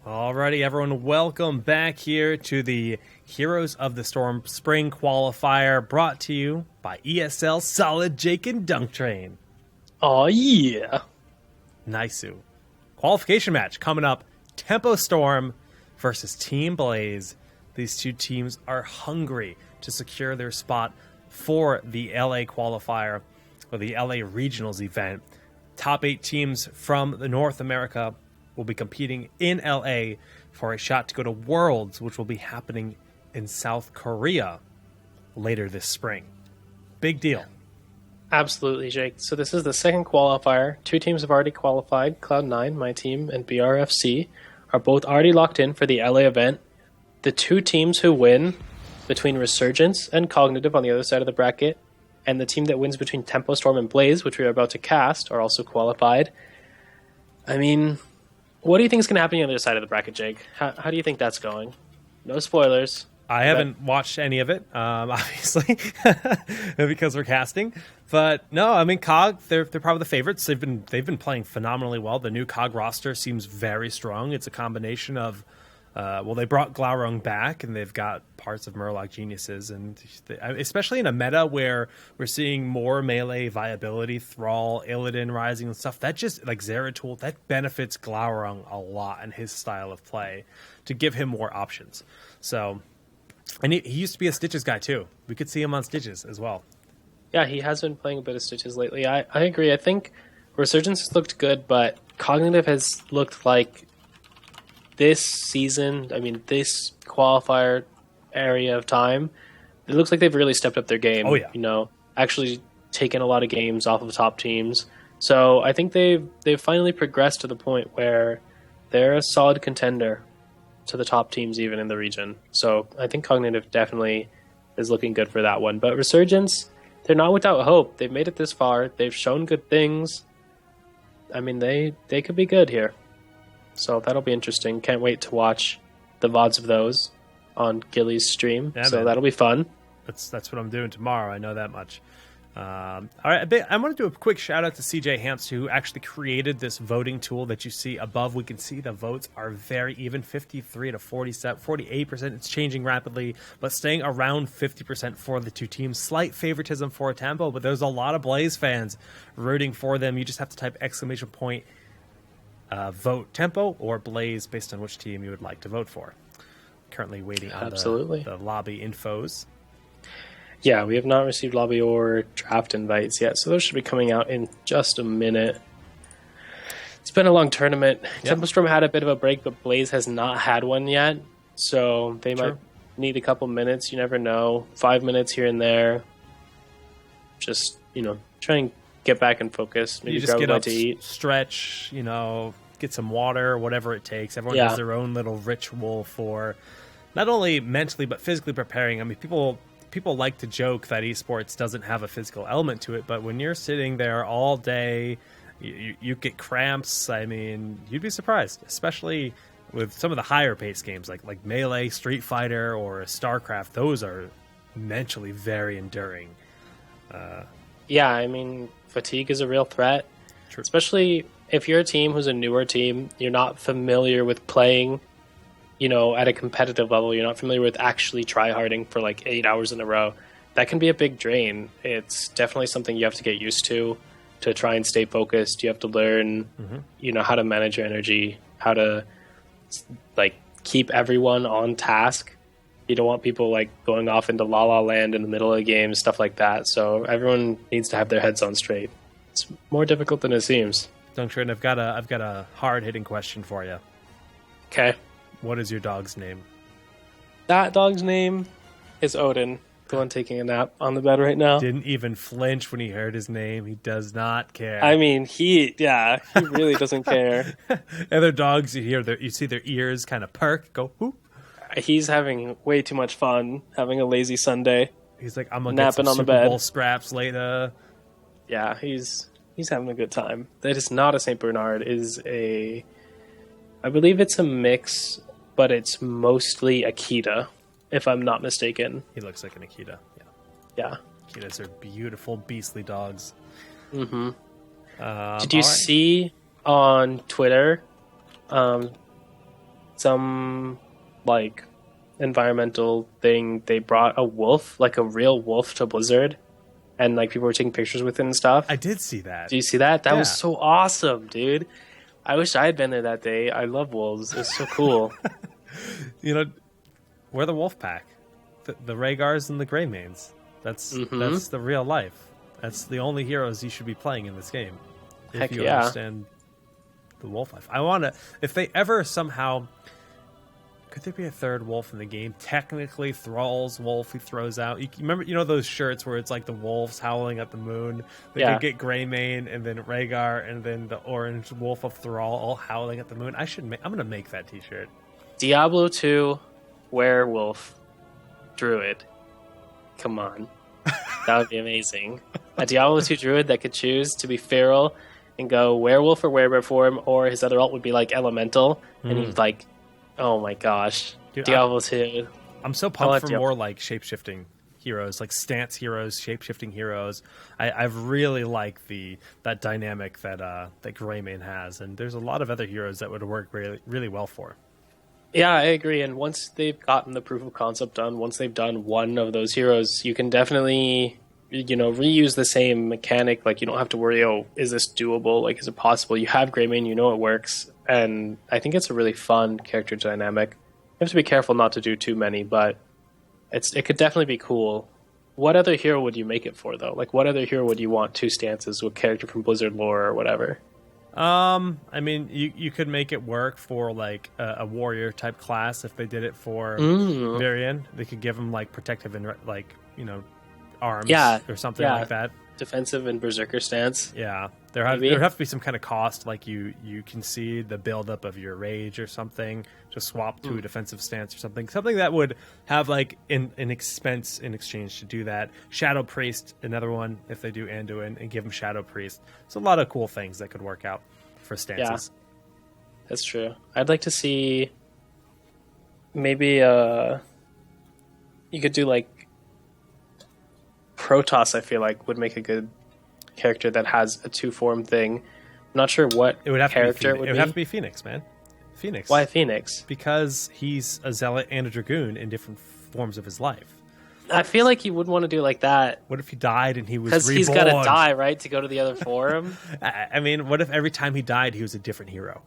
Alrighty, everyone, welcome back here to the Heroes of the Storm Spring Qualifier, brought to you by ESL Solid Jake and Dunk Train. Oh yeah. Nice. Qualification match coming up. Tempo Storm versus Team Blaze. These two teams are hungry to secure their spot for the LA qualifier, or the LA Regionals event. Top 8 teams from the North America will be competing in LA for a shot to go to Worlds, which will be happening in South Korea later this spring. Big deal. Absolutely, Jake. So this is the second qualifier. 2 teams have already qualified. Cloud9, my team, and BRFC are both already locked in for the LA event. The 2 teams who win between Resurgence and Cognitive on the other side of the bracket, and the team that wins between Tempo Storm and Blaze, which we are about to cast, are also qualified. I mean, what do you think is going to happen on the other side of the bracket, Jake? How do you think that's going? No spoilers. I haven't watched any of it, obviously, because we're casting. But no, I mean, COG, they're probably the favorites. They've been playing phenomenally well. The new COG roster seems very strong. It's a combination of, they brought Glaurung back, and they've got parts of Murloc Geniuses, and especially in a meta where we're seeing more melee viability, Thrall, Illidan rising and stuff, that just, like Zeratul, that benefits Glaurung a lot and his style of play to give him more options. So, and he used to be a Stitches guy too. We could see him on Stitches as well. Yeah, he has been playing a bit of Stitches lately. I agree. I think Resurgence has looked good, but Cognitive has looked like this season, this qualifier area of time, it looks like they've really stepped up their game. Oh, yeah. Actually taken a lot of games off of top teams. So I think they've finally progressed to the point where they're a solid contender to the top teams even in the region. So I think Cognitive definitely is looking good for that one. But Resurgence, they're not without hope. They've made it this far. They've shown good things. I mean, they could be good here. So that'll be interesting. Can't wait to watch the VODs of those on Gilly's stream. Yeah, so man. that'll be fun. That's what I'm doing tomorrow. I know that much. All right, I want to do a quick shout out to CJ Hamst, who actually created this voting tool that you see above. We can see the votes are very even, 53 to 47, 48%. It's changing rapidly, but staying around 50% for the 2 teams. Slight favoritism for Tempo, but there's a lot of Blaze fans rooting for them. You just have to type ! Vote Tempo or Blaze based on which team you would like to vote for. Currently waiting on the lobby infos. Yeah, we have not received lobby or draft invites yet, so those should be coming out in just a minute. It's been a long tournament. Yep. Tempo Storm had a bit of a break, but Blaze has not had one yet, so they might need a couple minutes. You never know. 5 minutes here and there. Just, try and get back and focus. Maybe you just get up, to eat. Stretch, get some water, whatever it takes. Everyone has their own little ritual for not only mentally but physically preparing. I mean, people like to joke that esports doesn't have a physical element to it, but when you're sitting there all day, you get cramps. I mean, you'd be surprised, especially with some of the higher paced games like Melee, Street Fighter, or StarCraft. Those are mentally very enduring. Fatigue is a real threat. True. Especially if you're a team who's a newer team, you're not familiar with playing at a competitive level, you're not familiar with actually tryharding for 8 hours in a row, that can be a big drain. It's definitely something you have to get used to try and stay focused. You have to learn, how to manage your energy, how to keep everyone on task. You don't want people going off into La La Land in the middle of the game, stuff like that. So everyone needs to have their heads on straight. It's more difficult than it seems. Dungtrin, I've got a hard hitting question for you. Okay. What is your dog's name? That dog's name is Odin, the one taking a nap on the bed right now. Didn't even flinch when he heard his name. He does not care. I mean, he really doesn't care. Other dogs, you see their ears kind of perk, go whoop. He's having way too much fun, having a lazy Sunday. He's like, I'm gonna get some Super Bowl scraps later. Yeah, he's having a good time. That is not a Saint Bernard. I believe it's a mix, but it's mostly Akita, if I'm not mistaken. He looks like an Akita. Yeah. Akitas are beautiful, beastly dogs. Mm-hmm. Did you see on Twitter some like environmental thing. They brought a wolf, like a real wolf, to Blizzard, and like people were taking pictures with it and stuff. I did see that. Do you see that? That Yeah. was so awesome, dude. I wish I had been there that day. I love wolves. It's so cool. You know, we're the wolf pack, the Rhaegars and the Greymanes. That's the real life. That's the only heroes you should be playing in this game. Heck If you yeah. understand the wolf life. I want to, if they ever somehow, could there be a third wolf in the game? Technically, Thrall's wolf he throws out. You remember, those shirts where it's like the wolves howling at the moon? They Yeah. could get Greymane and then Rhaegar and then the orange wolf of Thrall all howling at the moon. I'm going to make that t-shirt. Diablo 2 werewolf druid. Come on. That would be amazing. A Diablo 2 druid that could choose to be feral and go werewolf or werebear form, or his other alt would be like elemental, and he's like, oh my gosh. Dude, Diablo 2. I'm so pumped for Diablo. more like shape-shifting heroes, like stance heroes, shape-shifting heroes. I've really like that dynamic that Greymane has, and there's a lot of other heroes that would work really, really well for. Yeah, I agree. And once they've gotten the proof of concept done, once they've done one of those heroes, you can definitely, reuse the same mechanic. Like, you don't have to worry, oh, is this doable? Like, is it possible? You have Greymane, you know it works. And I think it's a really fun character dynamic. You have to be careful not to do too many, but it could definitely be cool. What other hero would you make it for, though? Like, what other hero would you want two stances with character from Blizzard lore or whatever? I mean, you could make it work for like a warrior type class if they did it for Varian. They could give them like protective and like arms or something like that. Defensive and berserker stance. Yeah, there'd have to be some kind of cost, like you concede the buildup of your rage or something to swap to a defensive stance or something that would have like an expense in exchange to do that. Shadow Priest, another one, if they do Anduin and give them Shadow Priest. It's a lot of cool things that could work out for stances. Yeah, that's true. I'd like to see maybe you could do like Protoss. I feel like would make a good character that has a two form thing. I'm not sure what It would have character to be Phoenix. It would have to be Phoenix, man. Phoenix. Why Phoenix? Because he's a zealot and a dragoon in different forms of his life. I feel like you wouldn't want to do it like that. What if he died and he was Because reborn? he's got to die, right, to go to the other form? I mean, what if every time he died he was a different hero?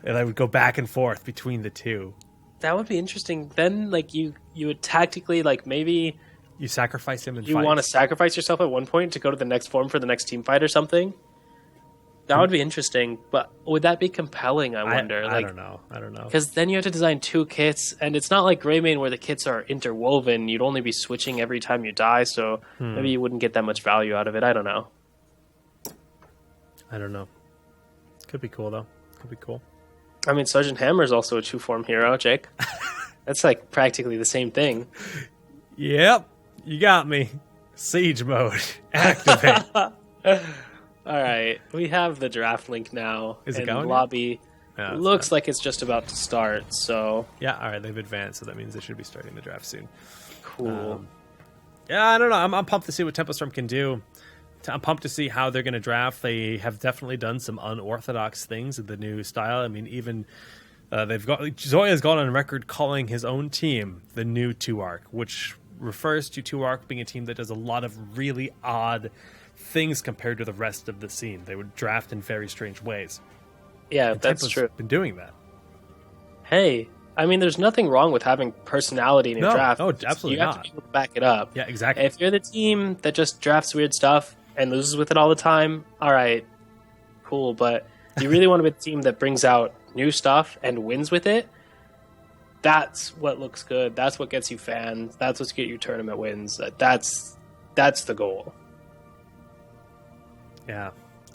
And I would go back and forth between the two. That would be interesting. Then, like, you would tactically, like, maybe You sacrifice him and you fight. want to sacrifice yourself at one point to go to the next form for the next team fight or something. That would be interesting, but would that be compelling, I wonder? I don't know. Because then you have to design two kits, and it's not like Greymane where the kits are interwoven. You'd only be switching every time you die, so maybe you wouldn't get that much value out of it. I don't know. Could be cool, though. Could be cool. I mean, Sergeant Hammer is also a two-form hero, Jake. That's like practically the same thing. Yep. You got me. Siege mode. Activate. All right, we have the draft link now. Is it and going yet? lobby Yeah, it's looks not. like it's just about to start, so Yeah, all right. They've advanced, so that means they should be starting the draft soon. cool. Yeah, I don't know. I'm pumped to see what Tempestorm can do. I'm pumped to see how they're going to draft. They have definitely done some unorthodox things in the new style. I mean, even Zoya's gone on record calling his own team the new 2-Arc, which refers to 2-Arc being a team that does a lot of really odd things compared to the rest of the scene. They would draft in very strange ways. Yeah, And that's Tempo's true. been doing that. Hey, I mean, there's nothing wrong with having personality in your No, draft. no, absolutely you have not. to be able to back it up. Yeah, exactly. If you're the team that just drafts weird stuff and loses with it all the time, all right, cool. But you really want to be the team that brings out new stuff and wins with it. That's what looks good. That's what gets you fans. That's what's get you tournament wins. That's the goal. Yeah,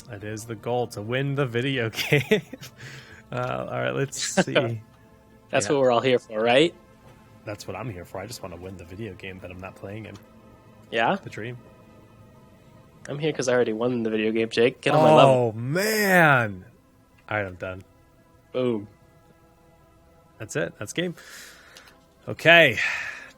that is the goal, to win the video game. All right, let's see. That's Yeah. what we're all here for, right? That's what I'm here for. I just want to win the video game that I'm not playing in. Yeah, The dream. I'm here because I already won the video game. Jake, get on my level. Oh, man. All right, I'm done. Boom. That's it. That's game. Okay.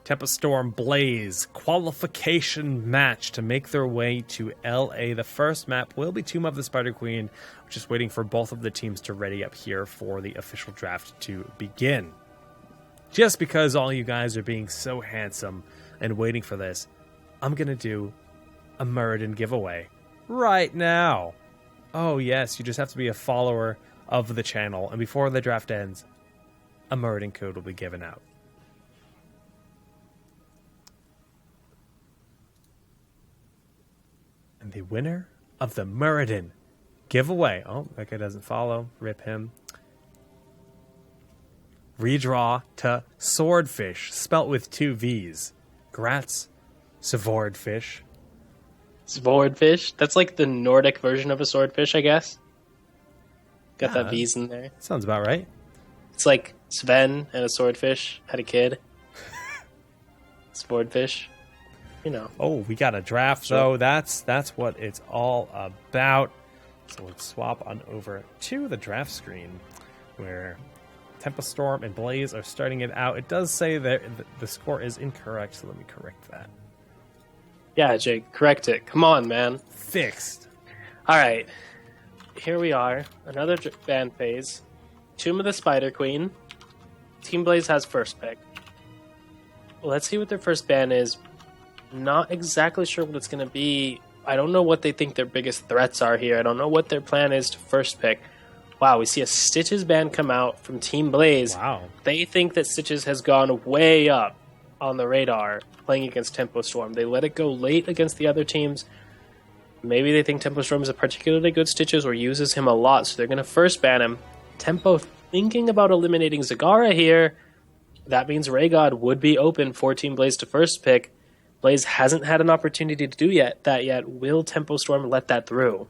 Tempestorm Blaze qualification match to make their way to LA. The first map will be Tomb of the Spider Queen. Just waiting for both of the teams to ready up here for the official draft to begin. just because all you guys are being so handsome and waiting for this, I'm going to do a Muradin giveaway right now. Oh, yes, you just have to be a follower of the channel. And before the draft ends, a Muradin code will be given out. And the winner of the Muradin giveaway. Oh, that guy doesn't follow. Rip him. Redraw to Swordfish, spelt with 2 V's. Grats, Swordfish. Swordfish? That's like the Nordic version of a swordfish, I guess. Got that V's in there. Sounds about right. It's like Sven and a swordfish had a kid. Swordfish. You know. Oh, we got a draft, though. That's what it's all about. So let's swap on over to the draft screen where Tempest Storm and Blaze are starting it out. It does say that the score is incorrect, so let me correct that. Yeah, Jake, correct it. Come on, man. Fixed. All right. Here we are. Another ban phase. Tomb of the Spider Queen. Team Blaze has first pick. Let's see what their first ban is. Not exactly sure what it's going to be. I don't know what they think their biggest threats are here. I don't know what their plan is to first pick. Wow, we see a Stitches ban come out from Team Blaze. Wow. They think that Stitches has gone way up on the radar playing against Tempo Storm. They let it go late against the other teams. Maybe they think Tempo Storm is a particularly good Stitches or uses him a lot, so they're going to first ban him. Tempo thinking about eliminating Zagara here. That means Raygod would be open for Team Blaze to first pick. Blaze hasn't had an opportunity to do that yet. Will Tempo Storm let that through?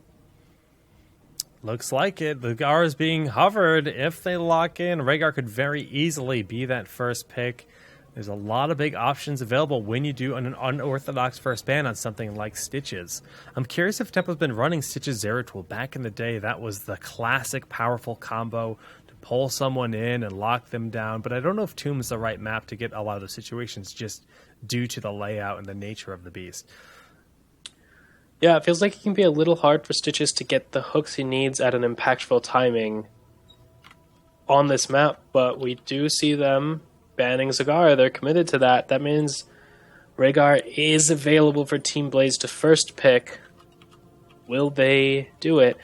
Looks like it. The Gar is being hovered. If they lock in, Rhaegar could very easily be that first pick. There's a lot of big options available when you do an unorthodox first ban on something like Stitches. I'm curious if Tempo's been running Stitches Zeratul. Back in the day, that was the classic powerful combo to pull someone in and lock them down. But I don't know if Tomb is the right map to get a lot of those situations just due to the layout and the nature of the beast. Yeah, it feels like it can be a little hard for Stitches to get the hooks he needs at an impactful timing on this map, but we do see them banning Zagara. They're committed to that. That means Rhaegar is available for Team Blaze to first pick. Will they do it?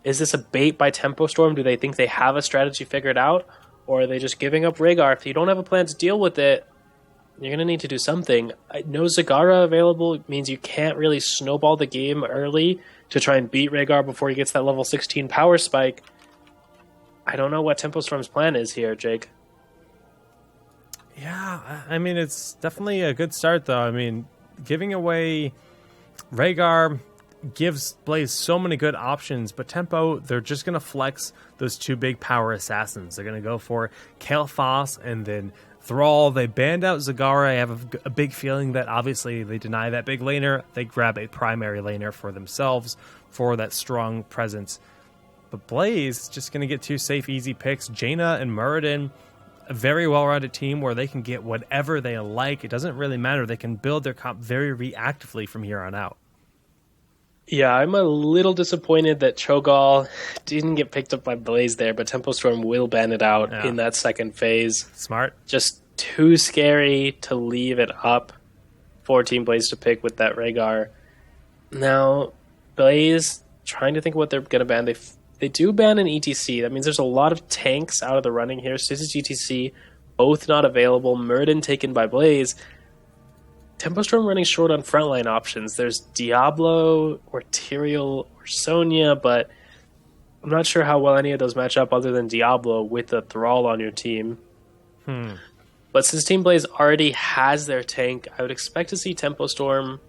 Is this a bait by Tempo Storm? Do they think they have a strategy figured out? Or are they just giving up Rhaegar? If you don't have a plan to deal with it, you're going to need to do something. No Zagara available means you can't really snowball the game early to try and beat Rhaegar before he gets that level 16 power spike. I don't know what Tempo Storm's plan is here, Jake. Yeah, I mean, it's definitely a good start, though. I mean, giving away Rhaegar gives Blaze so many good options, but Tempo, they're just going to flex those 2 big power assassins. They're going to go for Kael'thas and then Thrall. They banned out Zagara. I have a big feeling that obviously they deny that big laner. They grab a primary laner for themselves for that strong presence. But Blaze is just going to get 2 safe, easy picks. Jaina and Muradin, a very well-rounded team where they can get whatever they like. It doesn't really matter. They can build their comp very reactively from here on out. Yeah, I'm a little disappointed that Cho'Gall didn't get picked up by Blaze there, but Tempo Storm will ban it out in that second phase. Smart. Just too scary to leave it up for Team Blaze to pick with that Rhaegar. Now, Blaze, trying to think what they're going to ban. They do ban an ETC. That means there's a lot of tanks out of the running here. Stitches ETC, both not available. Muradin taken by Blaze. Tempo Storm running short on frontline options. There's Diablo or Tyrael or Sonya, but I'm not sure how well any of those match up other than Diablo with a Thrall on your team. But since Team Blaze already has their tank, I would expect to see Tempo Storm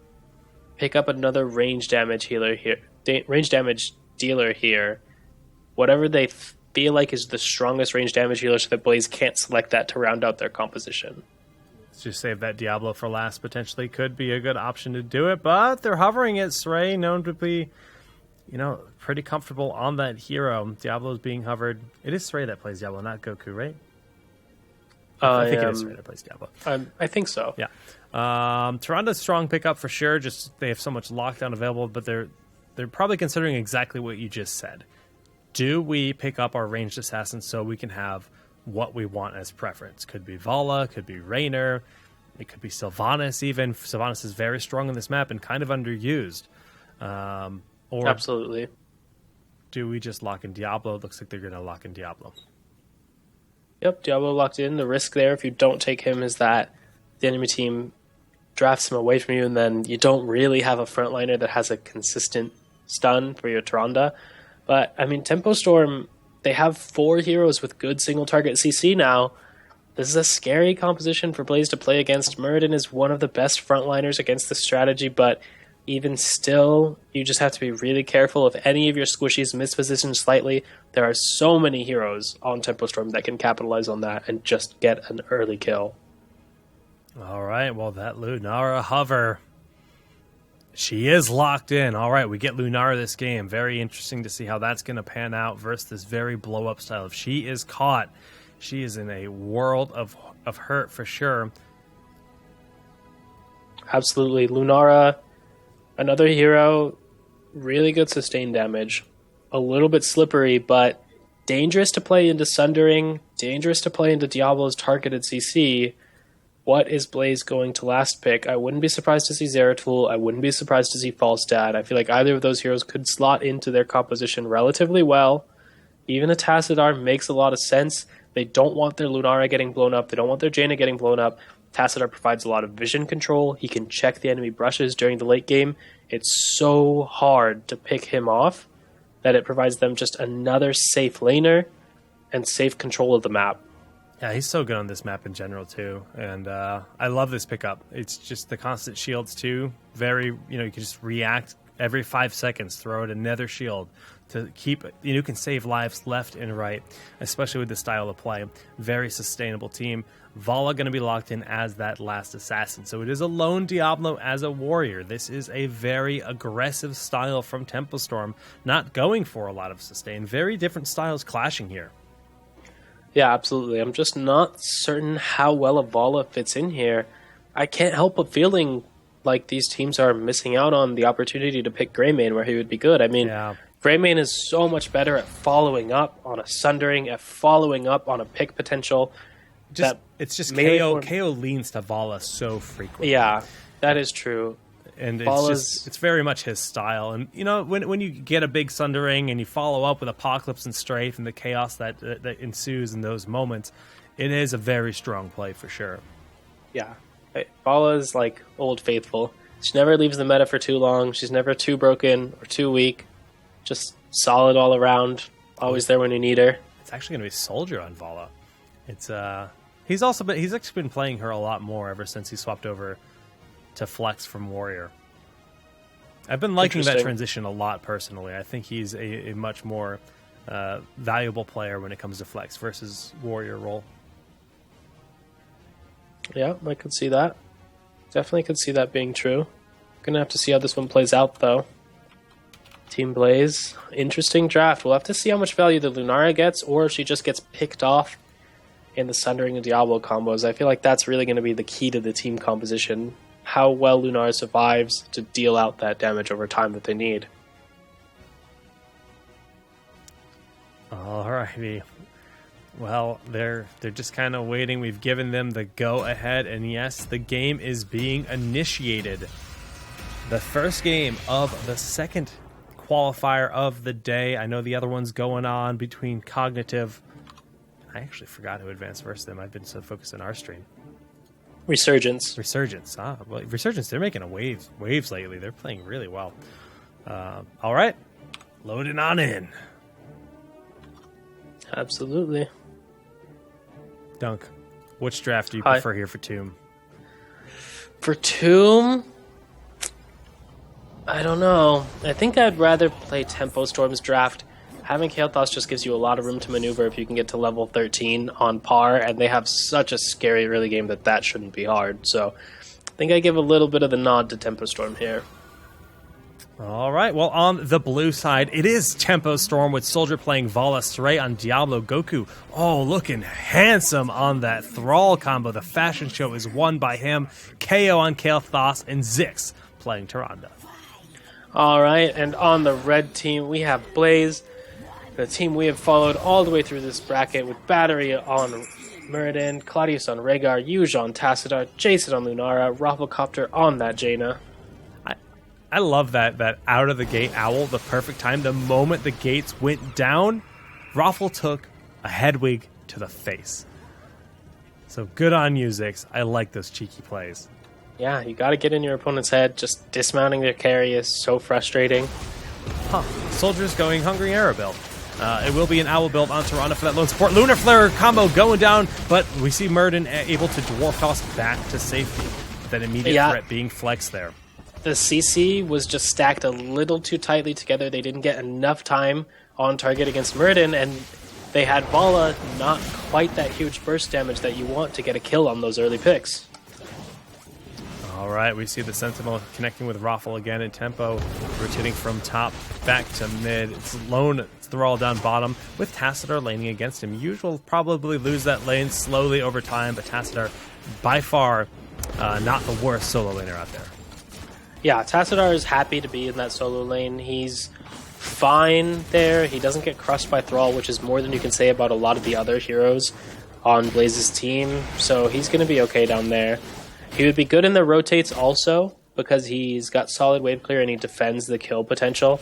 pick up another range damage healer here, range damage dealer here. Whatever they feel like is the strongest range damage healer, so that Blaze can't select that to round out their composition. Just save that Diablo for last. Potentially could be a good option to do it, but they're hovering it. Srey, known to be, pretty comfortable on that hero. Diablo's being hovered. It is Srey that plays Diablo, not Goku, right? I think it is Srey that plays Diablo. I think so. Yeah. Tyrande strong pickup for sure. Just they have so much lockdown available, but they're probably considering exactly what you just said. Do we pick up our ranged assassins so we can have what we want as preference. Could be Vala, could be Raynor, it could be Sylvanas even. Sylvanas is very strong on this map and kind of underused. Or Absolutely. do we just lock in Diablo? It looks like they're going to lock in Diablo. Yep, Diablo locked in. The risk there, if you don't take him, is that the enemy team drafts him away from you, and then you don't really have a frontliner that has a consistent stun for your Tyrande. But, I mean, Tempo Storm, they have 4 heroes with good single-target CC now. This is a scary composition for Blaze to play against. Muradin is one of the best frontliners against this strategy, but even still, you just have to be really careful. If any of your squishies misposition slightly, there are so many heroes on Tempo Storm that can capitalize on that and just get an early kill. All right, well, that Lunara hover, she is locked in. All right, we get Lunara this game. Very interesting to see how that's going to pan out versus this very blow-up style. If she is caught, she is in a world of hurt for sure. Absolutely. Lunara, another hero, really good sustained damage. A little bit slippery, but dangerous to play into Sundering, dangerous to play into Diablo's targeted CC. What is Blaze going to last pick? I wouldn't be surprised to see Zeratul. I wouldn't be surprised to see Falstad. I feel like either of those heroes could slot into their composition relatively well. Even a Tassadar makes a lot of sense. They don't want their Lunara getting blown up. They don't want their Jaina getting blown up. Tassadar provides a lot of vision control. He can check the enemy brushes during the late game. It's so hard to pick him off that it provides them just another safe laner and safe control of the map. Yeah, he's so good on this map in general, too. And I love this pickup. It's just the constant shields, too. Very, you can just react every 5 seconds, throw out another shield to keep, you can save lives left and right, especially with the style of play. Very sustainable team. Vala going to be locked in as that last assassin. So it is a lone Diablo as a warrior. This is a very aggressive style from Tempo Storm, not going for a lot of sustain. Very different styles clashing here. Yeah, absolutely. I'm just not certain how well a Vala fits in here. I can't help but feeling like these teams are missing out on the opportunity to pick Greymane where he would be good. I mean, Greymane is so much better at following up on a Sundering, at following up on a pick potential. It's just KO leans to Vala so frequently. Yeah, that is true. And it's very much his style. And, when you get a big Sundering and you follow up with Apocalypse and Strafe and the chaos that ensues in those moments, it is a very strong play for sure. Yeah. Vala's like Old Faithful. She never leaves the meta for too long. She's never too broken or too weak. Just solid all around. Always there when you need her. It's actually going to be Soldier on Vala. It's he's actually been playing her a lot more ever since he swapped over to Flex from Warrior. I've been liking that transition a lot personally. I think he's a much more valuable player when it comes to Flex versus Warrior role. Yeah, I could see that. Definitely could see that being true. Gonna have to see how this one plays out, though. Team Blaze, interesting draft. We'll have to see how much value the Lunara gets, or if she just gets picked off in the Sundering and Diablo combos. I feel like that's really going to be the key to the team composition. How well Lunara survives to deal out that damage over time that they need. Alrighty. Well, they're just kind of waiting. We've given them the go-ahead, and yes, the game is being initiated. The first game of the second qualifier of the day. I know the other one's going on between Cognitive. I actually forgot who advanced versus them. I've been so focused on our stream. Resurgence. Well, Resurgence, they're making waves lately. They're playing really well. All right. Loading on in. Absolutely. Dunk, which draft do you prefer here for Tomb? For Tomb, I don't know. I think I'd rather play Tempo Storm's draft. Having Kael'thas just gives you a lot of room to maneuver if you can get to level 13 on par, and they have such a scary early game that shouldn't be hard. So I think I give a little bit of the nod to Tempo Storm here. All right, well, on the blue side, it is Tempo Storm with Soldier playing Vala, Stray on Diablo, Goku. Oh, looking handsome on that Thrall combo. The fashion show is won by him. KO on Kael'thas, and Zix playing Tyrande. All right, and on the red team, we have Blaze. The team we have followed all the way through this bracket with Battery on Muradin, Claudius on Rhaegar, Yuge on Tassadar, Jason on Lunara, Rafflecopter on that Jaina. I love that out of the gate owl, the perfect time. The moment the gates went down, Raffle took a headwig to the face. So good on you, Zix. I like those cheeky plays. Yeah, you got to get in your opponent's head. Just dismounting their carry is so frustrating. Soldiers going Hungry Arrow build. It will be an Owl build on Toronto for that lone support. Lunar Flare combo going down, but we see Muradin able to Dwarf Toss back to safety. That immediate threat being flexed there. The CC was just stacked a little too tightly together. They didn't get enough time on target against Muradin, and they had Vala not quite that huge burst damage that you want to get a kill on those early picks. All right, we see the Sentinel connecting with Raffle again in tempo, rotating from top back to mid. It's lone Thrall down bottom with Tassadar laning against him. Yuge will probably lose that lane slowly over time, but Tassadar by far not the worst solo laner out there. Yeah, Tassadar is happy to be in that solo lane. He's fine there. He doesn't get crushed by Thrall, which is more than you can say about a lot of the other heroes on Blaze's team. So he's going to be okay down there. He would be good in the rotates also because he's got solid wave clear and he defends the kill potential.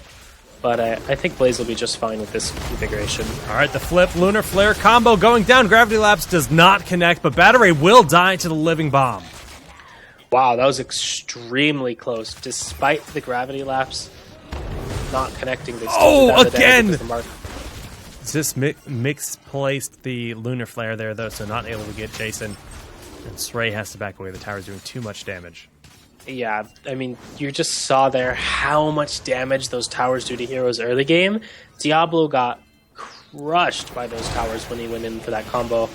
But I think Blaze will be just fine with this configuration. All right, the flip, Lunar Flare combo going down. Gravity Lapse does not connect, but Battery will die to the Living Bomb. Wow, that was extremely close. Despite the Gravity Lapse not connecting, they still did again! The mark. Just misplaced the Lunar Flare there, though, so not able to get Jason. And Srey has to back away. The tower's doing too much damage. Yeah, I mean, you just saw there how much damage those towers do to heroes early game. Diablo got crushed by those towers when he went in for that combo.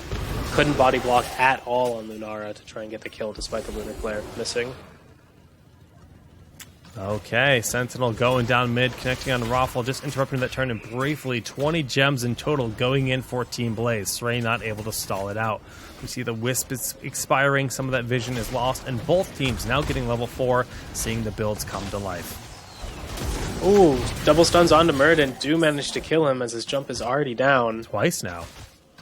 Couldn't body block at all on Lunara to try and get the kill despite the Lunar Flare missing. Okay, Sentinel going down mid, connecting on Raffle, just interrupting that turn and briefly 20 gems in total going in for Team Blaze. Srey not able to stall it out. We see the Wisp is expiring, some of that vision is lost, and both teams now getting level 4, seeing the builds come to life. Ooh, double stuns onto Muradin do manage to kill him as his jump is already down. Twice now.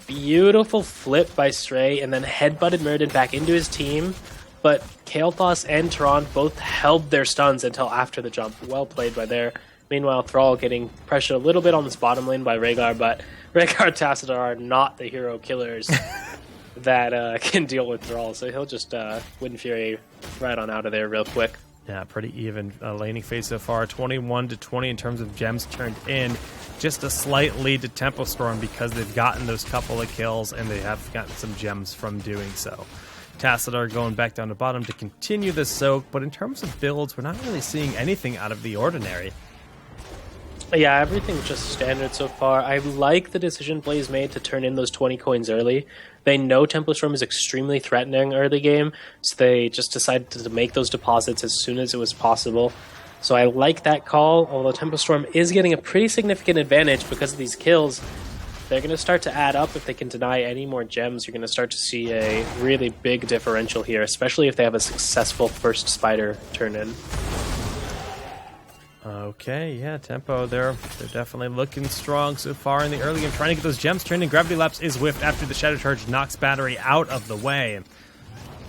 Beautiful flip by Srey, and then headbutted Muradin back into his team. But Kael'thas and Tehran both held their stuns until after the jump. Well played by there. Meanwhile, Thrall getting pressured a little bit on this bottom lane by Rhaegar, but Rhaegar and Tassadar are not the hero killers that can deal with Thrall, so he'll just win Fury right on out of there real quick. Yeah, pretty even laning phase so far. 21-20 in terms of gems turned in. Just a slight lead to Tempo Storm because they've gotten those couple of kills and they have gotten some gems from doing so. Tassadar going back down to bottom to continue this soak, but in terms of builds, we're not really seeing anything out of the ordinary. Yeah, everything's just standard so far. I like the decision Blaze made to turn in those 20 coins early. They know Tempo Storm is extremely threatening early game, so they just decided to make those deposits as soon as it was possible. So I like that call, although Tempo Storm is getting a pretty significant advantage because of these kills. They're going to start to add up if they can deny any more gems. You're going to start to see a really big differential here, especially if they have a successful first spider turn in. Okay, yeah, Tempo, they're definitely looking strong so far in the early game, trying to get those gems turned in. Gravity Lapse is whiffed after the Shadow Charge knocks Battery out of the way. And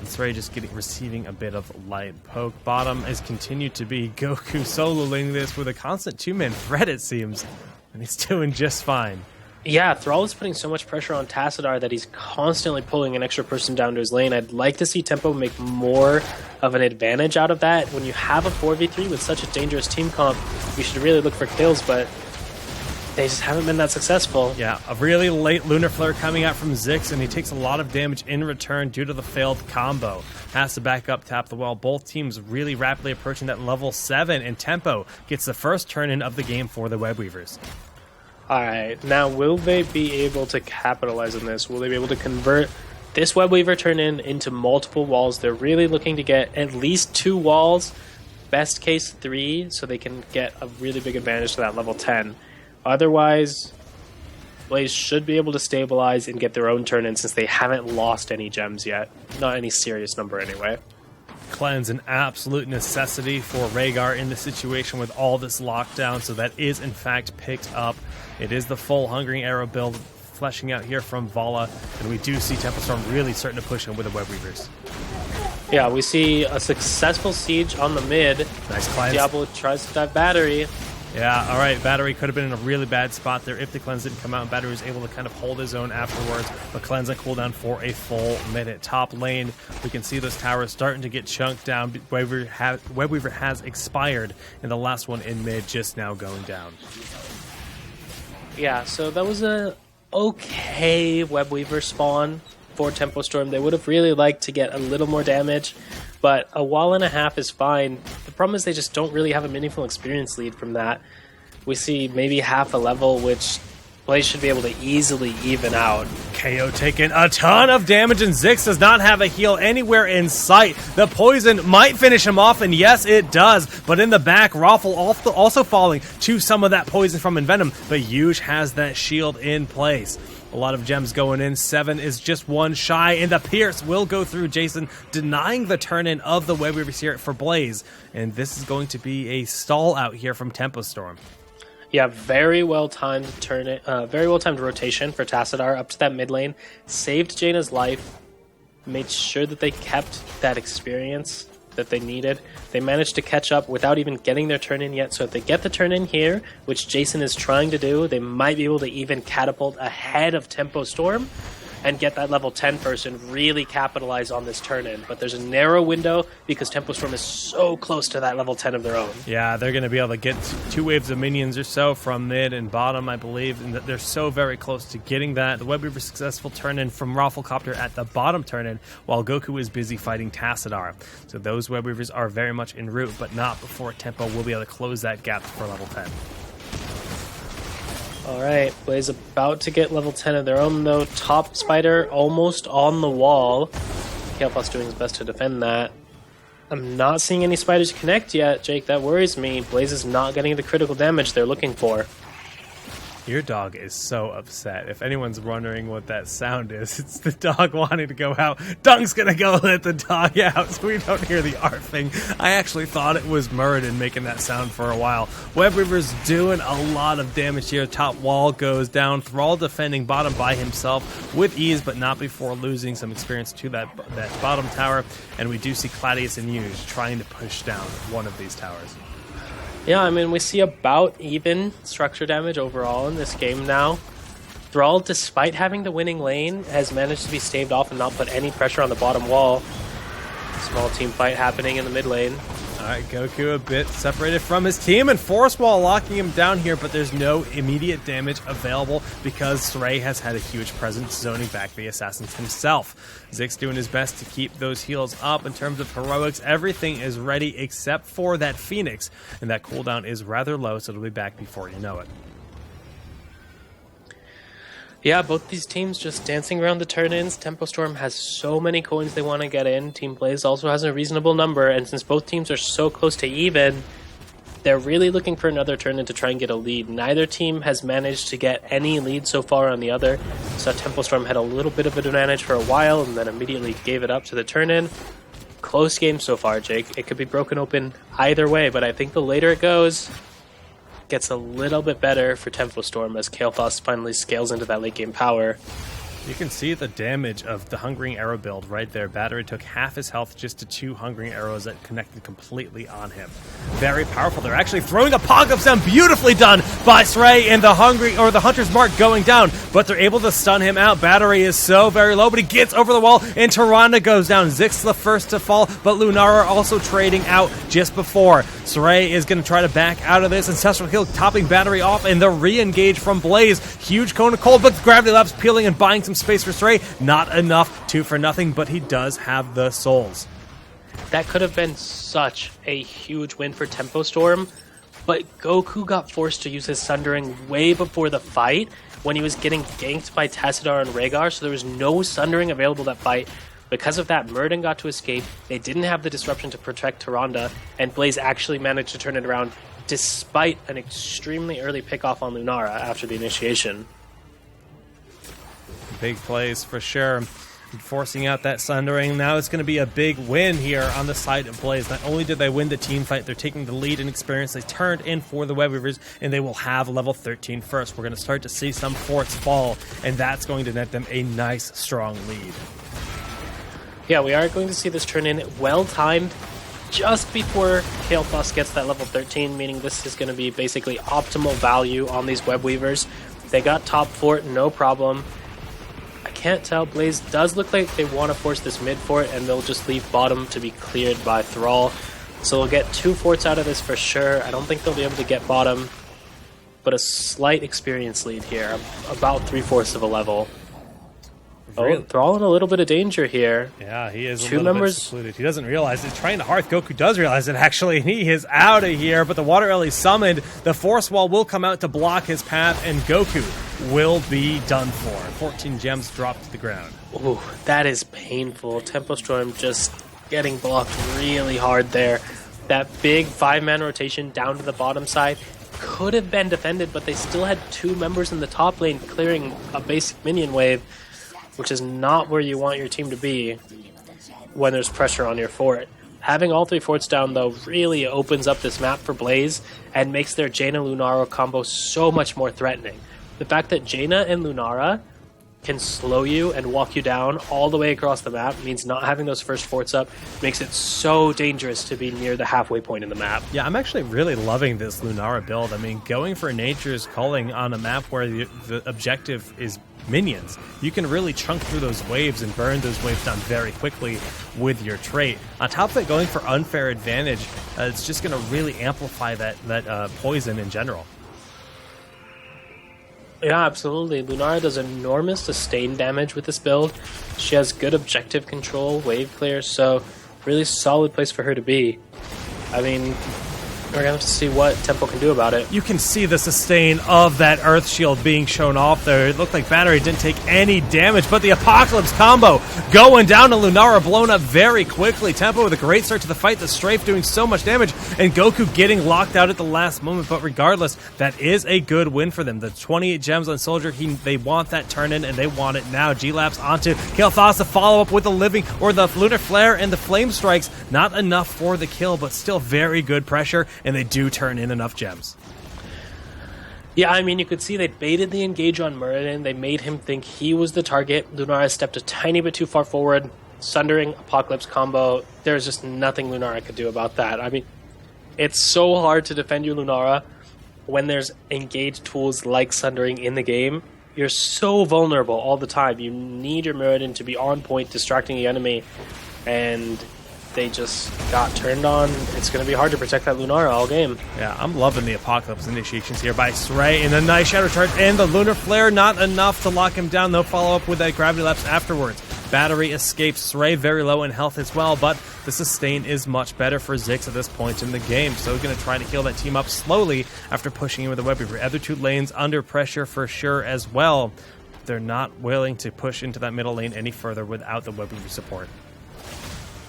Srey just receiving a bit of light poke. Bottom has continued to be Goku soloing this with a constant two-man threat, it seems. And he's doing just fine. Yeah, Thrall is putting so much pressure on Tassadar that he's constantly pulling an extra person down to his lane. I'd like to see Tempo make more of an advantage out of that. When you have a 4v3 with such a dangerous team comp, you should really look for kills, but they just haven't been that successful. Yeah, a really late Lunar Flare coming out from Zix, and he takes a lot of damage in return due to the failed combo. Has to back up, tap the well. Both teams really rapidly approaching that level 7, and Tempo gets the first turn-in of the game for the Webweavers. Alright, now will they be able to capitalize on this? Will they be able to convert this Webweaver turn-in into multiple walls? They're really looking to get at least 2 walls, best case 3, so they can get a really big advantage to that level 10. Otherwise, Blaze should be able to stabilize and get their own turn-in since they haven't lost any gems yet. Not any serious number anyway. Cleanse, an absolute necessity for Rhaegar in this situation with all this lockdown, so that is in fact picked up. It is the full Hungering Arrow build fleshing out here from Vala, and we do see Tempo Storm really starting to push him with the Web Weavers. Yeah, we see a successful siege on the mid. Nice cleanse. Diablo tries to dive Battery. Yeah, all right, Battery could have been in a really bad spot there if the cleanse didn't come out, and Battery was able to kind of hold his own afterwards, but cleanse on cooldown for a full minute. Top lane, we can see those towers starting to get chunked down. Web Weaver has expired, and the last one in mid just now going down. Yeah, so that was a okay Web Weaver spawn for Tempo Storm. They would have really liked to get a little more damage, but a wall and a half is fine. The problem is they just don't really have a meaningful experience lead from that. We see maybe half a level, which Blaze should be able to easily even out. KO taking a ton of damage, and Ziggs does not have a heal anywhere in sight. The poison might finish him off, and yes, it does. But in the back, Raffle also falling to some of that poison from Envenom, but Yuge has that shield in place. A lot of gems going in. 7 is just one shy, and the Pierce will go through Jason, denying the turn-in of the Web Weavers here for Blaze. And this is going to be a stall out here from Tempo Storm. Yeah, very well timed very well timed rotation for Tassadar up to that mid lane. Saved Jaina's life, made sure that they kept that experience that they needed. They managed to catch up without even getting their turn in yet. So if they get the turn in here, which Jason is trying to do, they might be able to even catapult ahead of Tempo Storm and get that level 10 person, really capitalize on this turn-in. But there's a narrow window because Tempo Storm is so close to that level 10 of their own. Yeah, they're going to be able to get 2 waves of minions or so from mid and bottom, I believe, and they're so very close to getting that. The Web Weaver successful turn-in from Rafflecopter at the bottom turn-in, while Goku is busy fighting Tassadar. So those Web Weavers are very much en route, but not before Tempo will be able to close that gap for level 10. Alright, Blaze about to get level 10 of their own though. Top Spider almost on the wall. Kael'thas doing his best to defend that. I'm not seeing any spiders connect yet, Jake. That worries me. Blaze is not getting the critical damage they're looking for. Your dog is so upset. If anyone's wondering what that sound is, it's the dog wanting to go out. Dunk's gonna go let the dog out so we don't hear the arfing. I actually thought it was Muradin making that sound for a while. Web Weaver's doing a lot of damage here. Top wall goes down. Thrall defending bottom by himself with ease, but not before losing some experience to that bottom tower. And we do see Claudius and Yuge trying to push down one of these towers. Yeah, I mean, we see about even structure damage overall in this game now. Thrall, despite having the winning lane, has managed to be staved off and not put any pressure on the bottom wall. Small team fight happening in the mid lane. Alright, Goku a bit separated from his team, and Force Wall locking him down here, but there's no immediate damage available because Srey has had a huge presence zoning back the assassins himself. Ziggs doing his best to keep those heals up. In terms of heroics, everything is ready except for that Phoenix, and that cooldown is rather low, so it'll be back before you know it. Yeah, both these teams just dancing around the turn-ins. Tempo Storm has so many coins they want to get in. Team Blaze also has a reasonable number, and since both teams are so close to even, they're really looking for another turn-in to try and get a lead. Neither team has managed to get any lead so far on the other, so Tempo Storm had a little bit of an advantage for a while and then immediately gave it up to the turn-in. Close game so far, Jake. It could be broken open either way, but I think the later it goes, gets a little bit better for Tempo Storm as Kael'thas finally scales into that late game power. You can see the damage of the Hungering Arrow build right there. Battery took half his health just to 2 Hungering Arrows that connected completely on him. Very powerful. They're actually throwing the Pog Up Sound. Beautifully done by Srey, and the Hunter's Mark going down, but they're able to stun him out. Battery is so very low, but he gets over the wall, and Tyrande goes down. Ziggs the first to fall, but Lunara also trading out just before. Srey is going to try to back out of this. Ancestral Heal topping Battery off, and the re-engage from Blaze. Huge cone of cold, but Gravity Labs peeling and buying some space for Srey. Not enough, 2 for nothing, but he does have the souls. That could have been such a huge win for Tempo Storm, but Goku got forced to use his Sundering way before the fight when he was getting ganked by Tassadar and Rhaegar, so there was no Sundering available that fight. Because of that, Muradin got to escape, they didn't have the disruption to protect Tyrande, and Blaze actually managed to turn it around despite an extremely early pickoff on Lunara after the initiation. Big plays for sure. forcing out that Sundering. Now it's going to be a big win here on the side of Blaze. Not only did they win the team fight, they're taking the lead in experience. They turned in for the Web Weavers, and they will have level 13 first. We're going to start to see some forts fall, and that's going to net them a nice, strong lead. Yeah, we are going to see this turn in well-timed just before Kael'thas gets that level 13, meaning this is going to be basically optimal value on these Web Weavers. They got top fort, no problem. I can't tell. Blaze does look like they want to force this mid fort, and they'll just leave bottom to be cleared by Thrall. So we'll get 2 forts out of this for sure. I don't think they'll be able to get bottom, but a slight experience lead here, about 3/4 of a level. Oh, Thrall in a little bit of danger here. Yeah, he is 2 members bit secluded. He doesn't realize it. Trying to Hearth, Goku does realize it, actually. He is out of here, but the Water Ellie summoned. The Force Wall will come out to block his path, and Goku will be done for. 14 gems dropped to the ground. Ooh, that is painful. Tempo Storm just getting blocked really hard there. That big 5-man rotation down to the bottom side could have been defended, but they still had 2 members in the top lane clearing a basic minion wave, which is not where you want your team to be when there's pressure on your fort. Having all 3 forts down, though, really opens up this map for Blaze and makes their Jaina Lunara combo so much more threatening. The fact that Jaina and Lunara can slow you and walk you down all the way across the map means not having those first forts up makes it so dangerous to be near the halfway point in the map. Yeah, I'm actually really loving this Lunara build. I mean, going for Nature's Calling on a map where the objective is minions, you can really chunk through those waves and burn those waves down very quickly with your trait. On top of it, going for Unfair Advantage, it's just going to really amplify that poison in general. Yeah, absolutely. Lunara does enormous sustain damage with this build. She has good objective control, wave clear, so really solid place for her to be. I mean, we're going to have to see what Tempo can do about it. You can see the sustain of that Earth Shield being shown off there. It looked like Battery didn't take any damage, but the Apocalypse combo going down to Lunara, blown up very quickly. Tempo with a great start to the fight. The Strafe doing so much damage, and Goku getting locked out at the last moment. But regardless, that is a good win for them. The 28 gems on Soldier, they want that turn in, and they want it now. G-Laps onto Kael'thas to follow up with the Living, or the Lunar Flare and the Flame Strikes. Not enough for the kill, but still very good pressure, and they do turn in enough gems. Yeah, I mean, you could see they baited the engage on Muradin. They made him think he was the target. Lunara stepped a tiny bit too far forward. Sundering Apocalypse combo. There's just nothing Lunara could do about that. I mean, it's so hard to defend your Lunara when there's engaged tools like Sundering in the game. You're so vulnerable all the time. You need your Muradin to be on point, distracting the enemy, and they just got turned on. It's going to be hard to protect that Lunara all game. Yeah, I'm loving the Apocalypse initiations here by Sray, and a nice Shadow Charge and the Lunar Flare, not enough to lock him down. They'll follow up with that Gravity Lapse afterwards. Battery escapes. Sray very low in health as well, but the sustain is much better for Ziggs at this point in the game, so he's going to try to heal that team up slowly after pushing in with the Web Weaver. Other 2 lanes under pressure for sure as well. They're not willing to push into that middle lane any further without the Web Weaver support.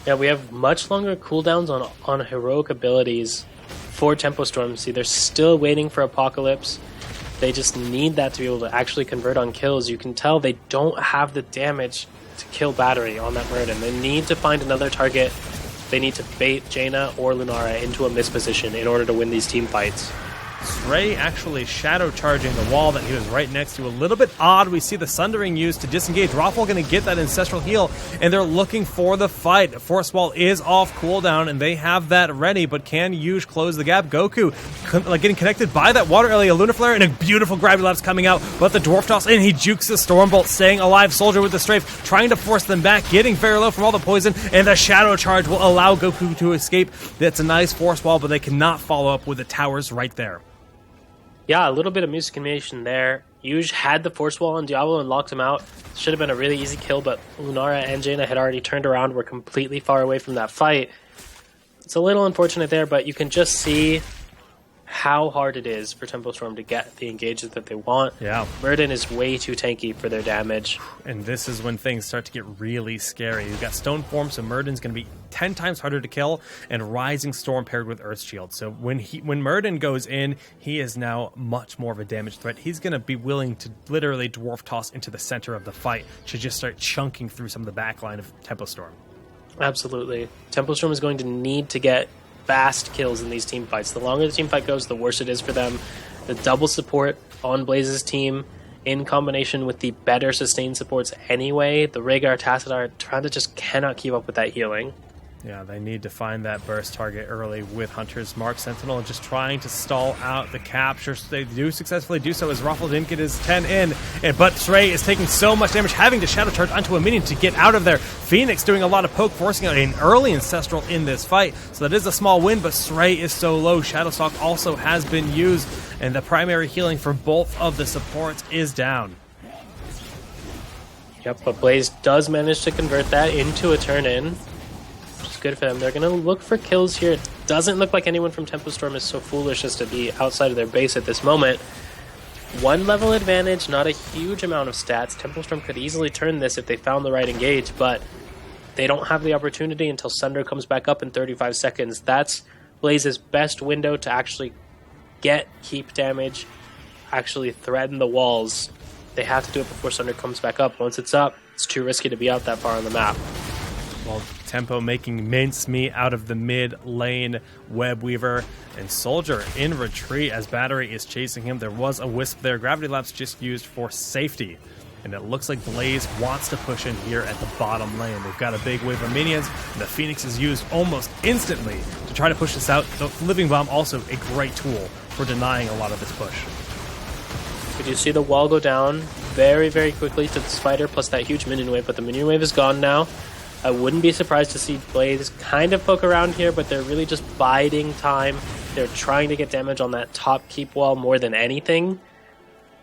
Yeah, we have much longer cooldowns on heroic abilities for Tempo Storm. See, they're still waiting for Apocalypse. They just need that to be able to actually convert on kills. You can tell they don't have the damage to kill Battery on that Muradin. They need to find another target. They need to bait Jaina or Lunara into a misposition in order to win these team fights. Sray actually shadow charging the wall that he was right next to. A little bit odd. We see the Sundering used to disengage. Rothwell going to get that Ancestral Heal, and they're looking for the fight. Force Wall is off cooldown, and they have that ready, but can Yuge close the gap? Goku getting connected by that Water Ellie, a Lunar Flare, and a beautiful Gravity Lapse coming out, but the Dwarf Toss in. He jukes the Stormbolt, staying alive. Soldier with the Strafe, trying to force them back, getting very low from all the poison, and the Shadow Charge will allow Goku to escape. That's a nice Force Wall, but they cannot follow up with the towers right there. Yeah, a little bit of miscommunication there. Yuge had the Force Wall on Diablo and locked him out. Should have been a really easy kill, but Lunara and Jaina had already turned around, were completely far away from that fight. It's a little unfortunate there, but you can just see how hard it is for Tempo Storm to get the engages that they want. Yeah. Murden is way too tanky for their damage. And this is when things start to get really scary. You've got Stone Form, so Murden's going to be 10 times harder to kill, and Rising Storm paired with Earth Shield. So when Murden goes in, he is now much more of a damage threat. He's going to be willing to literally Dwarf Toss into the center of the fight to just start chunking through some of the backline of Tempo Storm. Absolutely. Tempo Storm is going to need to get fast kills in these team fights. The longer the team fight goes, the worse it is for them. The double support on Blaze's team, in combination with the better sustained supports anyway, the Rhaegar, Tassadar, Tranda just cannot keep up with that healing. Yeah, they need to find that burst target early with Hunter's Mark Sentinel, just trying to stall out the capture. They do successfully do so as Raffle didn't get his 10 in, but Srey is taking so much damage, having to Shadow Charge onto a minion to get out of there. Phoenix doing a lot of poke, forcing out an early Ancestral in this fight, so that is a small win, but Srey is so low. Shadowstalk also has been used, and the primary healing for both of the supports is down. Yep, but Blaze does manage to convert that into a turn-in. Good for them. They're going to look for kills here. It doesn't look like anyone from Tempo Storm is so foolish as to be outside of their base at this moment. 1 level advantage, not a huge amount of stats. Tempo Storm could easily turn this if they found the right engage, but they don't have the opportunity until Sunder comes back up in 35 seconds. That's Blaze's best window to actually get keep damage, actually threaten the walls. They have to do it before Sunder comes back up. Once it's up, it's too risky to be out that far on the map. Well, Tempo making mincemeat out of the mid lane Web Weaver, and Soldier in retreat as Battery is chasing him. There was a Wisp there. Gravity Lapse just used for safety. And it looks like Blaze wants to push in here at the bottom lane. They've got a big wave of minions, and the Phoenix is used almost instantly to try to push this out. The Living Bomb also a great tool for denying a lot of this push. We do see the wall go down very, very quickly to the Spider plus that huge minion wave, but the minion wave is gone now. I wouldn't be surprised to see Blaze kind of poke around here, but they're really just biding time. They're trying to get damage on that top keep wall more than anything.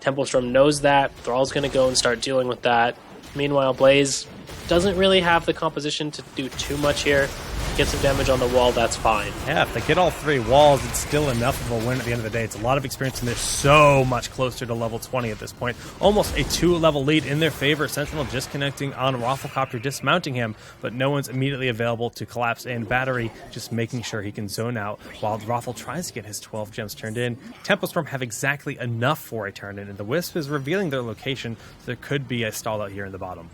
Tempo Storm knows that. Thrall's going to go and start dealing with that. Meanwhile, Blaze doesn't really have the composition to do too much here. Get some damage on the wall, that's fine. Yeah, if they get all 3 walls, it's still enough of a win at the end of the day. It's a lot of experience, and they're so much closer to level 20 at this point. Almost a 2-level lead in their favor. Sentinel just connecting on Rafflecopter, dismounting him, but no one's immediately available to collapse in. Battery just making sure he can zone out while Raffle tries to get his 12 gems turned in. Tempo Storm have exactly enough for a turn in, and the Wisp is revealing their location, so there could be a stall out here in the bottom.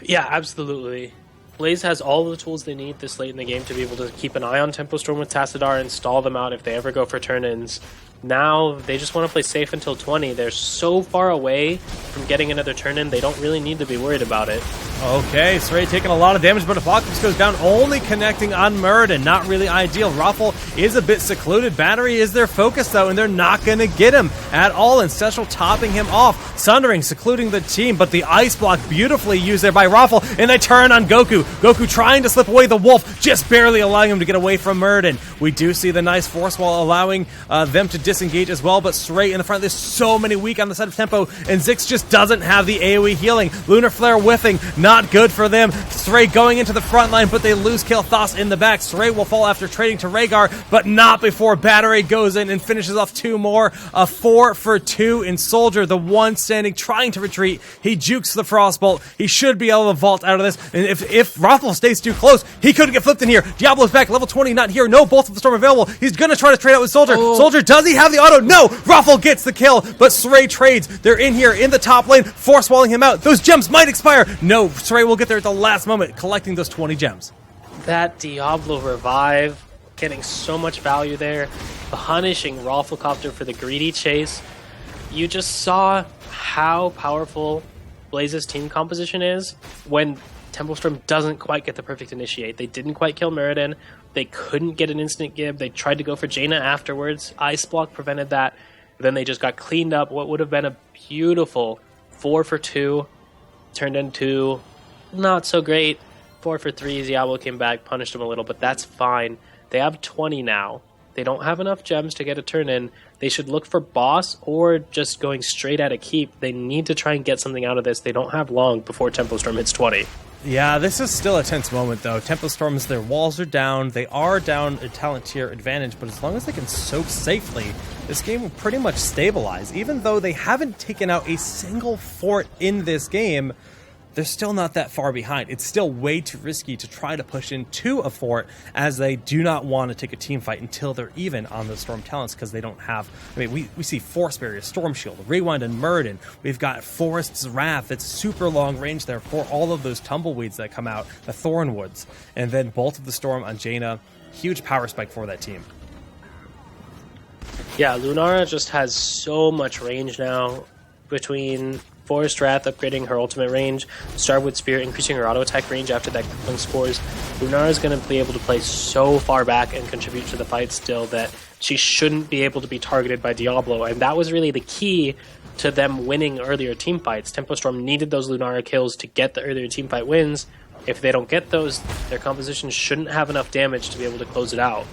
Yeah, absolutely. Blaze has all the tools they need this late in the game to be able to keep an eye on Tempo Storm with Tassadar and stall them out if they ever go for turn-ins. Now, they just want to play safe until 20. They're so far away from getting another turn-in, they don't really need to be worried about it. Okay, Srey taking a lot of damage, but Apocalypse goes down, only connecting on Murden. Not really ideal. Raffle is a bit secluded. Battery is their focus, though, and they're not going to get him at all. Ancestral topping him off. Sundering, secluding the team, but the ice block beautifully used there by Raffle, and they turn on Goku. Goku trying to slip away the wolf, just barely allowing him to get away from Murden. We do see the nice force wall allowing them to disengage as well, but Srey in the front. There's so many weak on the side of Tempo, and Zix just doesn't have the AoE healing. Lunar Flare whiffing, not good for them. Srey going into the front line, but they lose Kael'thas in the back. Srey will fall after trading to Rhaegar, but not before Battery goes in and finishes off 2 more. A 4 for 2 in Soldier, the one standing, trying to retreat. He jukes the Frostbolt. He should be able to vault out of this, and if Raffle stays too close, he could get flipped in here. Diablo's back, level 20, not here. No, both of the Storm available. He's going to try to trade out with Soldier. Soldier, does he have the auto? No! Raffle gets the kill, but Srey trades. They're in here in the top lane, force walling him out. Those gems might expire. No, Srey will get there at the last moment, collecting those 20 gems. That Diablo revive, getting so much value there, punishing Rafflecopter for the greedy chase. You just saw how powerful Blaze's team composition is when Tempo Storm doesn't quite get the perfect initiate. They didn't quite kill Muradin. They couldn't get an instant gib. They tried to go for Jaina afterwards. Ice Block prevented that. Then they just got cleaned up. What would have been a beautiful 4 for 2 turned into not so great. 4 for 3. Diablo came back, punished him a little, but that's fine. They have 20 now. They don't have enough gems to get a turn in. They should look for boss or just going straight at a keep. They need to try and get something out of this. They don't have long before Tempo Storm hits 20. Yeah, this is still a tense moment, though. Tempo Storms, their walls are down. They are down a talent tier advantage, but as long as they can soak safely, this game will pretty much stabilize. Even though they haven't taken out a single fort in this game, they're still not that far behind. It's still way too risky to try to push into a fort, as they do not want to take a team fight until they're even on the Storm talents, because they don't have... I mean, we see Force Barrier, Storm Shield, Rewind, and Murden. We've got Forest's Wrath. It's super long range there for all of those Tumbleweeds that come out, the Thornwoods. And then Bolt of the Storm on Jaina. Huge power spike for that team. Yeah, Lunara just has so much range now between Forest Wrath upgrading her ultimate range, Starwood Spear increasing her auto attack range after that crippling spores. Lunara is going to be able to play so far back and contribute to the fight still that she shouldn't be able to be targeted by Diablo, and that was really the key to them winning earlier team fights. Tempo Storm needed those Lunara kills to get the earlier team fight wins. If they don't get those, their composition shouldn't have enough damage to be able to close it out.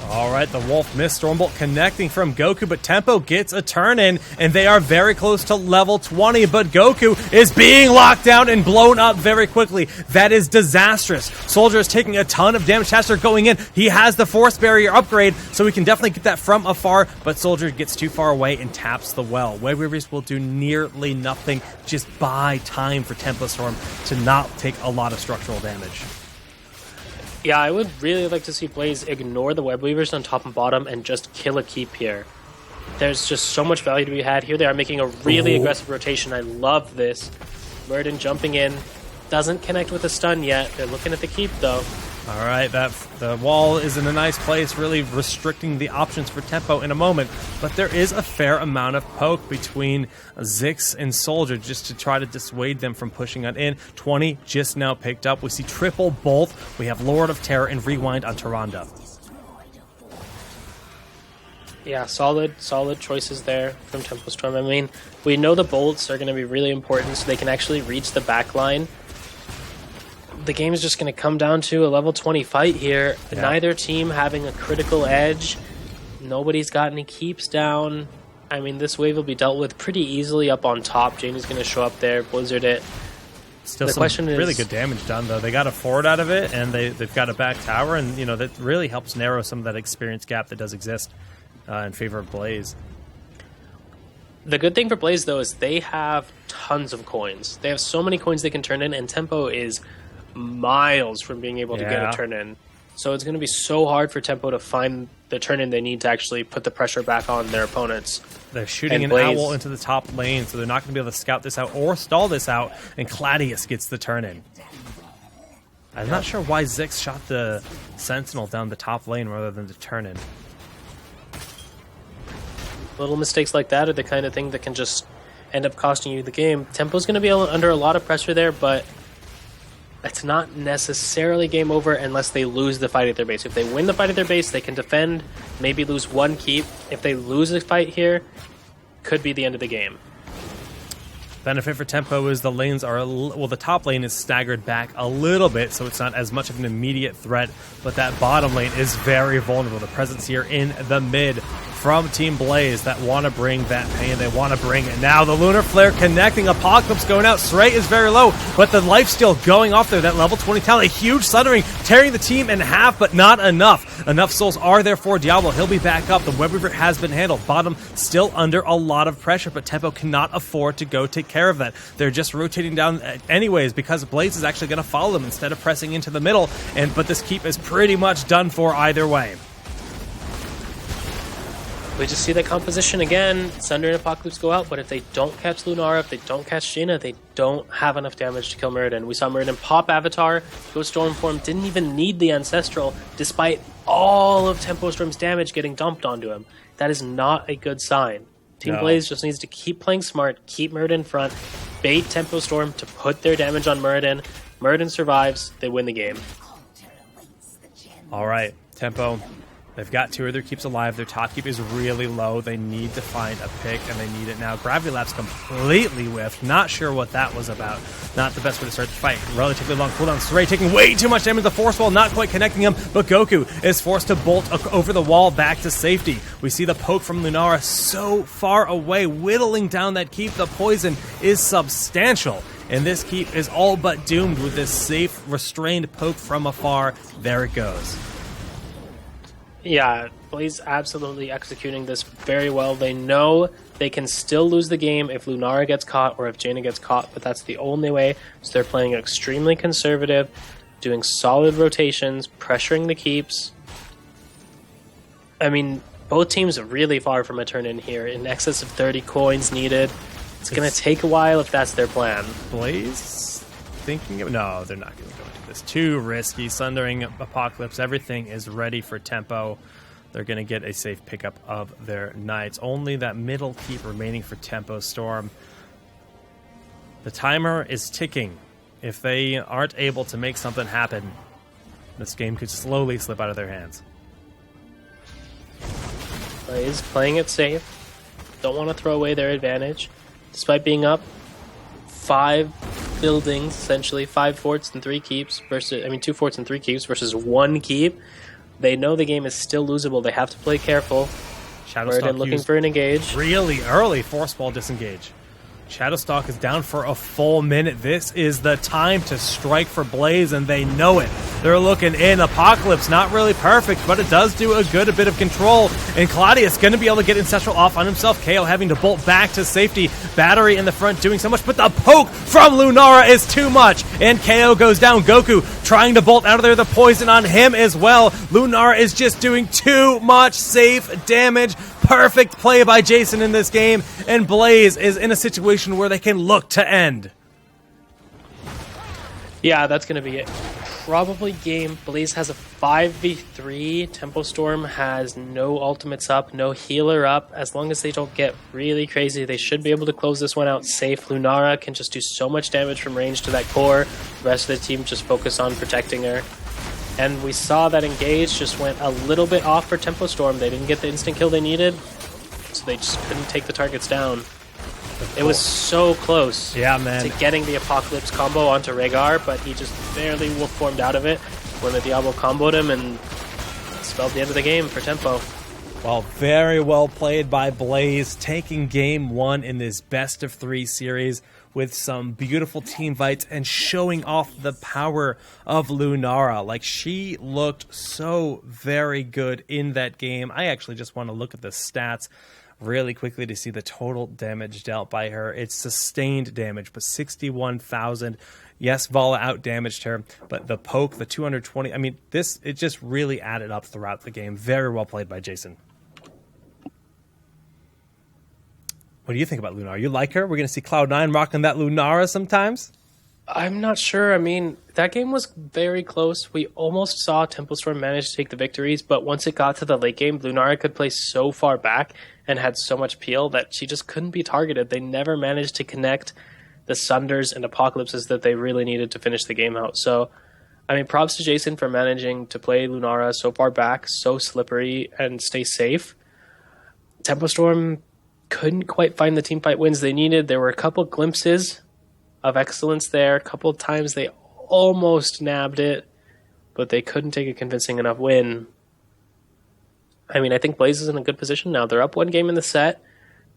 All right, the Wolf missed Stormbolt connecting from Goku, but Tempo gets a turn in, and they are very close to level 20, but Goku is being locked down and blown up very quickly. That is disastrous. Soldier is taking a ton of damage. Chester going in. He has the Force Barrier upgrade, so we can definitely get that from afar, but Soldier gets too far away and taps the well. Web Weavers will do nearly nothing. Just buy time for Tempo Storm to not take a lot of structural damage. Yeah, I would really like to see Blaze ignore the Web Weavers on top and bottom and just kill a keep here. There's just so much value to be had. Here they are making a really aggressive rotation. I love this. Murden jumping in. Doesn't connect with a stun yet. They're looking at the keep, though. All right, the wall is in a nice place, really restricting the options for Tempo in a moment. But there is a fair amount of poke between Zix and Soldier just to try to dissuade them from pushing on in. 20 just now picked up. We see triple Bolt. We have Lord of Terror and Rewind on Tyrande. Yeah, solid choices there from Tempo Storm. I mean, we know the bolts are going to be really important so they can actually reach the back line. The game is just going to come down to a level 20 fight here. Yeah. Neither team having a critical edge. Nobody's got any keeps down. I mean, this wave will be dealt with pretty easily up on top. Janie's going to show up there, blizzard it. Still some really good damage done, though. They got a forward out of it, and they've got a back tower, and that really helps narrow some of that experience gap that does exist in favor of Blaze. The good thing for Blaze, though, is they have tons of coins. They have so many coins they can turn in, and Tempo is miles from being able to get a turn in. So it's going to be so hard for Tempo to find the turn in they need to actually put the pressure back on their opponents. They're shooting an owl into the top lane, so they're not going to be able to scout this out or stall this out, and Claudius gets the turn in. I'm not sure why Zix shot the Sentinel down the top lane rather than the turn in. Little mistakes like that are the kind of thing that can just end up costing you the game. Tempo's going to be under a lot of pressure there, but it's not necessarily game over unless they lose the fight at their base. If they win the fight at their base, they can defend, maybe lose one keep. If they lose the fight here, could be the end of the game. Benefit for Tempo is the lanes are, the top lane is staggered back a little bit, so it's not as much of an immediate threat, but that bottom lane is very vulnerable. The presence here in the mid from Team Blaze that want to bring that pain, they want to bring it. Now the Lunar Flare connecting, Apocalypse going out, Stray is very low, but the lifesteal going off there, that level 20 talent, a huge Sundering, tearing the team in half, but not enough. Enough souls are there for Diablo, he'll be back up, the Web Weaver has been handled, bottom still under a lot of pressure, but Tempo cannot afford to go take care of that. They're just rotating down anyways because Blaze is actually going to follow them instead of pressing into the middle, but this keep is pretty much done for either way. We just see that composition again. Sunder and Apocalypse go out, but if they don't catch Lunara, if they don't catch Jaina, they don't have enough damage to kill Murden. We saw Murden pop Avatar, go Stormform, didn't even need the Ancestral, despite all of Tempo Storm's damage getting dumped onto him. That is not a good sign. Team Blaze just needs to keep playing smart, keep Murden in front, bait Tempo Storm to put their damage on Murden. Murden survives, they win the game. All right, Tempo. They've got two of their keeps alive. Their top keep is really low. They need to find a pick, and they need it now. Gravity Lapse completely whiffed. Not sure what that was about. Not the best way to start the fight. Relatively long cooldown. Stray taking way too much damage. The force wall not quite connecting him, but Goku is forced to bolt over the wall back to safety. We see the poke from Lunara so far away, whittling down that keep. The poison is substantial. and this keep is all but doomed with this safe, restrained poke from afar. There it goes. Yeah, Blaze absolutely executing this very well. They know they can still lose the game if Lunara gets caught or if Jaina gets caught, but that's the only way. So they're playing extremely conservative, doing solid rotations, pressuring the keeps. I mean, both teams are really far from a turn-in here. In excess of 30 coins needed. It's going to take a while if that's their plan. Blaze thinking of... No, they're not going to go into this. Too risky. Sundering Apocalypse. Everything is ready for tempo. They're going to get a safe pickup of their Knights. Only that middle keep remaining for Tempo Storm. The timer is ticking. If they aren't able to make something happen, this game could slowly slip out of their hands. Blaze playing it safe. Don't want to throw away their advantage. Despite being up 5 buildings, essentially 5 forts and 3 keeps versus, 2 forts and 3 keeps versus 1 keep. They know the game is still losable. They have to play careful. Shadowstalk looking for an engage. Really early force ball disengage. Shadowstalk is down for a full minute. This is the time to strike for Blaze, and they know it. They're looking in. Apocalypse, not really perfect, but it does do a bit of control. And Claudius going to be able to get Ancestral off on himself. KO having to bolt back to safety. Battery in the front doing so much, but the poke from Lunara is too much. And KO goes down. Goku trying to bolt out of there. The poison on him as well. Lunara is just doing too much safe damage. Perfect play by Jason in this game, and Blaze is in a situation where they can look to end. Yeah, that's going to be it. Probably game. Blaze has a 5v3. Tempo Storm has no ultimates up, no healer up. As long as they don't get really crazy, they should be able to close this one out safe. Lunara can just do so much damage from range to that core. The rest of the team just focus on protecting her. And we saw that engage just went a little bit off for Tempo Storm. They didn't get the instant kill they needed, so they just couldn't take the targets down. It was so close to getting the Apocalypse combo onto Rhaegar, but he just barely wolf formed out of it when the Diablo comboed him and spelled the end of the game for Tempo. Well, very well played by Blaze, taking game 1 in this best of 3 series with some beautiful team fights and showing off the power of Lunara. Like, she looked so very good in that game. I actually just want to look at the stats really quickly to see the total damage dealt by her. It's sustained damage, but 61,000. Yes, Vala out-damaged her, but the poke, the 220, it just really added up throughout the game. Very well played by Jason. What do you think about Lunara? You like her? We're going to see Cloud9 rocking that Lunara sometimes? I'm not sure. That game was very close. We almost saw Tempo Storm manage to take the victories, but once it got to the late game, Lunara could play so far back and had so much peel that she just couldn't be targeted. They never managed to connect the Sunders and Apocalypses that they really needed to finish the game out. So, props to Jason for managing to play Lunara so far back, so slippery, and stay safe. Tempo Storm couldn't quite find the teamfight wins they needed. There were a couple glimpses of excellence there. A couple of times they almost nabbed it, but they couldn't take a convincing enough win. I think Blaze is in a good position now. They're up 1 game in the set,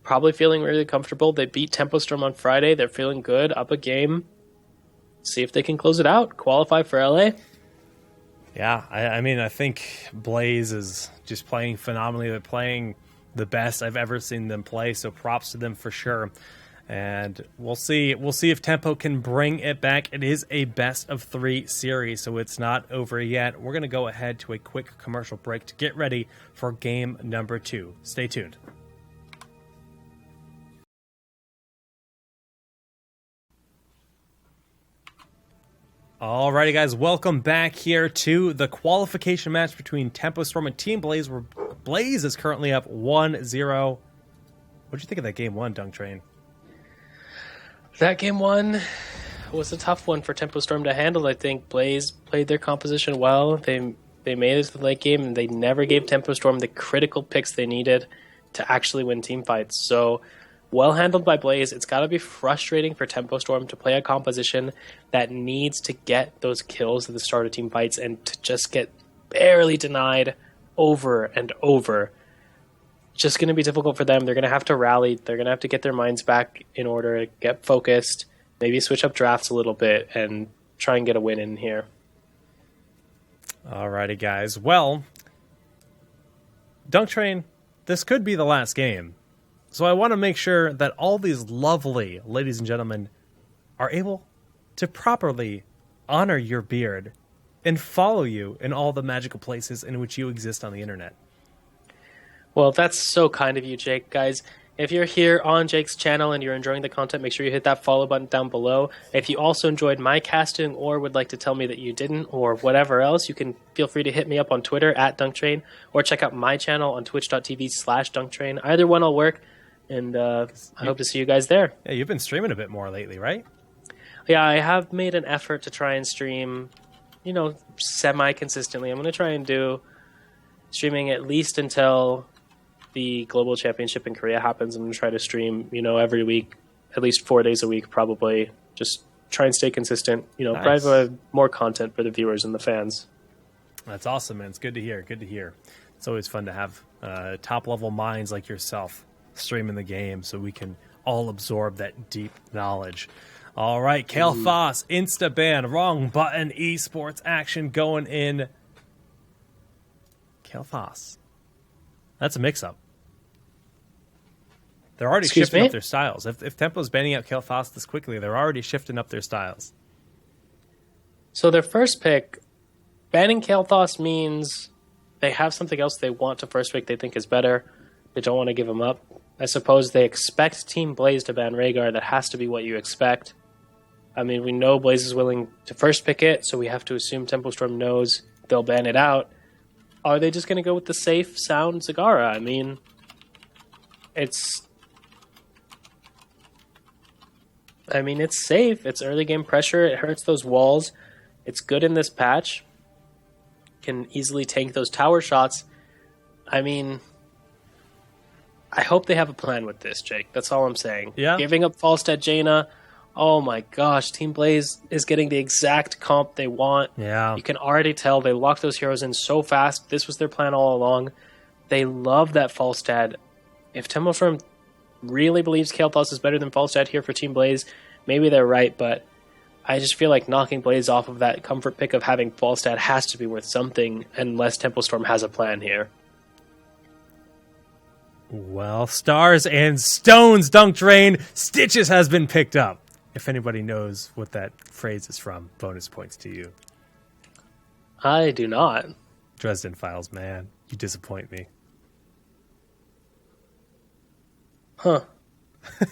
probably feeling really comfortable. They beat Tempo Storm on Friday. They're feeling good, up a game. See if they can close it out. Qualify for LA. Yeah, I think Blaze is just playing phenomenally. They're playing the best I've ever seen them play, so props to them for sure. And we'll see if Tempo can bring it back. It is a best of 3 series, so it's not over yet. We're going to go ahead to a quick commercial break to get ready for game number 2. Stay tuned. Alrighty, guys, welcome back here to the qualification match between Tempo Storm and Team Blaze, where Blaze is currently up 1-0. What'd you think of that game 1, Dunk Train? That game 1 was a tough one for Tempo Storm to handle. I think Blaze played their composition well. They made it to the late game, and they never gave Tempo Storm the critical picks they needed to actually win team fights. So, well handled by Blaze. It's got to be frustrating for Tempo Storm to play a composition that needs to get those kills at the start of team fights and to just get barely denied over and over. Just going to be difficult for them. They're going to have to rally. They're going to have to get their minds back in order, get focused, maybe switch up drafts a little bit and try and get a win in here. Alrighty, guys. Well, Dunk Train, this could be the last game. So I want to make sure that all these lovely ladies and gentlemen are able to properly honor your beard and follow you in all the magical places in which you exist on the internet. Well, that's so kind of you, Jake. Guys, if you're here on Jake's channel and you're enjoying the content, make sure you hit that follow button down below. If you also enjoyed my casting or would like to tell me that you didn't or whatever else, you can feel free to hit me up on Twitter at DunkTrain or check out my channel on twitch.tv/DunkTrain. Either one will work, and I hope to see you guys there. Yeah, you've been streaming a bit more lately, right? Yeah, I have made an effort to try and stream, semi-consistently. I'm going to try and do streaming at least until the Global Championship in Korea happens. I'm going to try to stream, every week, at least 4 days a week, probably. Just try and stay consistent, Nice. provide more content for the viewers and the fans. That's awesome, man. It's good to hear. Good to hear. It's always fun to have top-level minds like yourself streaming the game so we can all absorb that deep knowledge. All right, Kale Foss, insta-ban, wrong button, esports action going in. Kale Foss. That's a mix-up. They're already shifting up their styles. If Tempo's banning out Kale Foss this quickly, they're already shifting up their styles. So their first pick, banning Kael'thas means they have something else they want to first pick they think is better. They don't want to give him up. I suppose they expect Team Blaze to ban Rhaegar. That has to be what you expect. I mean, we know Blaze is willing to first pick it, so we have to assume Tempo Storm knows they'll ban it out. Are they just going to go with the safe, sound Zagara? I mean, it's safe. It's early game pressure. It hurts those walls. It's good in this patch. Can easily tank those tower shots. I mean, I hope they have a plan with this, Jake. That's all I'm saying. Yeah. Giving up Falstad Jaina. Oh my gosh, Team Blaze is getting the exact comp they want. Yeah. You can already tell they locked those heroes in so fast. This was their plan all along. They love that Falstad. If Tempo Storm really believes Kael'thas is better than Falstad here for Team Blaze, maybe they're right, but I just feel like knocking Blaze off of that comfort pick of having Falstad has to be worth something unless Tempo Storm has a plan here. Well, Stars and Stones, Dunk Train, Stitches has been picked up. If anybody knows what that phrase is from, bonus points to you. I do not. Dresden Files, man. You disappoint me. Huh.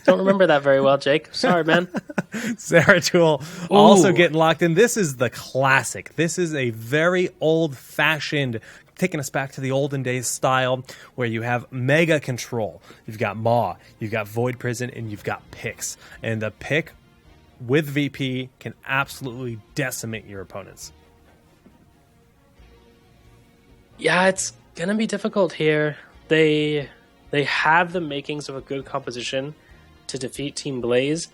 Don't remember that very well, Jake. Sorry, man. Zeratul also getting locked in. This is the classic. This is a very old-fashioned, taking us back to the olden days style, where you have mega control. You've got Maw, you've got Void Prison, and you've got picks. And the pick with VP can absolutely decimate your opponents. Yeah, it's going to be difficult here. They have the makings of a good composition to defeat Team Blaze.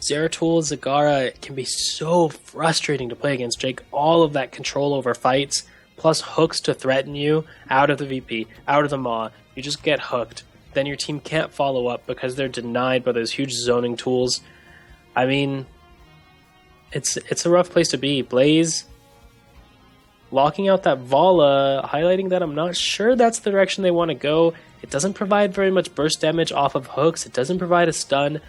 Zeratul, Zagara can be so frustrating to play against, Jake. All of that control over fights, plus hooks to threaten you out of the VP, out of the Maw. You just get hooked. Then your team can't follow up because they're denied by those huge zoning tools. I mean, it's a rough place to be. Blaze locking out that Vala, highlighting that I'm not sure that's the direction they want to go. It doesn't provide very much burst damage off of hooks. It doesn't provide a stun.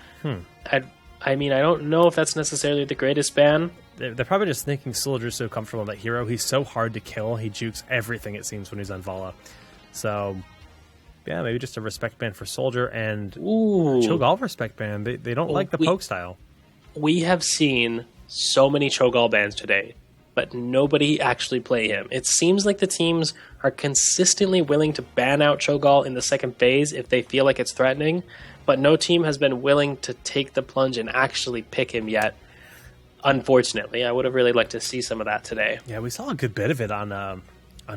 I mean, I don't know if that's necessarily the greatest ban. They're probably just thinking Soldier's so comfortable in that hero. He's so hard to kill. He jukes everything, it seems, when he's on Vala. So, yeah, maybe just a respect ban for Soldier and Cho'Gall respect ban. They don't like the poke style. We have seen so many Cho'Gall bans today, but nobody actually play him. It seems like the teams are consistently willing to ban out Cho'Gall in the second phase if they feel like it's threatening, but no team has been willing to take the plunge and actually pick him yet. Unfortunately, I would have really liked to see some of that today. Yeah, we saw a good bit of it on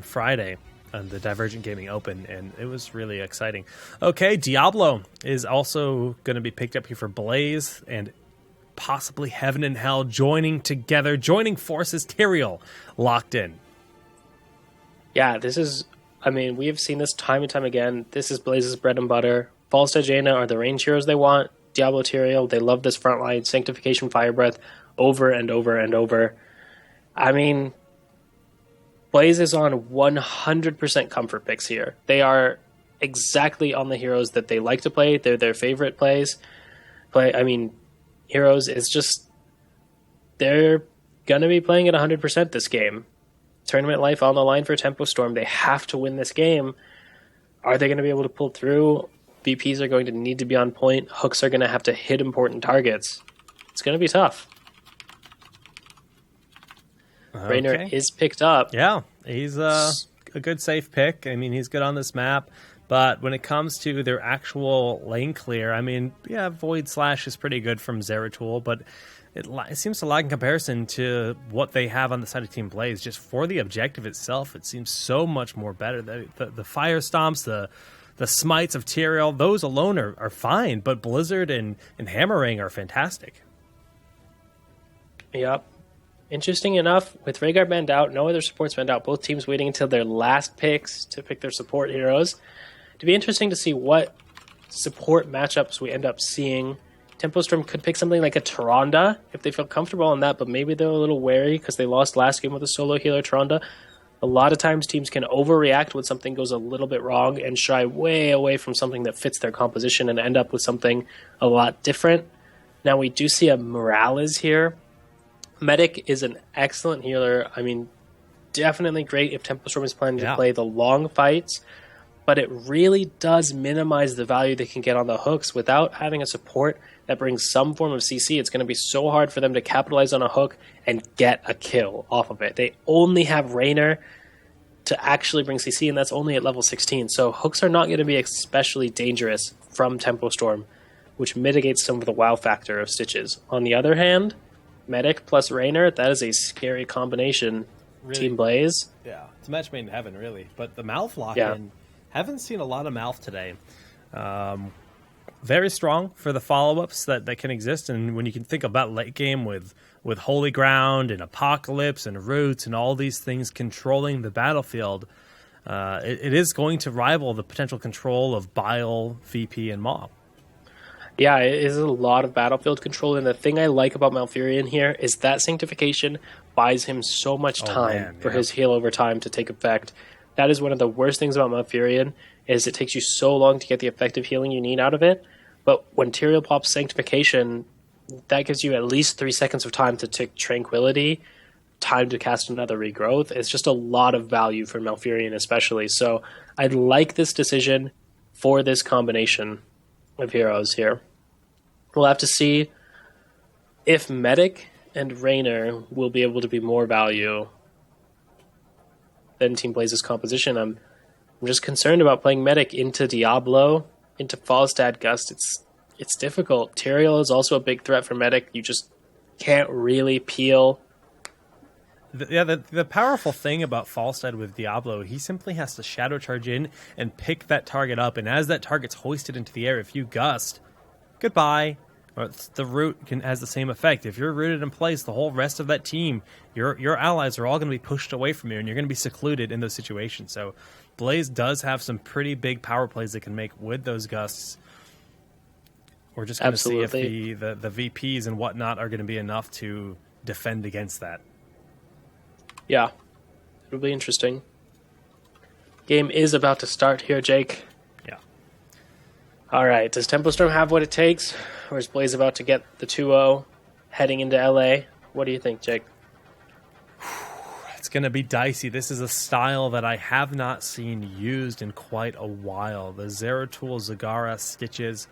Friday on the Divergent Gaming Open, and it was really exciting. Okay, Diablo is also going to be picked up here for Blaze, and possibly Heaven and Hell joining together, joining forces. Tyrael locked in. Yeah, this is, I mean, we have seen this time and time again. This is Blaze's bread and butter. Falstad Jaina are the range heroes they want. Diablo Tyrael. They love this front line, Sanctification, Fire Breath, over and over and over. I mean, Blaze is on 100% comfort picks here. They are exactly on the heroes that they like to play. They're their favorite plays. Heroes is just, they're going to be playing at 100% this game. Tournament life on the line for Tempo Storm. They have to win this game. Are they going to be able to pull through? VPs are going to need to be on point. Hooks are going to have to hit important targets. It's going to be tough. Okay. Raynor is picked up. Yeah, he's a good safe pick. I mean, he's good on this map. But when it comes to their actual lane clear, I mean, yeah, Void Slash is pretty good from Zeratul, but it seems to lag in comparison to what they have on the side of Team Blaze. Just for the objective itself, it seems so much more better. The Fire Stomps, the Smites of Tyrael, those alone are fine, but Blizzard and Hammering are fantastic. Yep. Interesting enough, with Rhaegar banned out, no other supports banned out, both teams waiting until their last picks to pick their support heroes. It'd be interesting to see what support matchups we end up seeing. Tempo Storm could pick something like a Tyrande if they feel comfortable on that, but maybe they're a little wary because they lost last game with a solo healer Tyrande. A lot of times teams can overreact when something goes a little bit wrong and shy way away from something that fits their composition and end up with something a lot different. Now we do see a Morales here. Medic is an excellent healer. I mean, definitely great if Tempo Storm is planning to play the long fights, but it really does minimize the value they can get on the hooks. Without having a support that brings some form of CC, it's going to be so hard for them to capitalize on a hook and get a kill off of it. They only have Raynor to actually bring CC, and that's only at level 16. So hooks are not going to be especially dangerous from Tempo Storm, which mitigates some of the wow factor of Stitches. On the other hand, Medic plus Raynor, that is a scary combination. Really? Team Blaze. Yeah, it's a match made in heaven, really. But the Malf lock-in, haven't seen a lot of Malf today. Very strong for the follow-ups that can exist, and when you can think about late game with Holy Ground and Apocalypse and Roots and all these things controlling the battlefield, it is going to rival the potential control of Bile, VP, and Maw. Yeah, it is a lot of battlefield control, and the thing I like about Malfurion here is that Sanctification buys him so much time for his heal over time to take effect. That is one of the worst things about Malfurion, is it takes you so long to get the effective healing you need out of it. But when Tyrael pops Sanctification, that gives you at least 3 seconds of time to take Tranquility, time to cast another Regrowth. It's just a lot of value for Malfurion especially. So I like this decision for this combination of heroes here. We'll have to see if Medic and Raynor will be able to be more value than Team Blaze's composition. I'm just concerned about playing Medic into Diablo, into Falstad Gust. It's difficult. Tyrael is also a big threat for Medic. You just can't really peel. The powerful thing about Falstad with Diablo, he simply has to shadow charge in and pick that target up, and as that target's hoisted into the air, if you gust, goodbye. Or the root has the same effect. If you're rooted in place, the whole rest of that team, your allies are all going to be pushed away from you, and you're going to be secluded in those situations. So Blaze does have some pretty big power plays they can make with those gusts. We're just going to see if the VPs and whatnot are going to be enough to defend against that. Yeah, it'll be interesting. Game is about to start here, Jake. Yeah. All right, does Tempo Storm have what it takes? Or is Blaze about to get the 2-0 heading into LA? What do you think, Jake? It's going to be dicey. This is a style that I have not seen used in quite a while. The Zeratul, Zagara, Stitches.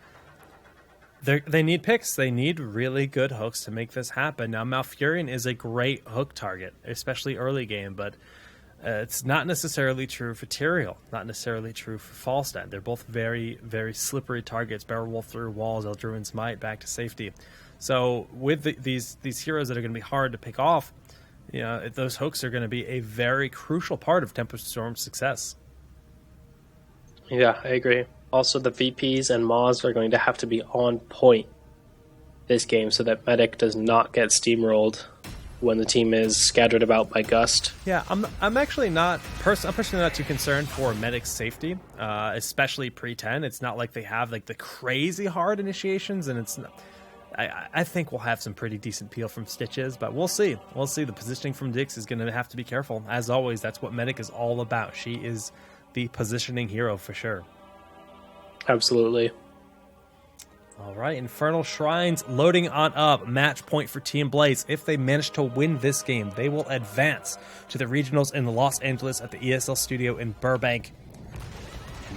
They need picks. They need really good hooks to make this happen. Now, Malfurion is a great hook target, especially early game, but it's not necessarily true for Tyrael, not necessarily true for Falstad. They're both very, very slippery targets. Barrel Wolf through walls, Eldruin's Might back to safety. So with these heroes that are going to be hard to pick off, those hooks are going to be a very crucial part of Tempo Storm's success. Yeah, I agree. Also, the VPs and Maws are going to have to be on point this game so that Medic does not get steamrolled when the team is scattered about by Gust. Yeah, I'm actually not I'm personally not too concerned for Medic's safety, especially pre-10. It's not like they have like the crazy hard initiations, and it's not, I think we'll have some pretty decent peel from Stitches, but we'll see. We'll see. The positioning from Dix is going to have to be careful. As always, that's what Medic is all about. She is the positioning hero for sure. Absolutely. All right, Infernal Shrines loading on up. Match point for Team Blaze. If they manage to win this game, they will advance to the regionals in Los Angeles at the ESL studio in Burbank.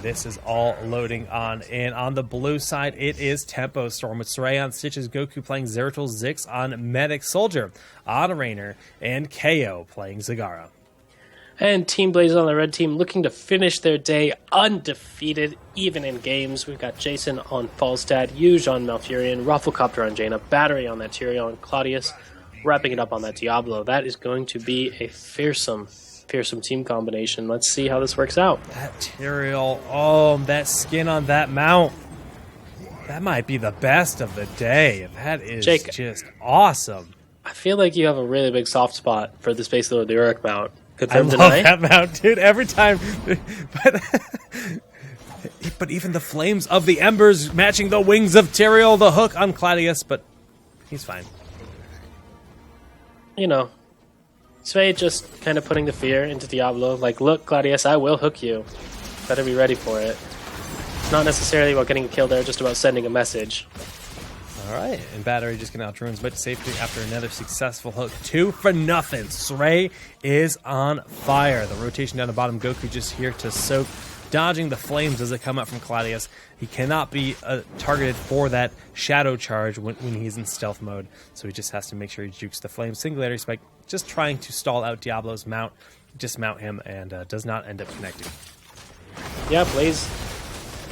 This is all loading on. And on the blue side, it is Tempo Storm with Saray on Stitches, Goku playing Zeratul, Zix on Medic Soldier, Odd Rainer, and KO playing Zagara. And Team Blaze on the red team looking to finish their day undefeated, even in games. We've got Jason on Falstad, Yuge on Malfurion, Rafflecopter on Jaina, Battery on that Tyrion, Claudius wrapping it up on that Diablo. That is going to be a fearsome team combination. Let's see how this works out. That Tyrion, oh, that skin on that mount. That might be the best of the day. That is Jake, just awesome. I feel like you have a really big soft spot for the Space Lord of the Uruk mount. I love that mount, dude. Every time, but even the flames of the embers matching the wings of Tyrael, the hook on Claudius, but he's fine. You know, Svei just kind of putting the fear into Diablo. Like, look, Claudius, I will hook you. Better be ready for it. It's not necessarily about getting a kill there, just about sending a message. All right, and Battery just going to out runes, but safety after another successful hook. 2 for nothing. Saray is on fire. The rotation down the bottom, Goku just here to soak, dodging the flames as they come out from Claudius. He cannot be targeted for that shadow charge when he's in stealth mode, so he just has to make sure he jukes the flame. Singularity Spike, just trying to stall out Diablo's mount, dismount him, and does not end up connecting. Yeah, Blaze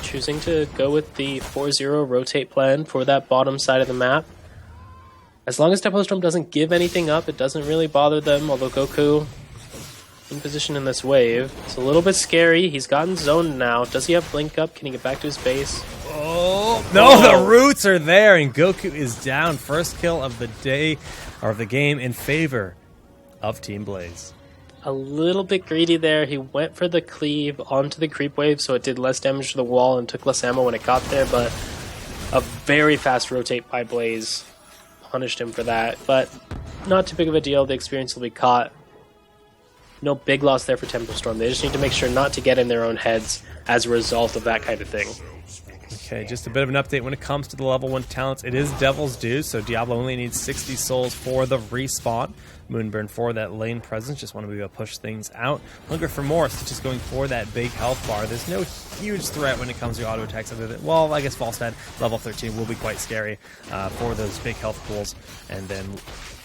choosing to go with the 4-0 rotate plan for that bottom side of the map. As long as Tempo Storm doesn't give anything up, it doesn't really bother them, although Goku in position in this wave. It's a little bit scary. He's gotten zoned now. Does he have Blink Up? Can he get back to his base? Oh, no, the roots are there, and Goku is down. First kill of the day, or of the game, in favor of Team Blaze. A little bit greedy there. He went for the cleave onto the creep wave, so it did less damage to the wall and took less ammo when it got there, but a very fast rotate by Blaze punished him for that. But not too big of a deal. The experience will be caught. No big loss there for Tempo Storm. They just need to make sure not to get in their own heads as a result of that kind of thing. Okay, just a bit of an update when it comes to the level 1 talents. It is Devil's Due, so Diablo only needs 60 souls for the respawn. Moonburn for that lane presence, just want to be able to push things out. Hunger for more, so just going for that big health bar. There's no huge threat when it comes to auto attacks other than, well, I guess Falstad, level 13, will be quite scary for those big health pools. And then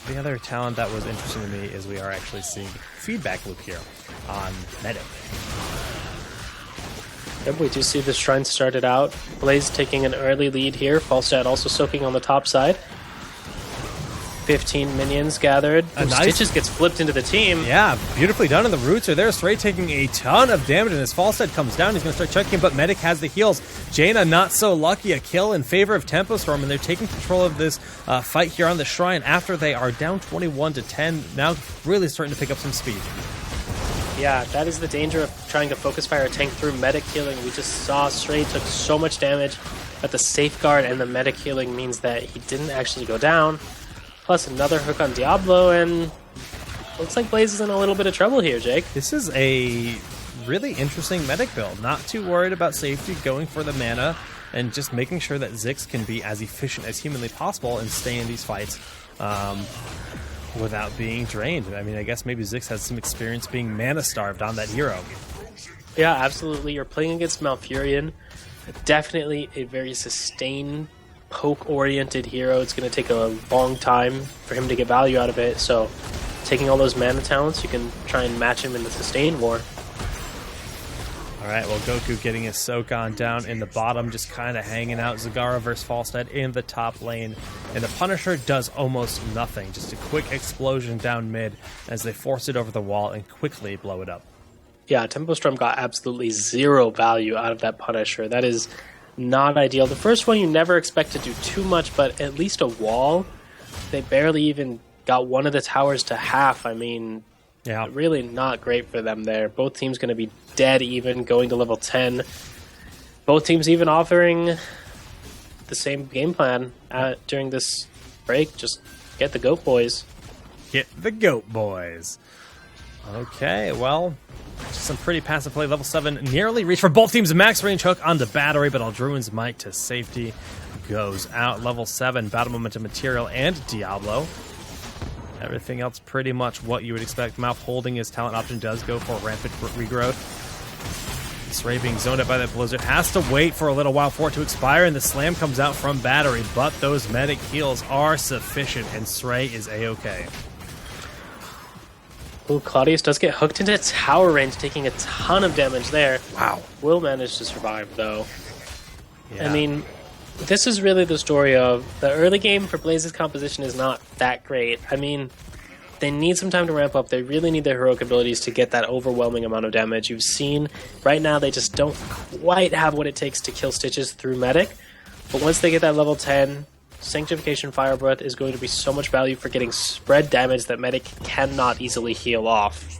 the other talent that was interesting to me is we are actually seeing feedback loop here on Medic. Yep, we do see the shrine started out. Blaze taking an early lead here. Falstad also soaking on the top side. 15 minions gathered. Nice. Stitches gets flipped into the team. Yeah, beautifully done, and the roots are there. Stray taking a ton of damage, and as Falstad comes down, he's going to start checking, but Medic has the heals. Jaina not so lucky, a kill in favor of Tempo Storm, and they're taking control of this fight here on the shrine after they are down 21-10, now really starting to pick up some speed. Yeah, that is the danger of trying to focus fire a tank through medic healing. We just saw Stray took so much damage, but the safeguard and the medic healing means that he didn't actually go down. Plus another hook on Diablo, and looks like Blaze is in a little bit of trouble here, Jake. This is a really interesting medic build. Not too worried about safety, going for the mana, and just making sure that Zix can be as efficient as humanly possible and stay in these fights without being drained. I mean, I guess maybe Zix has some experience being mana-starved on that hero. Yeah, absolutely. You're playing against Malfurion. Definitely a very sustained, poke-oriented hero. It's going to take a long time for him to get value out of it, so taking all those mana talents, you can try and match him in the sustain war. Alright, well, Goku getting his soak on down in the bottom, just kind of hanging out. Zagara versus Falstad in the top lane, and the Punisher does almost nothing. Just a quick explosion down mid as they force it over the wall and quickly blow it up. Yeah, Tempo Storm got absolutely zero value out of that Punisher. That is not ideal. The first one you never expect to do too much, but at least a wall. They barely even got one of the towers to half. I mean, Yeah. really not great for them there. Both teams going to be dead even, going to level 10. Both teams even offering the same game plan during this break. Just get the GOAT boys. Get the GOAT boys. Okay, well, just some pretty passive play. Level 7 nearly reached for both teams. Max range hook on the battery, but Aldruin's might to safety goes out. Level 7, battle momentum material and Diablo. Everything else pretty much what you would expect. Mouth holding his talent option does go for rampant regrowth. Sray being zoned up by that Blizzard has to wait for a little while for it to expire, and the slam comes out from battery, but those medic heals are sufficient, and Sray is A-okay. Ooh, Claudius does get hooked into tower range, taking a ton of damage there. Wow. Will manage to survive, though. Yeah. I mean, this is really the story of the early game for Blaze's composition is not that great. I mean, they need some time to ramp up. They really need their heroic abilities to get that overwhelming amount of damage. You've seen right now they just don't quite have what it takes to kill Stitches through medic. But once they get that level 10, Sanctification Fire Breath is going to be so much value for getting spread damage that medic cannot easily heal off.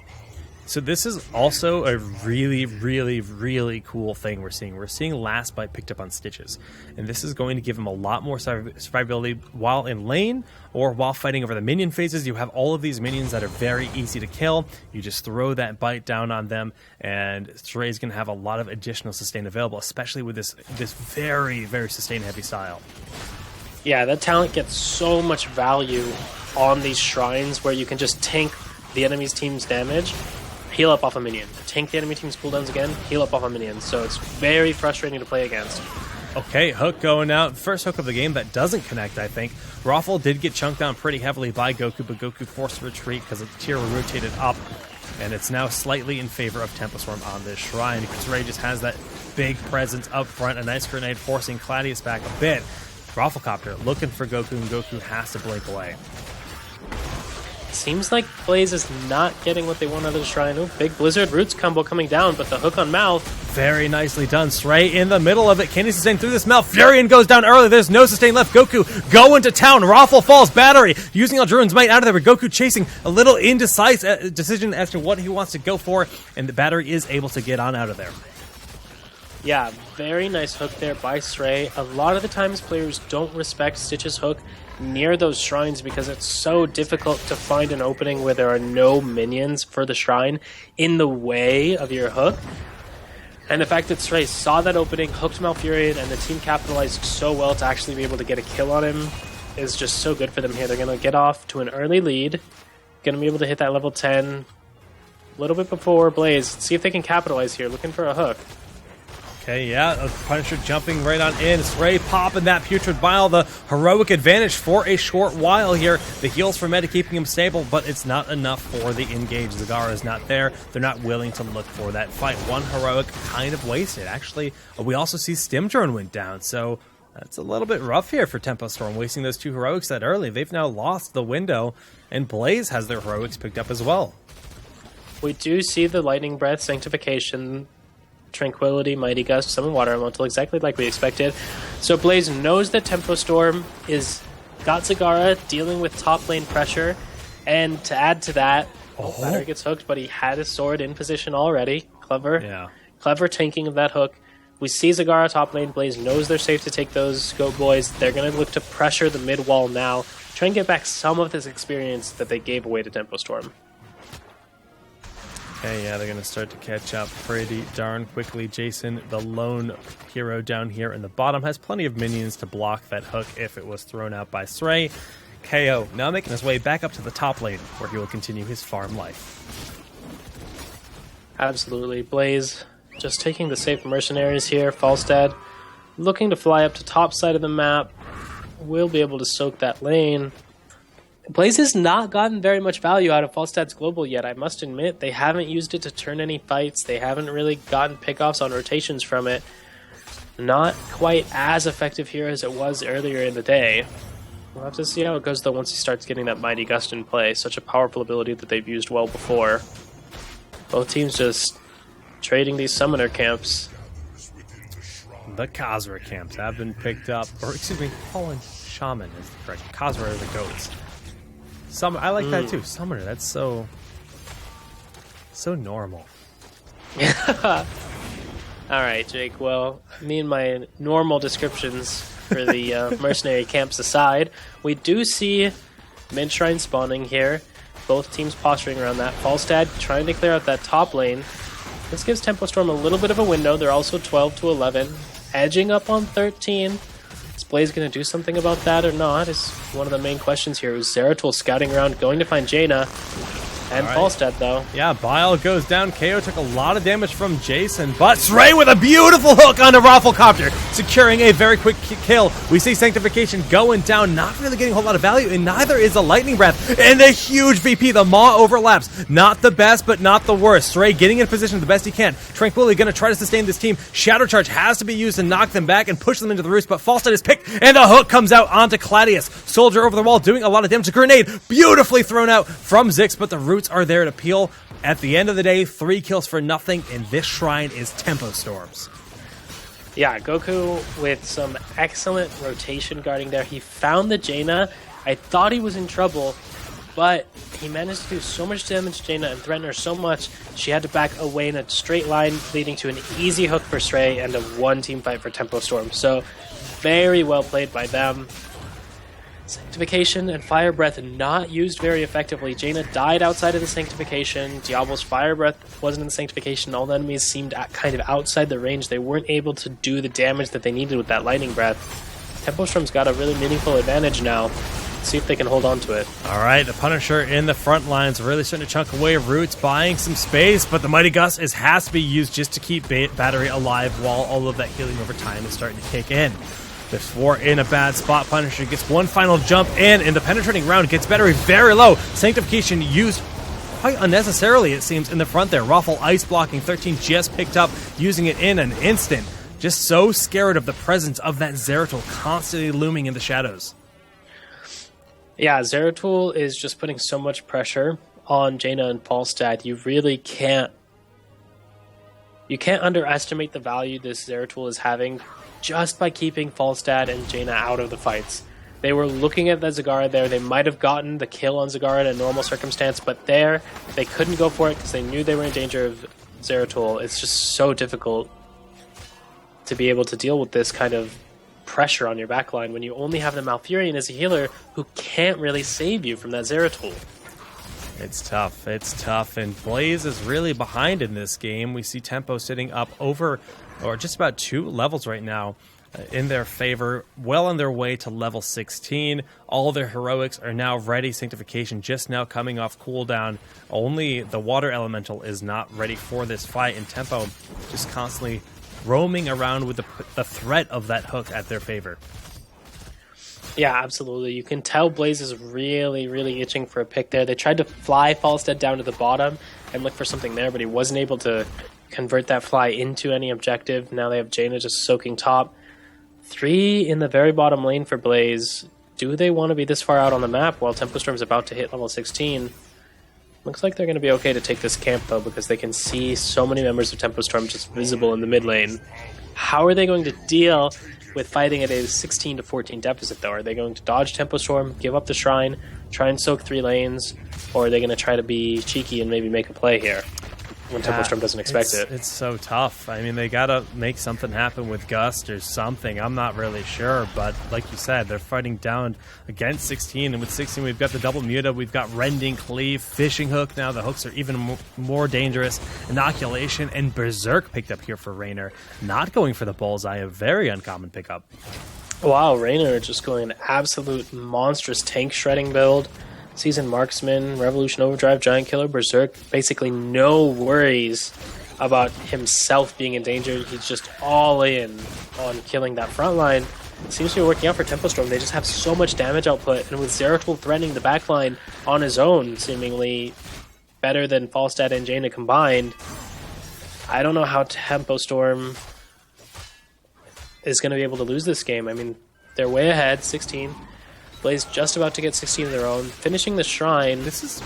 So this is also a really, really, really cool thing we're seeing. We're seeing Last Bite picked up on Stitches, and this is going to give him a lot more survivability while in lane or while fighting over the minion phases. You have all of these minions that are very easy to kill. You just throw that bite down on them, and Stray is going to have a lot of additional sustain available, especially with this very, very sustain-heavy style. Yeah, that talent gets so much value on these shrines where you can just tank the enemy's team's damage, heal up off a minion. Tank the enemy team's cooldowns again, heal up off a minion. So it's very frustrating to play against. Okay, hook going out. First hook of the game that doesn't connect, I think. Raffle did get chunked down pretty heavily by Goku, but Goku forced to retreat because the tier rotated up, and it's now slightly in favor of Tempo Storm on this shrine because Ray just has that big presence up front. A nice grenade forcing Claudius back a bit. Rafflecopter looking for Goku, and Goku has to blink away. Seems like Blaze is not getting what they want out of the shrine. Ooh, big Blizzard Roots combo coming down, but the hook on Mouth. Very nicely done. Stray in the middle of it. Can he sustain through this Mouth? Furion goes down early. There's no sustain left. Goku go into town. Raffle falls. Battery using Aldruin's might out of there. But Goku chasing a little indecisive decision as to what he wants to go for, and the battery is able to get on out of there. Yeah, very nice hook there by Stray. A lot of the times players don't respect Stitch's hook near those shrines because it's so difficult to find an opening where there are no minions for the shrine in the way of your hook. And the fact that Stray saw that opening, hooked Malfurion, and the team capitalized so well to actually be able to get a kill on him is just so good for them here. They're going to get off to an early lead, going to be able to hit that level 10 a little bit before Blaze. See if they can capitalize here, looking for a hook. Okay, yeah, a Punisher jumping right on in. Stray popping that Putrid Bile, the heroic advantage for a short while here. The heals for Meta keeping him stable, but it's not enough for the engage. Zagara is not there. They're not willing to look for that fight. One heroic kind of wasted. Actually, we also see Stim Drone went down, so that's a little bit rough here for Tempo Storm, wasting those two heroics that early. They've now lost the window, and Blaze has their heroics picked up as well. We do see the Lightning Breath, Sanctification, Tranquility, Mighty Gust, Summon Water Elemental, exactly like we expected. So Blaze knows that Tempo Storm is got Zagara dealing with top lane pressure, and to add to that, Battery gets hooked, but he had his sword in position already. Clever. Yeah. Clever tanking of that hook. We see Zagara top lane. Blaze knows they're safe to take those Goat Boys. They're going to look to pressure the mid wall now, try and get back some of this experience that they gave away to Tempo Storm. Okay, yeah, they're going to start to catch up pretty darn quickly. Jason, the lone hero down here in the bottom, has plenty of minions to block that hook if it was thrown out by Stray. KO now making his way back up to the top lane, where he will continue his farm life. Absolutely. Blaze just taking the safe mercenaries here. Falstad looking to fly up to top side of the map. Will be able to soak that lane. Blaze has not gotten very much value out of Falstad's Global yet, I must admit. They haven't used it to turn any fights. They haven't really gotten pickoffs on rotations from it. Not quite as effective here as it was earlier in the day. We'll have to see how it goes, though, once he starts getting that Mighty Gust in play. Such a powerful ability that they've used well before. Both teams just trading these summoner camps. The Khazra camps have been picked up, or excuse me, Fallen Shaman is the correct. Khazra are the goats. I like that too. Summoner, that's so normal. All right, Jake. Well, me and my normal descriptions for the mercenary camps aside, we do see mid-shrine spawning here. Both teams posturing around that. Falstad trying to clear out that top lane. This gives Tempo Storm a little bit of a window. They're also 12 to 11, edging up on 13. Is Blaze going to do something about that or not is one of the main questions here. Zeratul scouting around, going to find Jaina. And Falstad, though. Yeah, Bile goes down. KO took a lot of damage from Jason, but Sray with a beautiful hook onto Rafflecopter, securing a very quick kill. We see Sanctification going down, not really getting a whole lot of value, and neither is a Lightning Breath. And a huge VP. The Maw overlaps. Not the best, but not the worst. Sray getting in position the best he can. Tranquility going to try to sustain this team. Shadow Charge has to be used to knock them back and push them into the roost, but Falstad is picked, and the hook comes out onto Claudius. Soldier over the wall doing a lot of damage. A grenade beautifully thrown out from Zix, but the roots are there to peel. At the end of the day, 3 kills for nothing, and this shrine is Tempo Storms. Yeah, Goku with some excellent rotation guarding there. He found the Jaina. I thought he was in trouble, but he managed to do so much damage to Jaina and threaten her so much, she had to back away in a straight line, leading to an easy hook for Stray and a 1-team fight for Tempo Storm. So, very well played by them. Sanctification and Fire Breath not used very effectively. Jaina died outside of the Sanctification. Diablo's Fire Breath wasn't in the Sanctification. All the enemies seemed kind of outside the range. They weren't able to do the damage that they needed with that Lightning Breath. Tempo Storm's got a really meaningful advantage now. Let's see if they can hold on to it. All right, the Punisher in the front lines, really starting to chunk away roots, buying some space, but the Mighty Gust has to be used just to keep Battery alive while all of that healing over time is starting to kick in. The 4 in a bad spot. Punisher gets one final jump in, and the penetrating round gets Battery very low. Sanctification used quite unnecessarily, it seems, in the front there. Raffle ice blocking. 13 just picked up, using it in an instant. Just so scared of the presence of that Zeratul constantly looming in the shadows. Yeah, Zeratul is just putting so much pressure on Jaina and Falstad. You really can't underestimate the value this Zeratul is having just by keeping Falstad and Jaina out of the fights. They were looking at the Zagara there. They might have gotten the kill on Zagara in a normal circumstance, but there, they couldn't go for it because they knew they were in danger of Zeratul. It's just so difficult to be able to deal with this kind of pressure on your backline when you only have the Malfurion as a healer who can't really save you from that Zeratul. It's tough, and Blaze is really behind in this game. We see Tempo sitting up over, or just about 2 levels right now in their favor, well on their way to level 16. All their heroics are now ready. Sanctification just now coming off cooldown. Only the Water Elemental is not ready for this fight, and Tempo just constantly roaming around with the threat of that hook at their favor. Yeah, absolutely. You can tell Blaze is really, really itching for a pick there. They tried to fly Falstad down to the bottom and look for something there, but he wasn't able to convert that fly into any objective. Now they have Jaina just soaking top. 3 in the very bottom lane for Blaze. Do they want to be this far out on the map while Tempo Storm's about to hit level 16? Looks like they're going to be okay to take this camp, though, because they can see so many members of Tempo Storm just visible in the mid lane. How are they going to deal with fighting at a 16 to 14 deficit, though? Are they going to dodge Tempo Storm, give up the Shrine, try and soak 3 lanes, or are they going to try to be cheeky and maybe make a play here when Tempo Storm doesn't expect it? It's so tough. I mean, they got to make something happen with Gust or something. I'm not really sure, but like you said, they're fighting down against 16, and with 16 we've got the double Muta, we've got Rending, Cleave, Fishing Hook. Now the hooks are even more dangerous. Inoculation and Berserk picked up here for Raynor. Not going for the bullseye, a very uncommon pickup. Wow, Raynor just going an absolute monstrous tank shredding build. Seasoned Marksman, Revolution Overdrive, Giant Killer, Berserk. Basically no worries about himself being in danger. He's just all in on killing that front line. Seems to be working out for Tempo Storm. They just have so much damage output, and with Zeratul threatening the backline on his own, seemingly better than Falstad and Jaina combined, I don't know how Tempo Storm is going to be able to lose this game. I mean, they're way ahead, 16. Blaze just about to get 16 of their own, finishing the Shrine. This is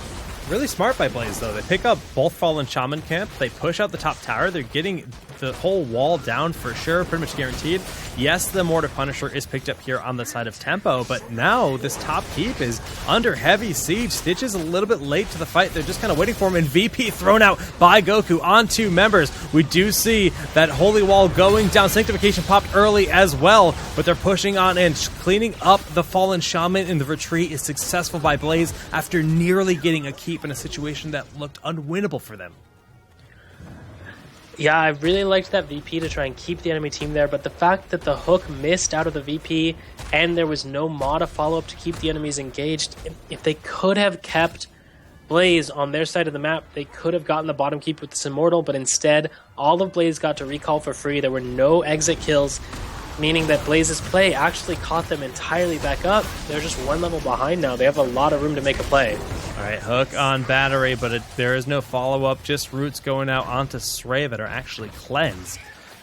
really smart by Blaze, though. They pick up both Fallen Shaman camp, they push out the top tower, they're getting the whole wall down for sure, pretty much guaranteed. Yes, the Mortar Punisher is picked up here on the side of Tempo, but now this top keep is under heavy siege. Stitch is a little bit late to the fight. They're just kind of waiting for him, and VP thrown out by Goku on 2 members. We do see that Holy Wall going down. Sanctification popped early as well, but they're pushing on in, cleaning up the Fallen Shaman, and the retreat is successful by Blaze after nearly getting a keep in a situation that looked unwinnable for them. Yeah, I really liked that VP to try and keep the enemy team there, but the fact that the hook missed out of the VP and there was no Mata follow-up to keep the enemies engaged, if they could have kept Blaze on their side of the map, they could have gotten the bottom keep with this Immortal, but instead, all of Blaze got to recall for free. There were no exit kills, meaning that Blaze's play actually caught them entirely back up. They're just 1 level behind now. They have a lot of room to make a play. All right, hook on Battery, but there is no follow-up. Just roots going out onto Sray that are actually cleansed.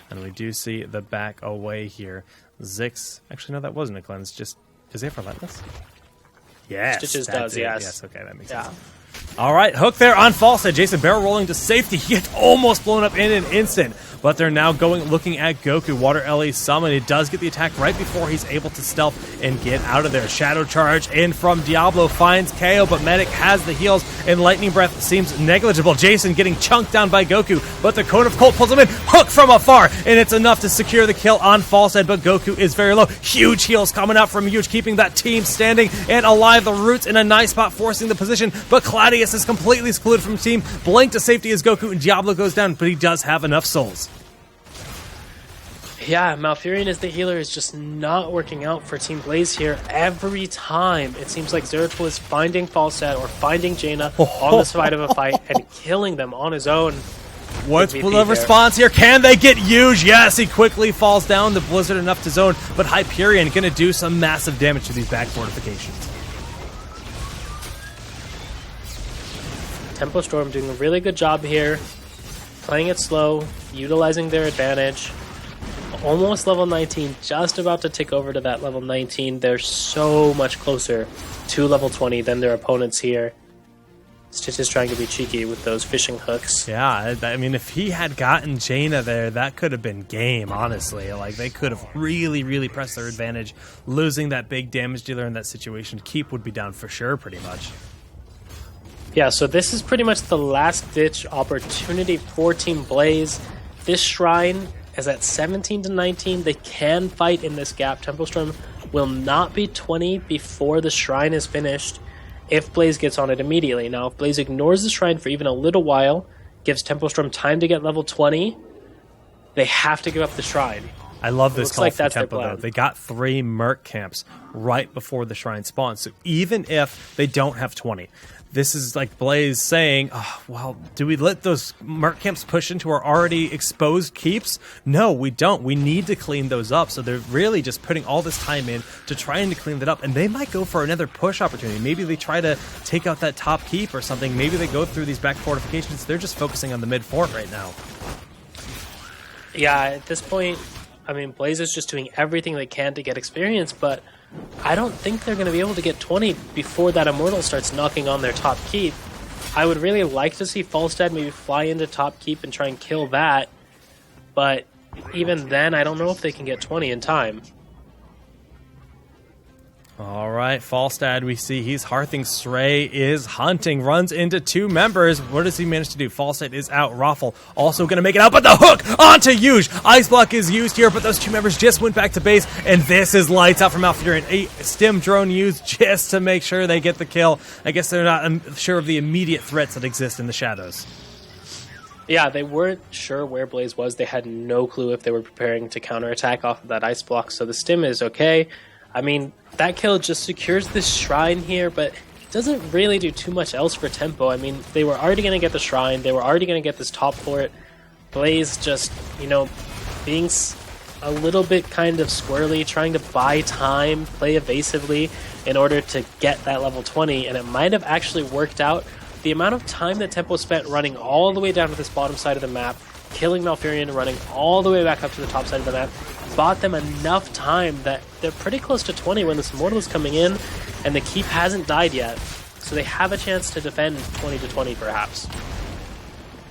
And we do see the back away here. Zix, actually, no, that wasn't a cleanse. Just, is it Relentless? Yes. Stitches does, yes. Yes, okay, that makes sense. All right, hook there on Falsehead. Jason barrel rolling to safety. He gets almost blown up in an instant, but they're now looking at Goku. Water LE summon. He does get the attack right before he's able to stealth and get out of there. Shadow charge in from Diablo finds KO, but Medic has the heals, and Lightning Breath seems negligible. Jason getting chunked down by Goku, but the Cone of Cold pulls him in. Hook from afar, and it's enough to secure the kill on Falsehead, but Goku is very low. Huge heals coming out from Huge, keeping that team standing and alive. The Roots in a nice spot, forcing the position, but Claudius is completely excluded from the team. Blink to safety as Goku, and Diablo goes down, but he does have enough souls. Yeah, Malfurion as the healer is just not working out for Team Blaze here. Every time it seems like Zeratul is finding Falset or finding Jaina on the side of a fight and killing them on his own. What's the response here? Can they get Huge? Yes, he quickly falls down. The Blizzard enough to zone, but Hyperion going to do some massive damage to these back fortifications. Tempo Storm doing a really good job here, playing it slow, utilizing their advantage. Almost level 19, just about to tick over to that level 19. They're so much closer to level 20 than their opponents here. Stitch is trying to be cheeky with those fishing hooks. Yeah, I mean, if he had gotten Jaina there, that could have been game, honestly. Like, they could have really, really pressed their advantage. Losing that big damage dealer in that situation, Keep would be down for sure, pretty much. Yeah, so this is pretty much the last-ditch opportunity for Team Blaze. This Shrine is at 17 to 19. They can fight in this gap. Tempo Storm will not be 20 before the Shrine is finished if Blaze gets on it immediately. Now, if Blaze ignores the Shrine for even a little while, gives Tempo Storm time to get level 20, they have to give up the Shrine. I love this call from Tempo, though. They got 3 Merc camps right before the Shrine spawns. So even if they don't have 20, this is like Blaze saying, oh, well, do we let those Merc camps push into our already exposed keeps? No, we don't. We need to clean those up. So they're really just putting all this time in to trying to clean that up. And they might go for another push opportunity. Maybe they try to take out that top keep or something. Maybe they go through these back fortifications. They're just focusing on the mid fort right now. Yeah, at this point, I mean, Blaze is just doing everything they can to get experience, but I don't think they're going to be able to get 20 before that Immortal starts knocking on their top keep. I would really like to see Falstad maybe fly into top keep and try and kill that, but even then, I don't know if they can get 20 in time. All right, Falstad, we see he's hearthing. Stray is hunting, runs into 2 members. What does he manage to do? Falstad is out. Raffle also going to make it out, but the hook onto Huge. Ice Block is used here, but those 2 members just went back to base, and this is lights out from Malfurion. A stim drone used just to make sure they get the kill. I guess they're not sure of the immediate threats that exist in the shadows. Yeah, they weren't sure where Blaze was. They had no clue if they were preparing to counterattack off of that Ice Block, so the stim is okay. I mean, that kill just secures this Shrine here, but doesn't really do too much else for Tempo. I mean, they were already going to get the Shrine. They were already going to get this top fort. Blaze just, you know, being a little bit kind of squirrely, trying to buy time, play evasively in order to get that level 20, and it might have actually worked out. The amount of time that Tempo spent running all the way down to this bottom side of the map, killing Malfurion and running all the way back up to the top side of the map, bought them enough time that they're pretty close to 20 when this Immortal is coming in, and the keep hasn't died yet, so they have a chance to defend 20 to 20 perhaps.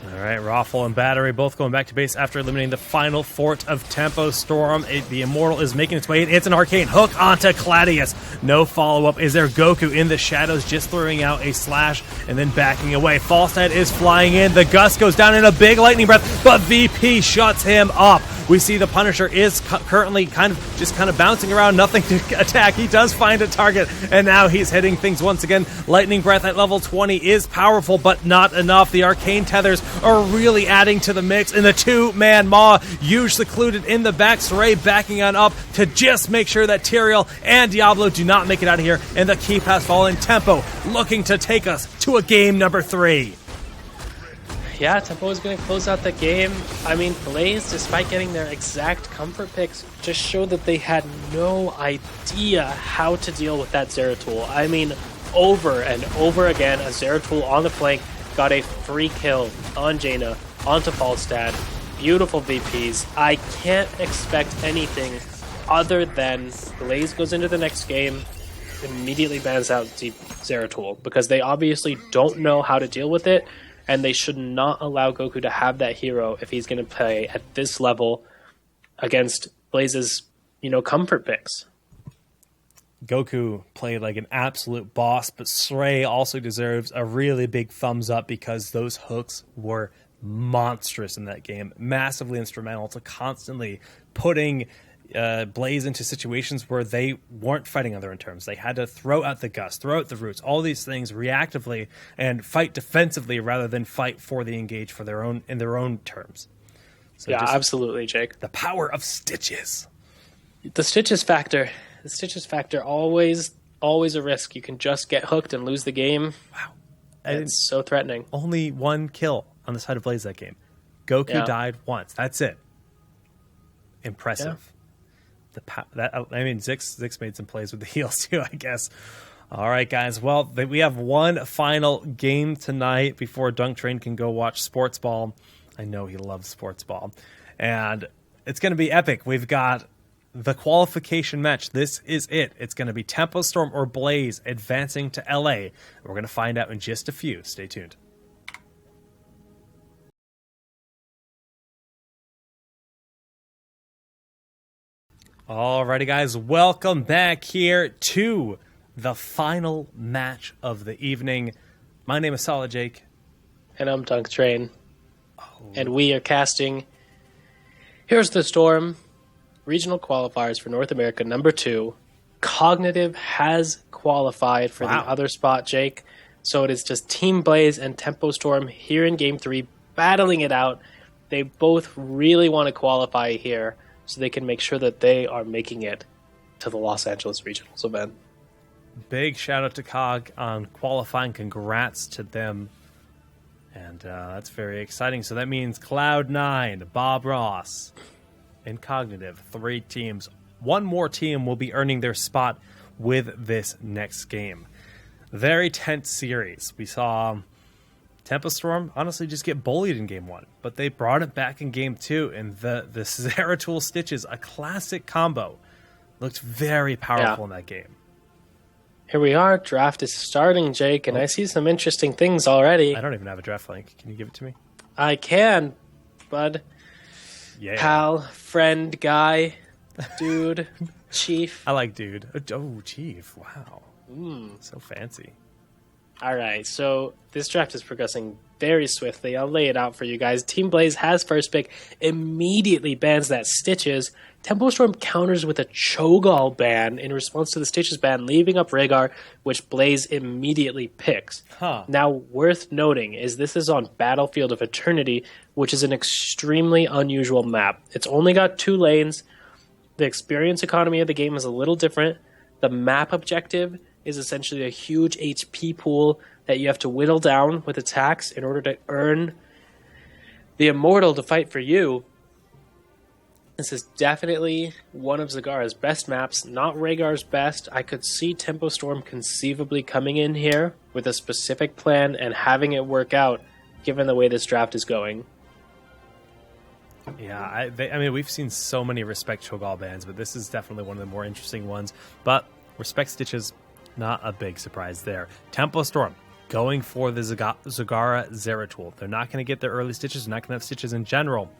All right, Raffle and Battery both going back to base after eliminating the final fort of Tempo Storm. The Immortal is making its way in. It's an arcane hook onto Claudius. No follow-up. Is there Goku in the shadows just throwing out a slash and then backing away? Falstad is flying in. The Gust goes down in a big lightning breath, but VP shuts him up. We see the Punisher is currently kind of bouncing around, nothing to attack. He does find a target, and now he's hitting things once again. Lightning Breath at level 20 is powerful, but not enough. The arcane tethers are really adding to the mix, and the two-man Maw, huge secluded in the back. Saray backing on up to just make sure that Tyrael and Diablo do not make it out of here, and the keep has fallen. Tempo looking to take us to a game number 3. Yeah, Tempo is going to close out the game. I mean, Blaze, despite getting their exact comfort picks, just showed that they had no idea how to deal with that Zeratul. I mean, over and over again, a Zeratul on the flank got a free kill on Jaina, onto Falstad. Beautiful VPs. I can't expect anything other than Blaze goes into the next game, immediately bans out Zeratul, because they obviously don't know how to deal with it. And they should not allow Goku to have that hero if he's going to play at this level against Blaze's, comfort picks. Goku played like an absolute boss, but Saray also deserves a really big thumbs up because those hooks were monstrous in that game. Massively instrumental to constantly putting Blaze into situations where they weren't fighting on their own terms. They had to throw out the Gust, throw out the Roots, all these things reactively and fight defensively rather than fight for the engage for their own terms. So yeah, absolutely, Jake. The power of Stitches. The Stitches factor. The Stitches factor, always a risk. You can just get hooked and lose the game. Wow. It's so threatening. Only one kill on the side of Blaze that game. Goku died once. That's it. Impressive. Yeah. Zix made some plays with the heals too, I guess. All right, guys. Well, we have one final game tonight before Dunk Train can go watch sports ball. I know he loves sports ball. And it's going to be epic. We've got the qualification match. This is it. It's going to be Tempo Storm or Blaze advancing to LA. We're going to find out in just a few. Stay tuned. Alrighty, guys, welcome back here to the final match of the evening. My name is Solid Jake. And I'm Dunk Train. And we are casting Here's the Storm, regional qualifiers for North America, number 2. Cognitive has qualified for the other spot, Jake. So it is just Team Blaze and Tempo Storm here in Game 3, battling it out. They both really want to qualify here, so they can make sure that they are making it to the Los Angeles Regionals event. Big shout out to Cog on qualifying. Congrats to them. And that's very exciting. So that means Cloud9, Bob Ross, and Cognitive, 3 teams. One more team will be earning their spot with this next game. Very tense series. We saw Tempo Storm honestly just get bullied in Game 1, but they brought it back in Game 2, and the Zeratul Stitches, a classic combo, looked very powerful in that game. Here we are. Draft is starting, Jake, and I see some interesting things already. I don't even have a draft link. Can you give it to me? I can, bud. Yeah. Pal, friend, guy, dude, chief. I like dude. Oh, chief. Wow. So fancy. All right, so this draft is progressing very swiftly. I'll lay it out for you guys. Team Blaze has first pick, immediately bans that Stitches. Tempo Storm counters with a Cho'Gall ban in response to the Stitches ban, leaving up Rhaegar, which Blaze immediately picks. Now, worth noting is this is on Battlefield of Eternity, which is an extremely unusual map. It's only got 2 lanes. The experience economy of the game is a little different. The map objective is essentially a huge HP pool that you have to whittle down with attacks in order to earn the Immortal to fight for you. This is definitely one of Zagara's best maps, not Rhaegar's best. I could see Tempo Storm conceivably coming in here with a specific plan and having it work out, given the way this draft is going. Yeah, I mean, we've seen so many Respect Cho'Gall bans, but this is definitely one of the more interesting ones. But Respect Stitches, not a big surprise there. Tempo Storm going for the Zagara Zeratul. They're not going to get their early stitches. They're not going to have stitches in general.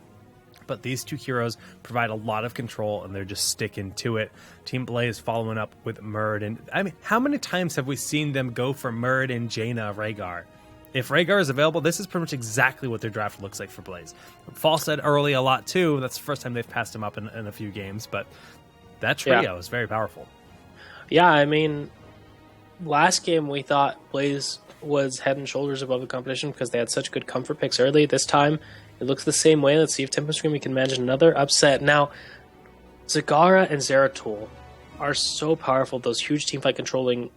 But these two heroes provide a lot of control, and they're just sticking to it. Team Blaze following up with Murd. And I mean, how many times have we seen them go for Murd and Jaina Rhaegar? If Rhaegar is available, this is pretty much exactly what their draft looks like for Blaze. Falstad early a lot, too. That's the first time they've passed him up in a few games. But that trio is very powerful. Yeah, I mean, last game we thought Blaze was head and shoulders above the competition because they had such good comfort picks early. This time, it looks the same way. Let's see if TempoScream can manage another upset. Now, Zagara and Zeratul are so powerful, those huge teamfight controlling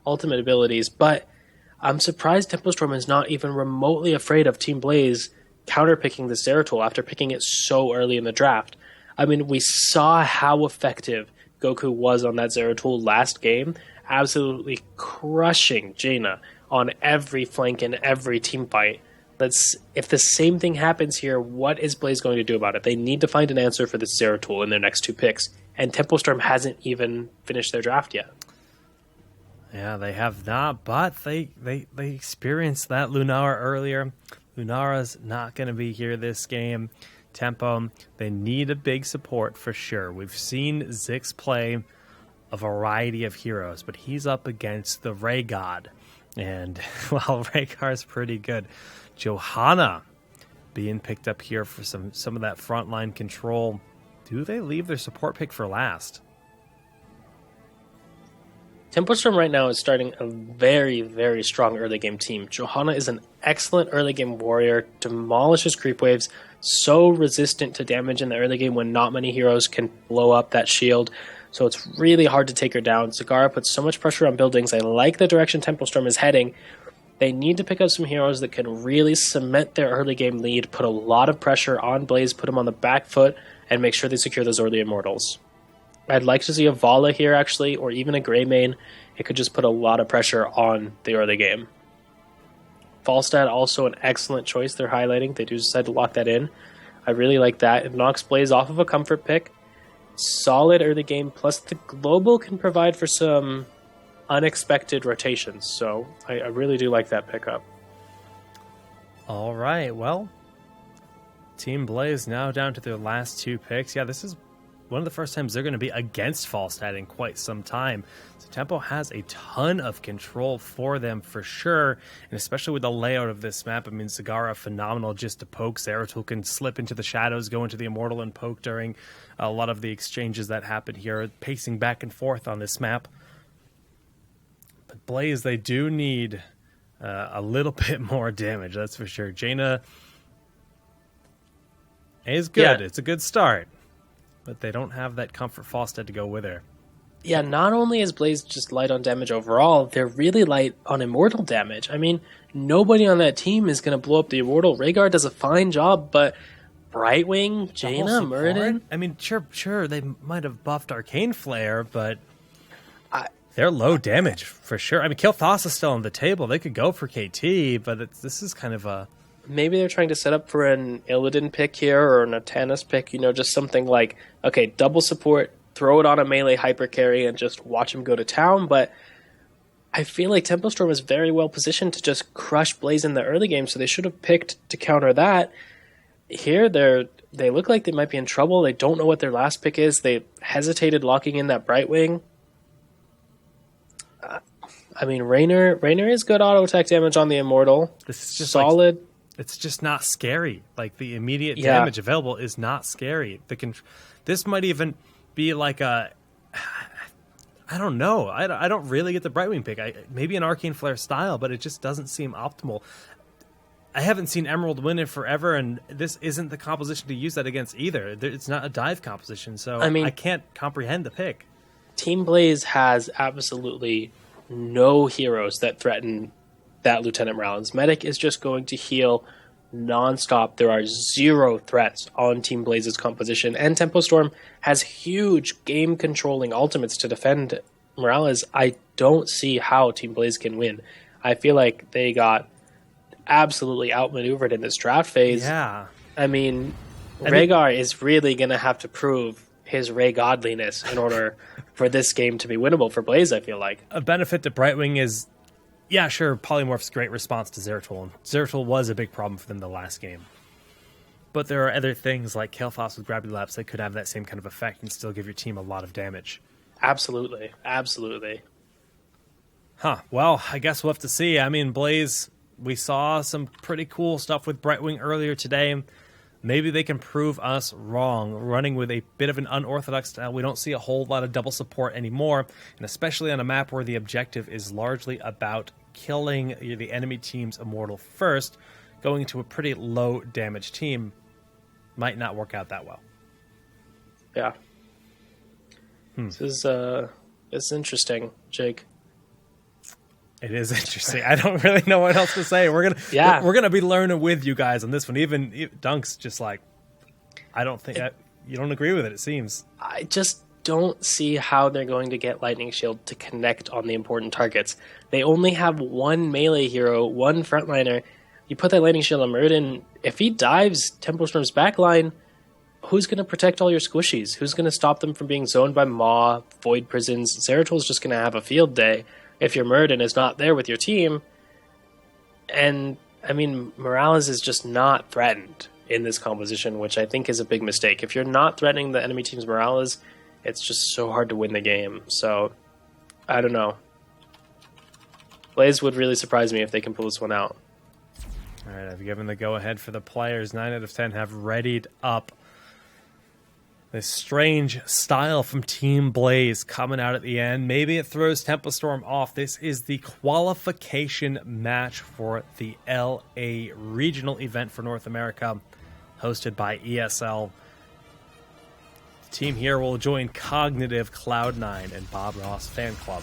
ultimate abilities, but I'm surprised TempoStorm is not even remotely afraid of Team Blaze counterpicking the Zeratul after picking it so early in the draft. I mean, we saw how effective Goku was on that Zeratul last game, absolutely crushing Jaina on every flank and every team fight. If the same thing happens here, what is Blaze going to do about it? They need to find an answer for this Zeratul in their next two picks, and TempoStorm hasn't even finished their draft yet. Yeah, they have not, but they experienced that Lunara earlier. Lunara's not going to be here this game. Tempo, they need a big support for sure. We've seen Zix play a variety of heroes, but he's up against the Ray God. And, well, Rhaegar's pretty good. Johanna being picked up here for some of that frontline control. Do they leave their support pick for last? TempoStorm right now is starting a very, very strong early game team. Johanna is an excellent early game warrior, demolishes creep waves, so resistant to damage in the early game when not many heroes can blow up that shield. So it's really hard to take her down. Zagara puts so much pressure on buildings. I like the direction TempoStorm is heading. They need to pick up some heroes that can really cement their early game lead, put a lot of pressure on Blaze, put them on the back foot, and make sure they secure those early immortals. I'd like to see a Vala here, actually, or even a Greymane. It could just put a lot of pressure on the early game. Falstad, also an excellent choice they're highlighting. They do decide to lock that in. I really like that. It knocks Blaze off of a comfort pick. Solid early game, plus the global can provide for some unexpected rotations. So I really do like that pickup. All right, well, Team Blaze now down to their last two picks. Yeah, this is one of the first times they're going to be against Falstad in quite some time. So Tempo has a ton of control for them for sure, and especially with the layout of this map. I mean, Zagara, phenomenal just to poke. Zeratul can slip into the shadows, go into the Immortal and poke during a lot of the exchanges that happen here, pacing back and forth on this map. But Blaze, they do need a little bit more damage, that's for sure. Jaina is good. Yeah. It's a good start. But they don't have that comfort Falstad to go with her. Yeah, not only is Blaze just light on damage overall, they're really light on Immortal damage. I mean, nobody on that team is going to blow up the Immortal. Rhaegar does a fine job, but Brightwing, Jaina, Muradin... I mean, sure, they might have buffed Arcane Flare, but they're low damage, for sure. I mean, Kil'Thas is still on the table. They could go for KT, but this is kind of a... Maybe they're trying to set up for an Illidan pick here or an Atanas pick, just something like, okay, double support, throw it on a melee hyper carry and just watch him go to town. But I feel like TempoStorm is very well positioned to just crush Blaze in the early game, so they should have picked to counter that. Here, they look like they might be in trouble. They don't know what their last pick is. They hesitated locking in that Brightwing. I mean, Raynor is good auto attack damage on the Immortal. This is just solid. It's just not scary. Like, the immediate damage available is not scary. This might even be like a... I don't know. I don't really get the Brightwing pick. Maybe an Arcane Flare style, but it just doesn't seem optimal. I haven't seen Emerald win it forever, and this isn't the composition to use that against either. It's not a dive composition, so I can't comprehend the pick. Team Blaze has absolutely no heroes that threaten that Lieutenant Morales. Medic is just going to heal nonstop. There are zero threats on Team Blaze's composition, and TempoStorm has huge game-controlling ultimates to defend Morales. I don't see how Team Blaze can win. I feel like they got absolutely outmaneuvered in this draft phase. Yeah. I mean, Rhaegar is really going to have to prove his Ray godliness in order for this game to be winnable for Blaze, I feel like. A benefit to Brightwing is Yeah, sure, Polymorph's great response to Zeratul. And Zeratul was a big problem for them the last game. But there are other things like Kalephos with Gravity Lapse that could have that same kind of effect and still give your team a lot of damage. Absolutely. Absolutely. Huh. Well, I guess we'll have to see. I mean, Blaze, we saw some pretty cool stuff with Brightwing earlier today. Maybe they can prove us wrong. Running with a bit of an unorthodox style, we don't see a whole lot of double support anymore, and especially on a map where the objective is largely about killing the enemy team's Immortal first, going to a pretty low damage team might not work out that well. Yeah. This is it's interesting, Jake. It is interesting. I don't really know what else to say. We're gonna be learning with you guys on this one. Even Dunk's just like, I don't think you don't agree with it. It seems I just don't see how they're going to get Lightning Shield to connect on the important targets. They only have one melee hero, one frontliner. You put that Lightning Shield on Muradin, if he dives Tempo Storm's backline, who's going to protect all your squishies? Who's going to stop them from being zoned by Maw, Void Prisons? Zeratul's just going to have a field day if your Muradin is not there with your team. And, I mean, Morales is just not threatened in this composition, which I think is a big mistake. If you're not threatening the enemy team's Morales, it's just so hard to win the game. So, I don't know. Blaze would really surprise me if they can pull this one out. All right, I've given the go-ahead for the players. 9 out of 10 have readied up. This strange style from Team Blaze coming out at the end. Maybe it throws Tempo Storm off. This is the qualification match for the LA regional event for North America, hosted by ESL. The team here will join Cognitive, Cloud9, and Bob Ross Fan Club.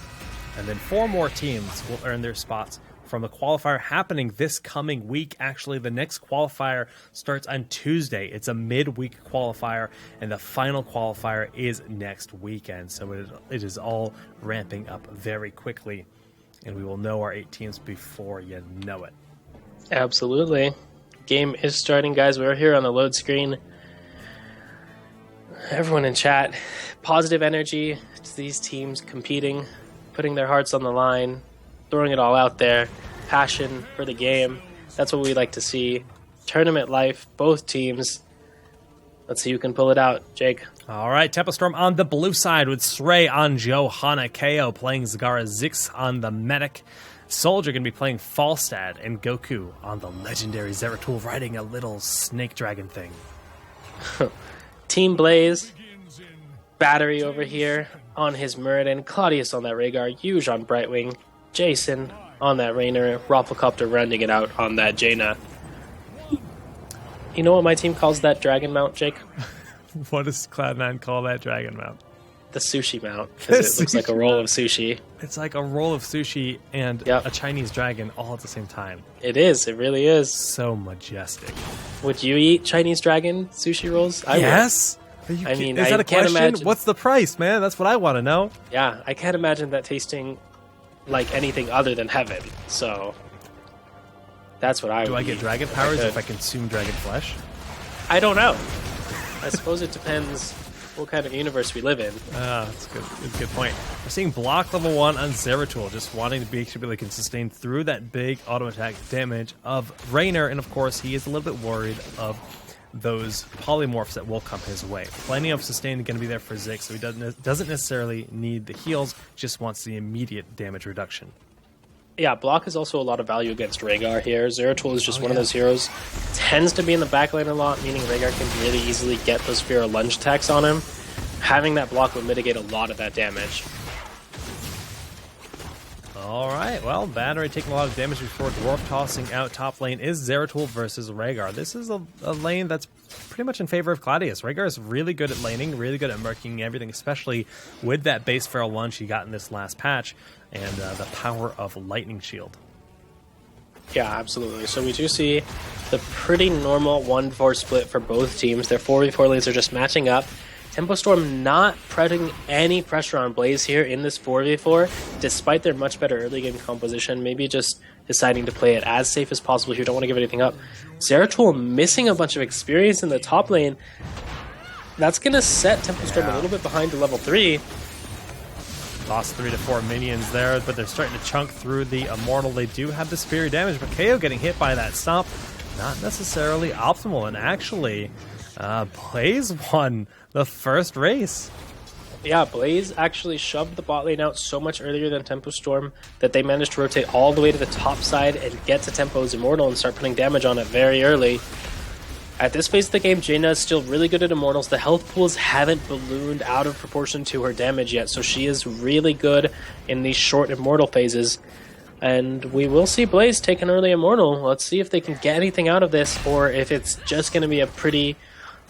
And then 4 more teams will earn their spots from the qualifier happening this coming week. Actually, the next qualifier starts on Tuesday. It's a midweek qualifier, and the final qualifier is next weekend. So it is all ramping up very quickly, and we will know our 8 teams before you know it. Absolutely. Game is starting, guys. We're here on the load screen. Everyone in chat, positive energy to these teams competing, putting their hearts on the line, throwing it all out there, passion for the game. That's what we like to see. Tournament life, both teams. Let's see who can pull it out. Jake. All right, Tempo Storm on the blue side with Srey on Johanna, KO playing Zagara, Zix on the Medic, Soldier going to be playing Falstad, and Goku on the legendary Zeratul riding a little snake dragon thing. Team Blaze, Battery over here on his Muradin, Claudius on that Rhaegar, Yuge on Brightwing, Jason on that Raynor, Rafflecopter rounding it out on that Jaina. You know what my team calls that dragon mount, Jake? What does Cloud9 call that dragon mount? The sushi mount, because it looks like a roll of sushi. It's like a roll of sushi and a Chinese dragon all at the same time. It is. It really is. So majestic. Would you eat Chinese dragon sushi rolls? Yes. I mean, is that a question? Imagine... What's the price, man? That's what I want to know. Yeah, I can't imagine that tasting like anything other than heaven. So that's what I would. Do I get dragon powers if I consume dragon flesh? I don't know. I suppose it depends what kind of universe we live in. That's good. Good point. We're seeing block level 1 on Zeratul, just wanting to be able to sustain through that big auto attack damage of Raynor, and of course he is a little bit worried of those polymorphs that will come his way. Plenty of sustain going to be there for Zix, so he doesn't necessarily need the heals, just wants the immediate damage reduction. Yeah, block is also a lot of value against Rhaegar here. Zeratul is just one of those heroes. Tends to be in the backline a lot, meaning Rhaegar can really easily get those Fear lunge attacks on him. Having that block would mitigate a lot of that damage. Alright, well, Battery taking a lot of damage before Dwarf tossing out top lane is Zeratul versus Rhaegar. This is a lane that's pretty much in favor of Claudius. Rhaegar is really good at laning, really good at murking everything, especially with that base Feral Lunge he got in this last patch, and the power of Lightning Shield. Yeah, absolutely. So we do see the pretty normal 1-4 split for both teams. Their 4v4 lanes are just matching up. Tempo Storm not putting any pressure on Blaze here in this 4v4, despite their much better early game composition. Maybe just deciding to play it as safe as possible here. Don't want to give anything up. Zeratul missing a bunch of experience in the top lane. That's going to set Tempo Storm a little bit behind to level 3. Lost 3 to 4 minions there, but they're starting to chunk through the Immortal. They do have the Superior damage, but KO getting hit by that stomp, not necessarily optimal. And actually, Blaze won the first race. Yeah, Blaze actually shoved the bot lane out so much earlier than Tempo Storm that they managed to rotate all the way to the top side and get to Tempo's Immortal and start putting damage on it very early. At this phase of the game, Jaina is still really good at Immortals. The health pools haven't ballooned out of proportion to her damage yet, so she is really good in these short Immortal phases. And we will see Blaze take an early Immortal. Let's see if they can get anything out of this, or if it's just going to be a pretty...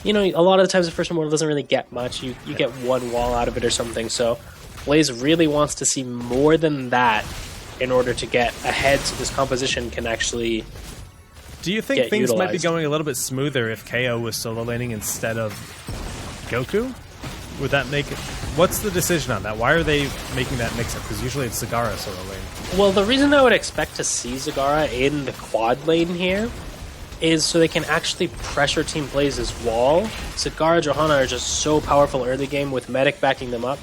You know, a lot of the times the first Immortal doesn't really get much. You get one wall out of it or something, so Blaze really wants to see more than that in order to get ahead so this composition can actually... Do you think things might be going a little bit smoother if KO was solo laning instead of Goku? Would that make it... What's the decision on that? Why are they making that mix-up? Because usually it's Zagara solo lane. Well, the reason I would expect to see Zagara in the quad lane here is so they can actually pressure Team Blaze's wall. Zagara and Johanna are just so powerful early game with Medic backing them up.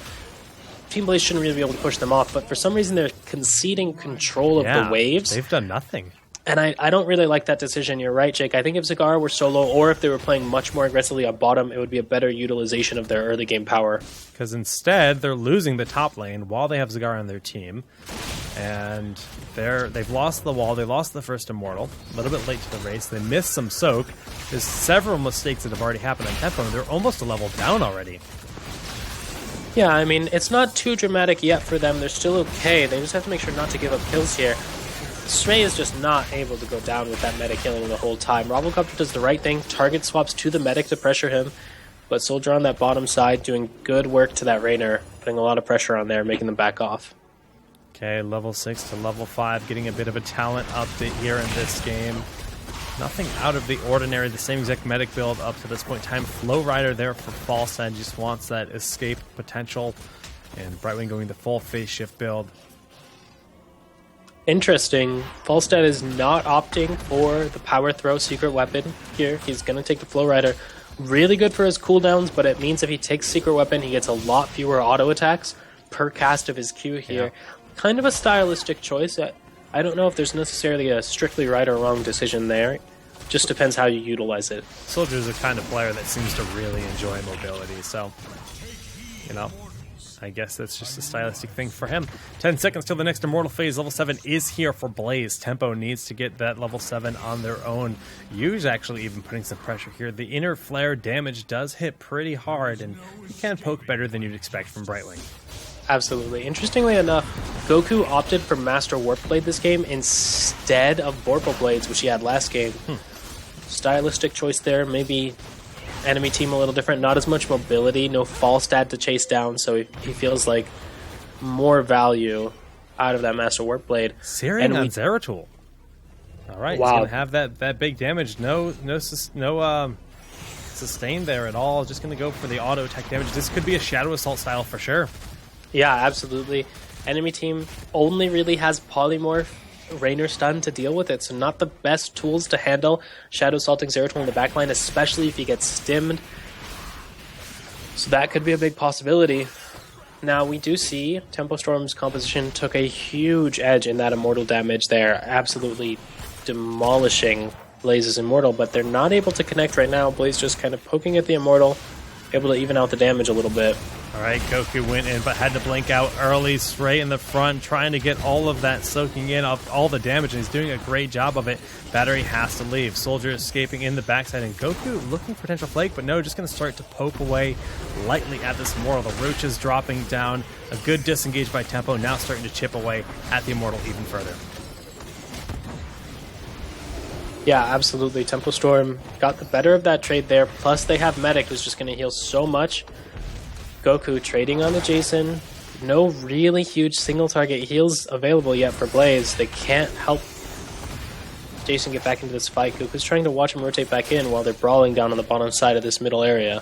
Team Blaze shouldn't really be able to push them off, but for some reason they're conceding control of the waves. They've done nothing. And I don't really like that decision. You're right, Jake. I think if Zagara were solo, or if they were playing much more aggressively on bottom, it would be a better utilization of their early game power. Because instead, they're losing the top lane while they have Zagara on their team. And they've lost the wall. They lost the first Immortal. A little bit late to the race. They missed some soak. There's several mistakes that have already happened on Tempo, and they're almost a level down already. Yeah, I mean, it's not too dramatic yet for them. They're still okay. They just have to make sure not to give up kills here. Sway is just not able to go down with that medic killing the whole time. Ravelcopter does the right thing, target swaps to the medic to pressure him, but Soldier on that bottom side doing good work to that Raynor, putting a lot of pressure on there, making them back off. Okay, level 6 to level 5, getting a bit of a talent update here in this game. Nothing out of the ordinary, the same exact medic build up to this point in time. Flow Rider there for Falstad, just wants that escape potential, and Brightwing going the full phase shift build. Interesting. Falstad is not opting for the Power Throw secret weapon here. He's going to take the Flow Rider. Really good for his cooldowns, but it means if he takes secret weapon, he gets a lot fewer auto attacks per cast of his Q here. Yeah. Kind of a stylistic choice. I don't know if there's necessarily a strictly right or wrong decision there. Just depends how you utilize it. Soldier's the kind of player that seems to really enjoy mobility, so, you know, I guess that's just a stylistic thing for him. 10 seconds till the next Immortal phase. Level 7 is here for Blaze. Tempo needs to get that level 7 on their own. Yu's actually even putting some pressure here. The inner flare damage does hit pretty hard, and he can poke better than you'd expect from Brightwing. Absolutely. Interestingly enough, Goku opted for Master Warp Blade this game instead of Vorpal Blades, which he had last game. Stylistic choice there. Maybe enemy team a little different. Not as much mobility. No Falstad to chase down, so he feels like more value out of that Master Warp Blade. Syrian on Zeratul. All right, wow. He's going to have that big damage. No sustain there at all. Just going to go for the auto attack damage. This could be a Shadow Assault style for sure. Yeah, absolutely. Enemy team only really has Polymorph, Raynor stun to deal with it, so not the best tools to handle Shadow Assaulting Zeratul in the backline, especially if he gets stimmed. So that could be a big possibility. Now, we do see Tempo Storm's composition took a huge edge in that Immortal damage there, absolutely demolishing Blaze's Immortal, but they're not able to connect right now. Blaze just kind of poking at the Immortal, able to even out the damage a little bit. All right, Goku went in, but had to blink out early, straight in the front, trying to get all of that soaking in of all the damage, and he's doing a great job of it. Battery has to leave. Soldier escaping in the backside, and Goku looking for potential flake, but no, just going to start to poke away lightly at this Immortal. The Roach is dropping down. A good disengage by Tempo, now starting to chip away at the Immortal even further. Yeah, absolutely. Tempo Storm got the better of that trade there, plus they have Medic, who's just going to heal so much. Goku trading on the Jason. No really huge single target heals available yet for Blaze. They can't help Jason get back into this fight. Goku's trying to watch him rotate back in while they're brawling down on the bottom side of this middle area.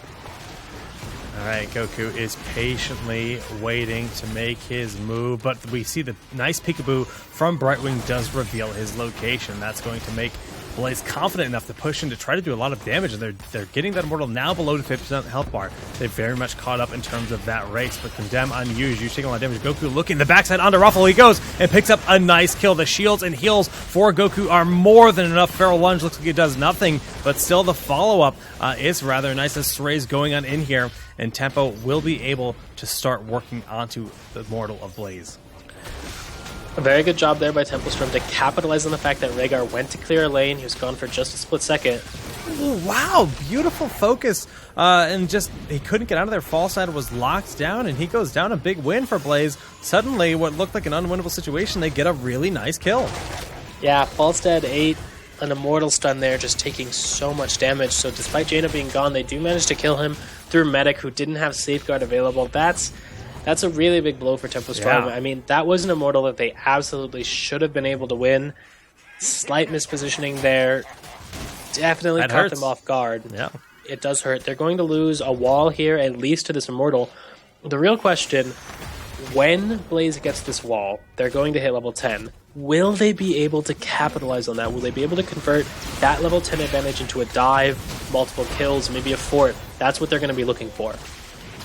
Alright, Goku is patiently waiting to make his move, but we see the nice peekaboo from Brightwing does reveal his location. That's going to make Blaze confident enough to push in to try to do a lot of damage, and they're getting that Immortal now below the 50% health bar. They very much caught up in terms of that race, but Condemn unused. You taking a lot of damage. Goku looking the backside onto Ruffle. He goes and picks up a nice kill. The shields and heals for Goku are more than enough. Feral Lunge looks like it does nothing, but still the follow-up is rather nice as Suray's going on in here, and Tempo will be able to start working onto the Immortal of Blaze. A very good job there by Templestorm to capitalize on the fact that Rhaegar went to clear a lane. He was gone for just a split second. Ooh, wow, beautiful focus. And just, he couldn't get out of there. Fall side was locked down, and he goes down. A big win for Blaze. Suddenly, what looked like an unwinnable situation, they get a really nice kill. Yeah, Falstad ate an Immortal stun there, just taking so much damage. So despite Jaina being gone, they do manage to kill him through Medic, who didn't have Safeguard available. That's a really big blow for Templestorm. Yeah. I mean, that was an Immortal that they absolutely should have been able to win. Slight mispositioning there. Definitely That caught hurts. them off guard. Yeah. It does hurt. They're going to lose a wall here, at least to this Immortal. The real question, when Blaze gets this wall, they're going to hit level 10. Will they be able to capitalize on that? Will they be able to convert that level 10 advantage into a dive, multiple kills, maybe a fort? That's what they're going to be looking for.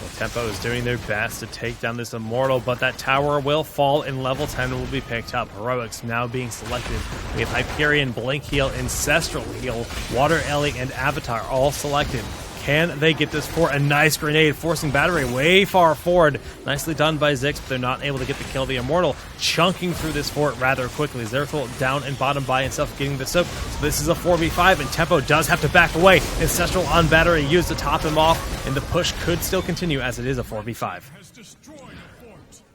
Well, Tempo is doing their best to take down this Immortal, but that tower will fall in level 10 and will be picked up. Heroics now being selected. We have Hyperion, Blink Heal, Ancestral Heal, Water Ellie, and Avatar all selected. Can they get this for a nice grenade, forcing Battery way far forward? Nicely done by Zix, but they're not able to get the kill. The Immortal chunking through this fort rather quickly. Zeratul down and bottom by himself, getting this up. So this is a 4v5, and Tempo does have to back away. Ancestral on Battery used to top him off, and the push could still continue as it is a 4v5.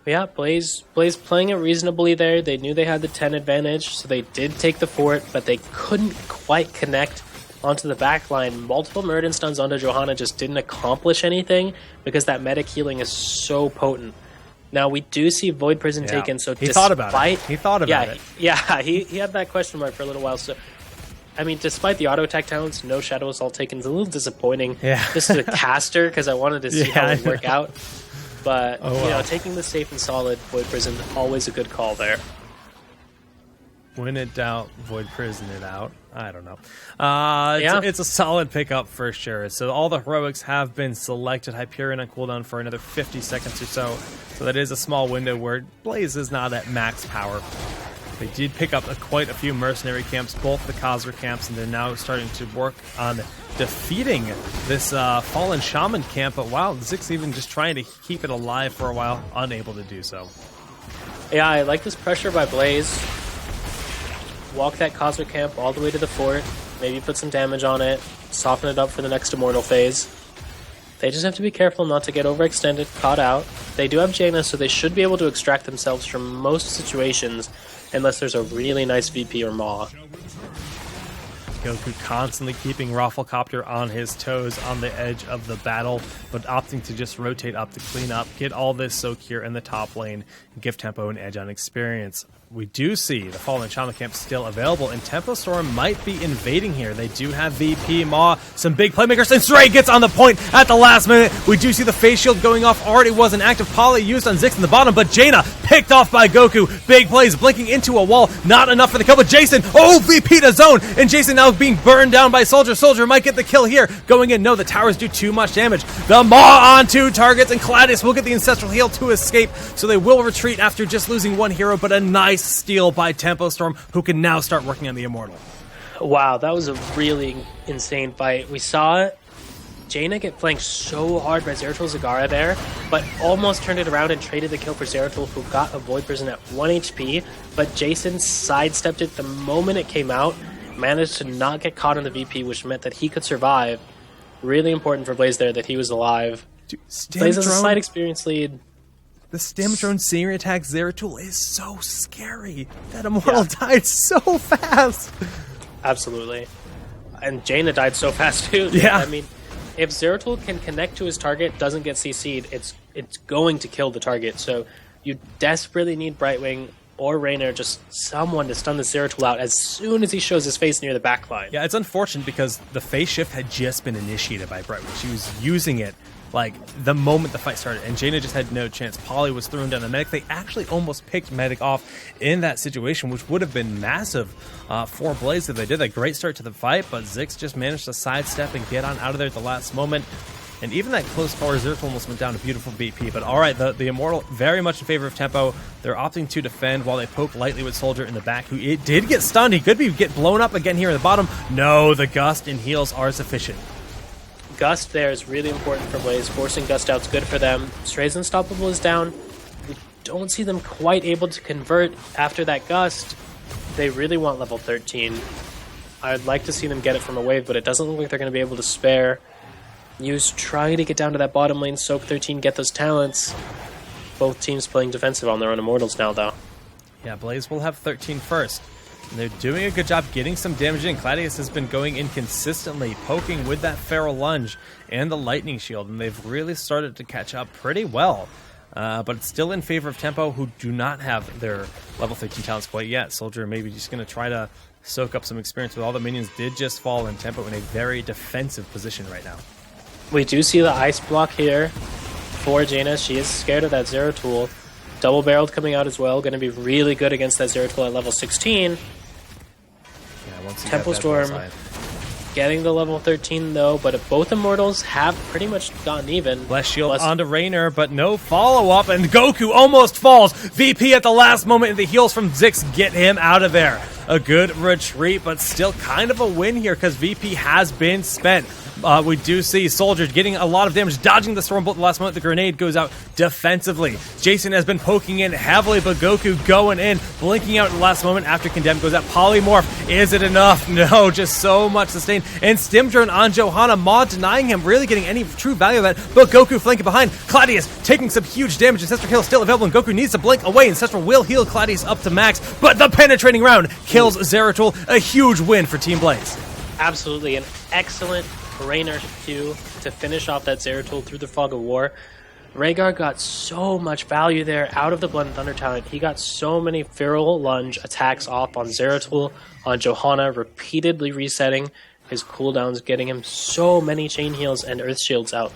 Yeah, Blaze playing it reasonably there. They knew they had the 10 advantage, so they did take the fort, but they couldn't quite connect onto the back line. Multiple Muradin stuns onto Johanna just didn't accomplish anything because that medic healing is so potent. Now we do see Void Prison taken, so he thought about it. He thought about it. Yeah, he had that question mark for a little while. So, I mean, despite the auto attack talents, no Shadow Assault taken is a little disappointing. Yeah. This is a caster because I wanted to see how it would work out. But, well. you know, taking the safe and solid Void Prison, always a good call there. When in doubt, Void Prison it out. I don't know. It's a solid pickup for sure. So all the heroics have been selected. Hyperion on cooldown for another 50 seconds or so. So that is a small window where Blaze is not at max power. They did pick up quite a few mercenary camps, both the Khazra camps, and they're now starting to work on defeating this fallen shaman camp. But wow, Zix even just trying to keep it alive for a while, unable to do so. Yeah, I like this pressure by Blaze. Walk that Khazra camp all the way to the fort, maybe put some damage on it, soften it up for the next Immortal phase. They just have to be careful not to get overextended, caught out. They do have Jaina, so they should be able to extract themselves from most situations, unless there's a really nice VP or Maw. Goku constantly keeping Rafflecopter on his toes on the edge of the battle, but opting to just rotate up to clean up, get all this soak here in the top lane, and give Tempo an edge on experience. We do see the Fallen Shaman Camp still available, and Tempo Storm might be invading here. They do have VP, Maw, some big playmakers, and Stray gets on the point at the last minute. We do see the face shield going off. Already was an active poly used on Zix in the bottom, but Jaina picked off by Goku. Big plays, blinking into a wall. Not enough for the kill, but Jason, VP to zone, and Jason now being burned down by Soldier. Soldier might get the kill here. Going in, no, the towers do too much damage. The Maw on two targets, and Gladius will get the Ancestral Heal to escape, so they will retreat after just losing one hero, but a nice steal by Tempo Storm, who can now start working on the Immortal. Wow, that was a really insane fight. We saw Jaina get flanked so hard by Zeratul Zagara there, but almost turned it around and traded the kill for Zeratul, who got a Void Prison at 1 HP, but Jason sidestepped it the moment it came out, managed to not get caught on the VP, which meant that he could survive. Really important for Blaze there that he was alive. Dude, Blaze has a slight experience lead. The Stem Drone senior attack Zeratul is so scary. That Immortal died so fast. Absolutely. And Jaina died so fast too. Yeah. I mean, if Zeratul can connect to his target, doesn't get CC'd, it's going to kill the target. So you desperately need Brightwing or Raynor, just someone to stun the Zeratul out as soon as he shows his face near the backline. Yeah, it's unfortunate because the phase shift had just been initiated by Brightwing. She was using it like the moment the fight started, and Jaina just had no chance. Polly was thrown down the medic. They actually almost picked medic off in that situation, which would have been massive for Blaze if they did. A great start to the fight, but Zix just managed to sidestep and get on out of there at the last moment. And even that close call, Zerf almost went down to beautiful BP. But all right, the Immortal very much in favor of tempo. They're opting to defend while they poke lightly with Soldier in the back, who it did get stunned. He could get blown up again here at the bottom. No, the Gust and heals are sufficient. Gust there is really important for Blaze. Forcing Gust out's good for them. Stray's Unstoppable is down. We don't see them quite able to convert after that Gust. They really want level 13. I'd like to see them get it from a wave, but it doesn't look like they're going to be able to spare. Use trying to get down to that bottom lane, Soak 13, get those talents. Both teams playing defensive on their own Immortals now, though. Yeah, Blaze will have 13 first. And they're doing a good job getting some damage in. Claudius has been going in consistently, poking with that Feral Lunge and the Lightning Shield, and they've really started to catch up pretty well. But it's still in favor of Tempo, who do not have their level 13 talents quite yet. Soldier maybe just going to try to soak up some experience with all the minions did just fall, and Tempo in a very defensive position right now. We do see the ice block here for Jaina. She is scared of that Zero Tool. Double barreled coming out as well. Going to be really good against that Zero Tool at level 16. Yeah, once you Tempo get that Storm bullseye. getting the level 13 though, but both Immortals have pretty much gotten even. Bless Shield onto Raynor, but no follow-up, and Goku almost falls. VP at the last moment, and the heals from Zix get him out of there. A good retreat, but still kind of a win here because VP has been spent. We do see Soldier getting a lot of damage, dodging the Stormbolt at the last moment. The grenade goes out defensively. Jason has been poking in heavily, but Goku going in, blinking out at the last moment after Condemn goes out. Polymorph, is it enough? No, just so much sustain. And Stim Drone on Johanna, Maw denying him really getting any true value of that, but Goku flanking behind. Claudius taking some huge damage. Ancestral Heal still available, and Goku needs to blink away. Ancestral will heal Claudius up to max, but the penetrating round kills Zeratul. A huge win for Team Blaze. Absolutely, an excellent Raynor Q to finish off that Zeratul through the Fog of War. Rhaegar got so much value there out of the Blood and Thunder talent. He got so many Feral Lunge attacks off on Zeratul, on Johanna, repeatedly resetting his cooldowns, getting him so many chain heals and earth shields out.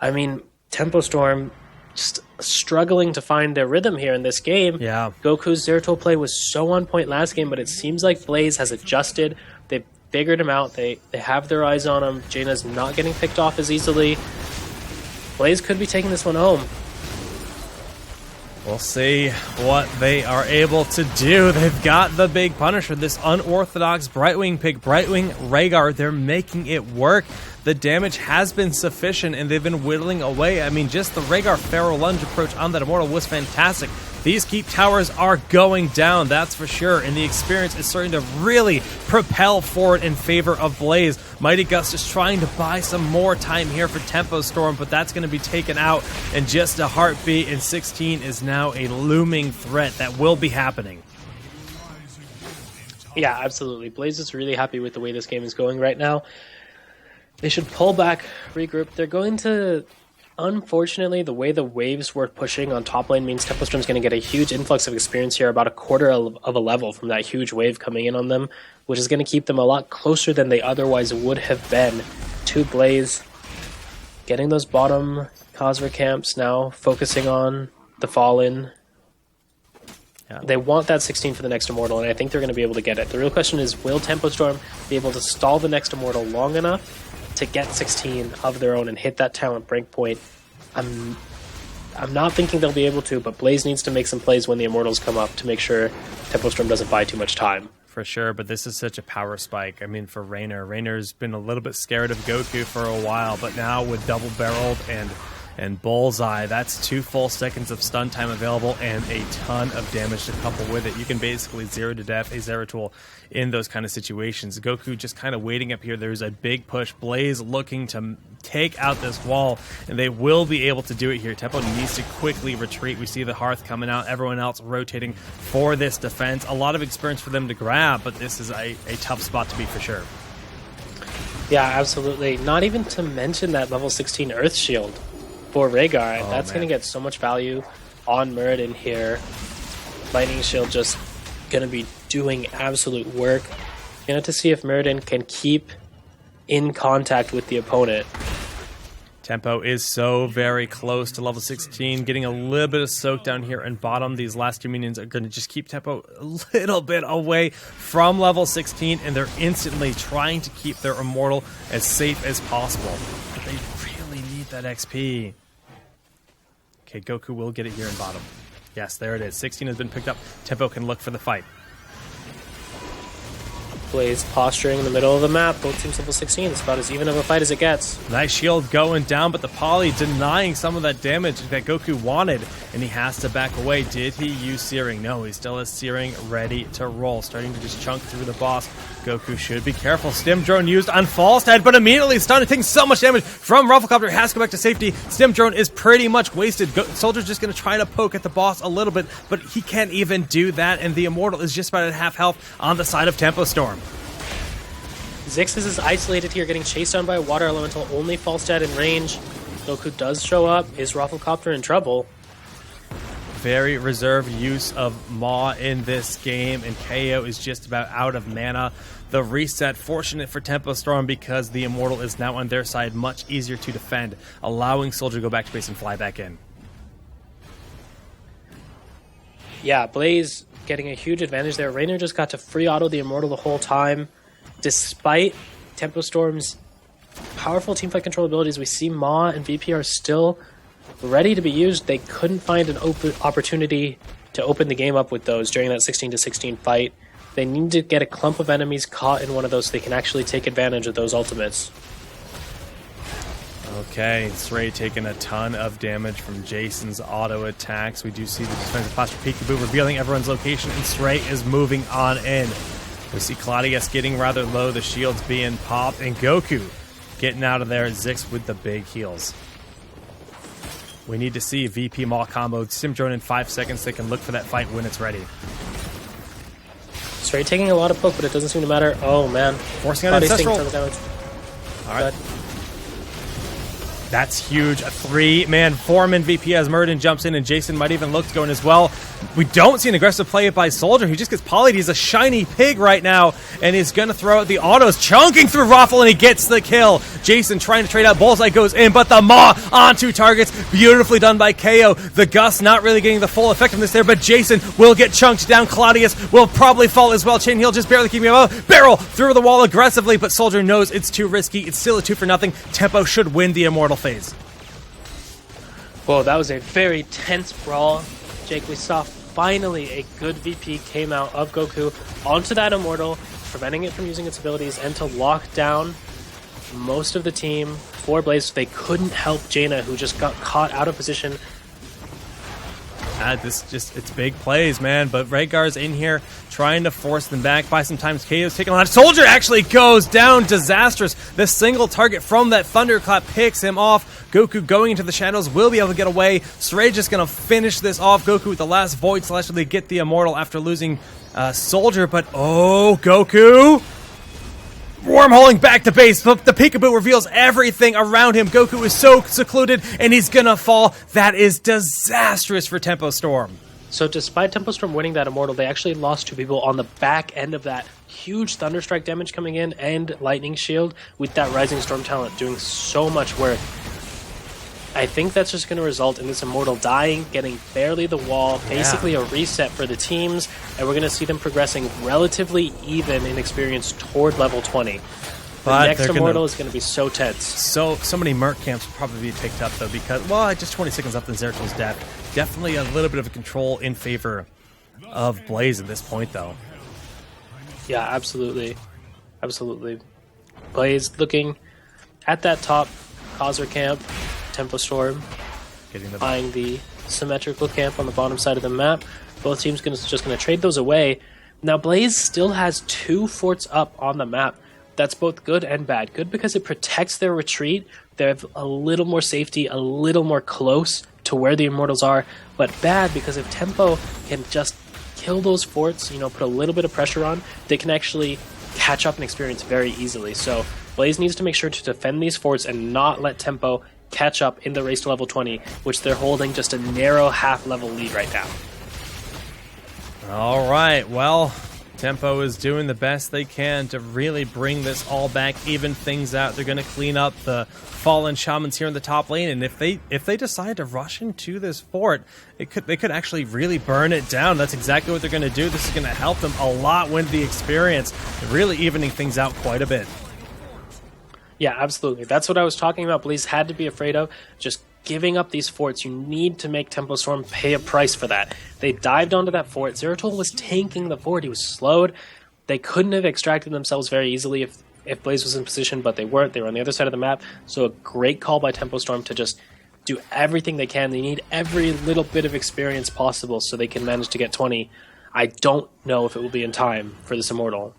I mean, Tempo Storm just struggling to find their rhythm here in this game. Yeah. Goku's Zeratul play was so on point last game, but it seems like Blaze has adjusted. They figured him out. They have their eyes on him. Jaina's not getting picked off as easily. Blaze could be taking this one home. We'll see what they are able to do. They've got the big Punisher, this unorthodox Brightwing pick, Brightwing Rhaegar. They're making it work. The damage has been sufficient, and they've been whittling away. I mean, just the Rhaegar Feral Lunge approach on that Immortal was fantastic. These keep towers are going down, that's for sure, and the experience is starting to really propel forward in favor of Blaze. Mighty Gust is trying to buy some more time here for Tempo Storm, but that's going to be taken out in just a heartbeat, and 16 is now a looming threat that will be happening. Yeah, absolutely. Blaze is really happy with the way this game is going right now. They should pull back, regroup. They're going to... Unfortunately, the way the waves were pushing on top lane means Tempo Storm's going to get a huge influx of experience here, about a quarter of a level from that huge wave coming in on them, which is going to keep them a lot closer than they otherwise would have been to Blaze. Getting those bottom Khazra camps now, focusing on the Fallen. Yeah. They want that 16 for the next Immortal, and I think they're going to be able to get it. The real question is, will Tempo Storm be able to stall the next Immortal long enough to get 16 of their own and hit that talent breakpoint? I'm not thinking they'll be able to, but Blaze needs to make some plays when the Immortals come up to make sure Tempo Storm doesn't buy too much time. For sure, but this is such a power spike. I mean, for Raynor. Raynor's been a little bit scared of Goku for a while, but now with double barreled and bullseye, that's 2 full seconds of stun time available and a ton of damage to couple with it. You can basically 0 to death a Zeratul in those kind of situations. Goku just kind of waiting up here. There's a big push. Blaze looking to take out this wall, and they will be able to do it here. Tempo needs to quickly retreat. We see the Hearth coming out, everyone else rotating for this defense. A lot of experience for them to grab, but this is a tough spot to be for sure. Yeah, absolutely. Not even to mention that level 16 Earth Shield for Rhaegar. Oh, that's going to get so much value on Muradin here. Lightning Shield just going to be doing absolute work. You know, to see if Muradin can keep in contact with the opponent. Tempo is so very close to level 16, getting a little bit of soak down here and bottom. These last two minions are going to just keep Tempo a little bit away from level 16, and they're instantly trying to keep their Immortal as safe as possible. But they really need that XP. Okay, Goku will get it here in bottom. Yes, there it is. 16 has been picked up. Tempo can look for the fight. Blaze posturing in the middle of the map. Both teams level 16. It's about as even of a fight as it gets. Nice shield going down, but the Poly denying some of that damage that Goku wanted, and he has to back away. Did he use Searing? No, he still has Searing ready to roll. Starting to just chunk through the boss. Goku should be careful. Stim Drone used on Falstad, but immediately stunned, taking so much damage from Rufflecopter. Has to go back to safety. Stim Drone is pretty much wasted. Soldier's just going to try to poke at the boss a little bit, but he can't even do that, and the Immortal is just about at half health on the side of Tempo Storm. Zixis is isolated here, getting chased down by a water elemental. Only Falstad in range. Goku does show up. Is Rufflecopter in trouble? Very reserved use of Maw in this game, and KO is just about out of mana. The reset, fortunate for Tempo Storm because the Immortal is now on their side, much easier to defend, allowing Soldier to go back to base and fly back in. Yeah, Blaze getting a huge advantage there. Raynor just got to free auto the Immortal the whole time. Despite Tempo Storm's powerful teamfight control abilities, we see Ma and VP are still ready to be used. They couldn't find an opportunity to open the game up with those during that 16-16 fight. They need to get a clump of enemies caught in one of those so they can actually take advantage of those ultimates. Okay, Sray taking a ton of damage from Jason's auto attacks. We do see the defensive plaster peekaboo revealing everyone's location, and Sray is moving on in. We see Claudius getting rather low, the shields being popped, and Goku getting out of there. Zix with the big heals. We need to see VP Maw combo. Stim Drone in 5 seconds. They can look for that fight when it's ready. Stray taking a lot of poke, but it doesn't seem to matter. Oh, man. Forcing out Ancestral. All right. That's huge. A 3-man foreman VP as Murden jumps in, and Jason might even look to go in as well. We don't see an aggressive play by Soldier. He just gets polyed. He's a shiny pig right now, and he's going to throw out the autos, chunking through Raffle, and he gets the kill. Jason trying to trade out. Bullseye goes in, but the Maw on 2 targets. Beautifully done by KO. The Gus not really getting the full effectiveness there, but Jason will get chunked down. Claudius will probably fall as well. Chain Heal just barely keeping him up. Barrel through the wall aggressively, but Soldier knows it's too risky. It's still a 2-0. Tempo should win the Immortal phase. Whoa, that was a very tense brawl. Jake, we saw finally a good VP came out of Goku onto that Immortal, preventing it from using its abilities and to lock down most of the team for Blaze. They couldn't help Jaina, who just got caught out of position. It's big plays, man, but Rhaegar's in here trying to force them back. By sometimes KO's taking a lot. Soldier actually goes down. Disastrous. The single target from that Thunderclap picks him off. Goku going into the shadows will be able to get away. Saray just going to finish this off. Goku with the last Void Slash to get the Immortal after losing Soldier, but oh, Goku! Wormholing back to base, but the peekaboo reveals everything around him. Goku is so secluded, and he's gonna fall. That is disastrous for Tempo Storm. So despite Tempo Storm winning that Immortal, they actually lost 2 people on the back end of that. Huge Thunderstrike damage coming in, and Lightning Shield with that Rising Storm talent doing so much work. I think that's just going to result in this Immortal dying, getting barely the wall, basically a reset for the teams, and we're going to see them progressing relatively even in experience toward level 20. The next Immortal is going to be so tense. So many Merc camps will probably be picked up, though, because, well, just 20 seconds left in Zeratil's death. Definitely a little bit of a control in favor of Blaze at this point, though. Yeah, absolutely. Absolutely. Blaze looking at that top Causer camp. Tempo Storm eyeing the symmetrical camp on the bottom side of the map. Both teams just going to trade those away. Now Blaze still has 2 forts up on the map. That's both good and bad. Good because it protects their retreat. They have a little more safety, a little more close to where the Immortals are. But bad because if Tempo can just kill those forts, put a little bit of pressure on, they can actually catch up and experience very easily. So Blaze needs to make sure to defend these forts and not let Tempo catch up in the race to level 20, which they're holding just a narrow half-level lead right now. All right, well, Tempo is doing the best they can to really bring this all back, even things out. They're going to clean up the fallen shamans here in the top lane, and if they decide to rush into this fort, they could actually really burn it down. That's exactly what they're going to do. This is going to help them a lot win the experience, really evening things out quite a bit. Yeah, absolutely. That's what I was talking about. Blaze had to be afraid of. Just giving up these forts, you need to make Tempo Storm pay a price for that. They dived onto that fort. Zeratul was tanking the fort. He was slowed. They couldn't have extracted themselves very easily if Blaze was in position, but they weren't. They were on the other side of the map. So a great call by Tempo Storm to just do everything they can. They need every little bit of experience possible so they can manage to get 20. I don't know if it will be in time for this Immortal.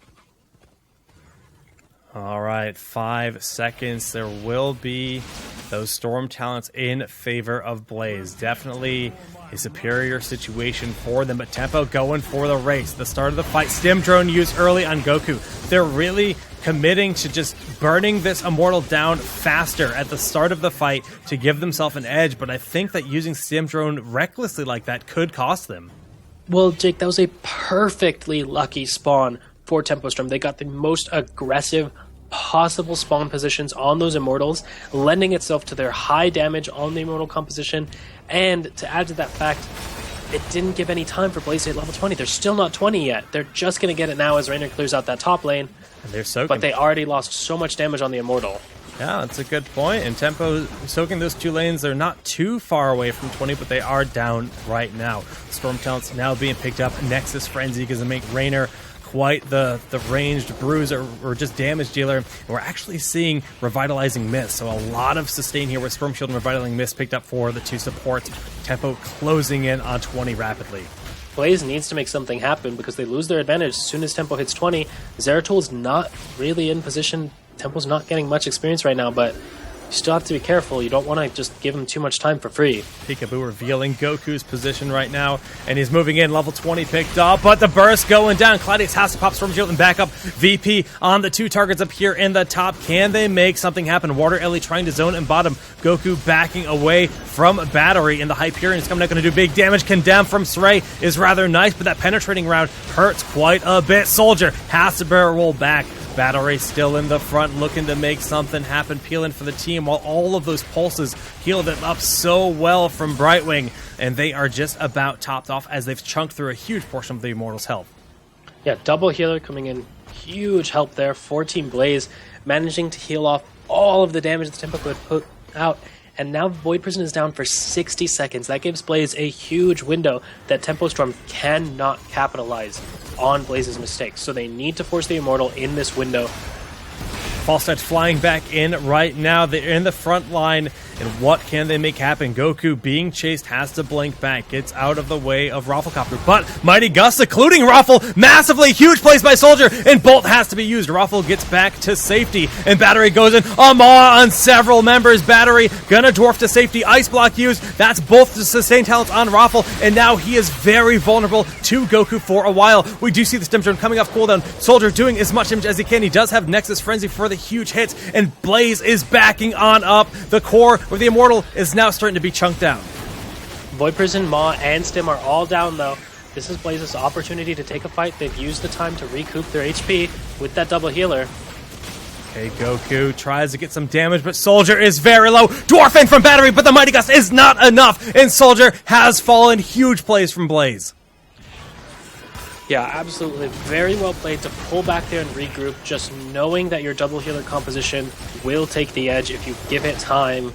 All right, 5 seconds. There will be those Storm talents in favor of Blaze. Definitely a superior situation for them, but Tempo going for the race. The start of the fight, Stim Drone used early on Goku. They're really committing to just burning this Immortal down faster at the start of the fight to give themselves an edge, but I think that using Stim Drone recklessly like that could cost them. Well, Jake, that was a perfectly lucky spawn for Tempo Storm. They got the most aggressive possible spawn positions on those Immortals, lending itself to their high damage on the Immortal composition, and to add to that fact, it didn't give any time for Blaze to hit level 20. They're still not 20 yet. They're just going to get it now as Raynor clears out that top lane, and they're soaking. But they already lost so much damage on the Immortal. Yeah, that's a good point. And Tempo soaking those 2 lanes. They're not too far away from 20, but they are down right now. Storm talents now being picked up. Nexus Frenzy is going to make Raynor quite the ranged bruiser or just damage dealer. And we're actually seeing Revitalizing Mist, so a lot of sustain here with Storm Shield and Revitalizing Mist picked up for the 2 supports. Tempo closing in on 20 rapidly. Blaze needs to make something happen because they lose their advantage as soon as Tempo hits 20. Zeratul's not really in position. Tempo's not getting much experience right now, but you still have to be careful. You don't want to just give him too much time for free. Peekaboo revealing Goku's position right now, and he's moving in. Level 20 picked up, but the burst going down. Claudius has to pop Storm Shield and back up. VP on the 2 targets up here in the top. Can they make something happen? Water Ellie trying to zone and bottom. Goku backing away from Battery, and the Hyperion is coming out, going to do big damage. Condemn from Srey is rather nice, but that penetrating round hurts quite a bit. Soldier has to barrel back. Battery still in the front, looking to make something happen, peeling for the team, while all of those pulses heal them up so well from Brightwing, and they are just about topped off as they've chunked through a huge portion of the Immortals' health. Yeah, double healer coming in, huge help there for Team Blaze, managing to heal off all of the damage that Tempo could put out, and now Void Prison is down for 60 seconds. That gives Blaze a huge window that Tempo Storm cannot capitalize on Blaze's mistakes. So they need to force the Immortal in this window. Falstad's flying back in right now. They're in the front line, and what can they make happen? Goku, being chased, has to blink back, gets out of the way of Rafflecopter, but Mighty Gust occluding Raffle, massively huge place by Soldier, and Bolt has to be used. Raffle gets back to safety, and Battery goes in. Maw on several members. Battery gonna dwarf to safety. Ice Block used. That's both the sustain talents on Raffle, and now he is very vulnerable to Goku for a while. We do see the Stim Drone coming off cooldown. Soldier doing as much damage as he can. He does have Nexus Frenzy for the huge hits, and Blaze is backing on up. The core where the Immortal is now starting to be chunked down. Void Prison, Maw, and Stim are all down though. This is Blaze's opportunity to take a fight. They've used the time to recoup their HP with that double healer. Okay, Goku tries to get some damage, but Soldier is very low. Dwarfing from Battery, but the Mighty Gust is not enough, and Soldier has fallen. Huge plays from Blaze. Yeah, absolutely. Very well played to pull back there and regroup, just knowing that your double healer composition will take the edge if you give it time.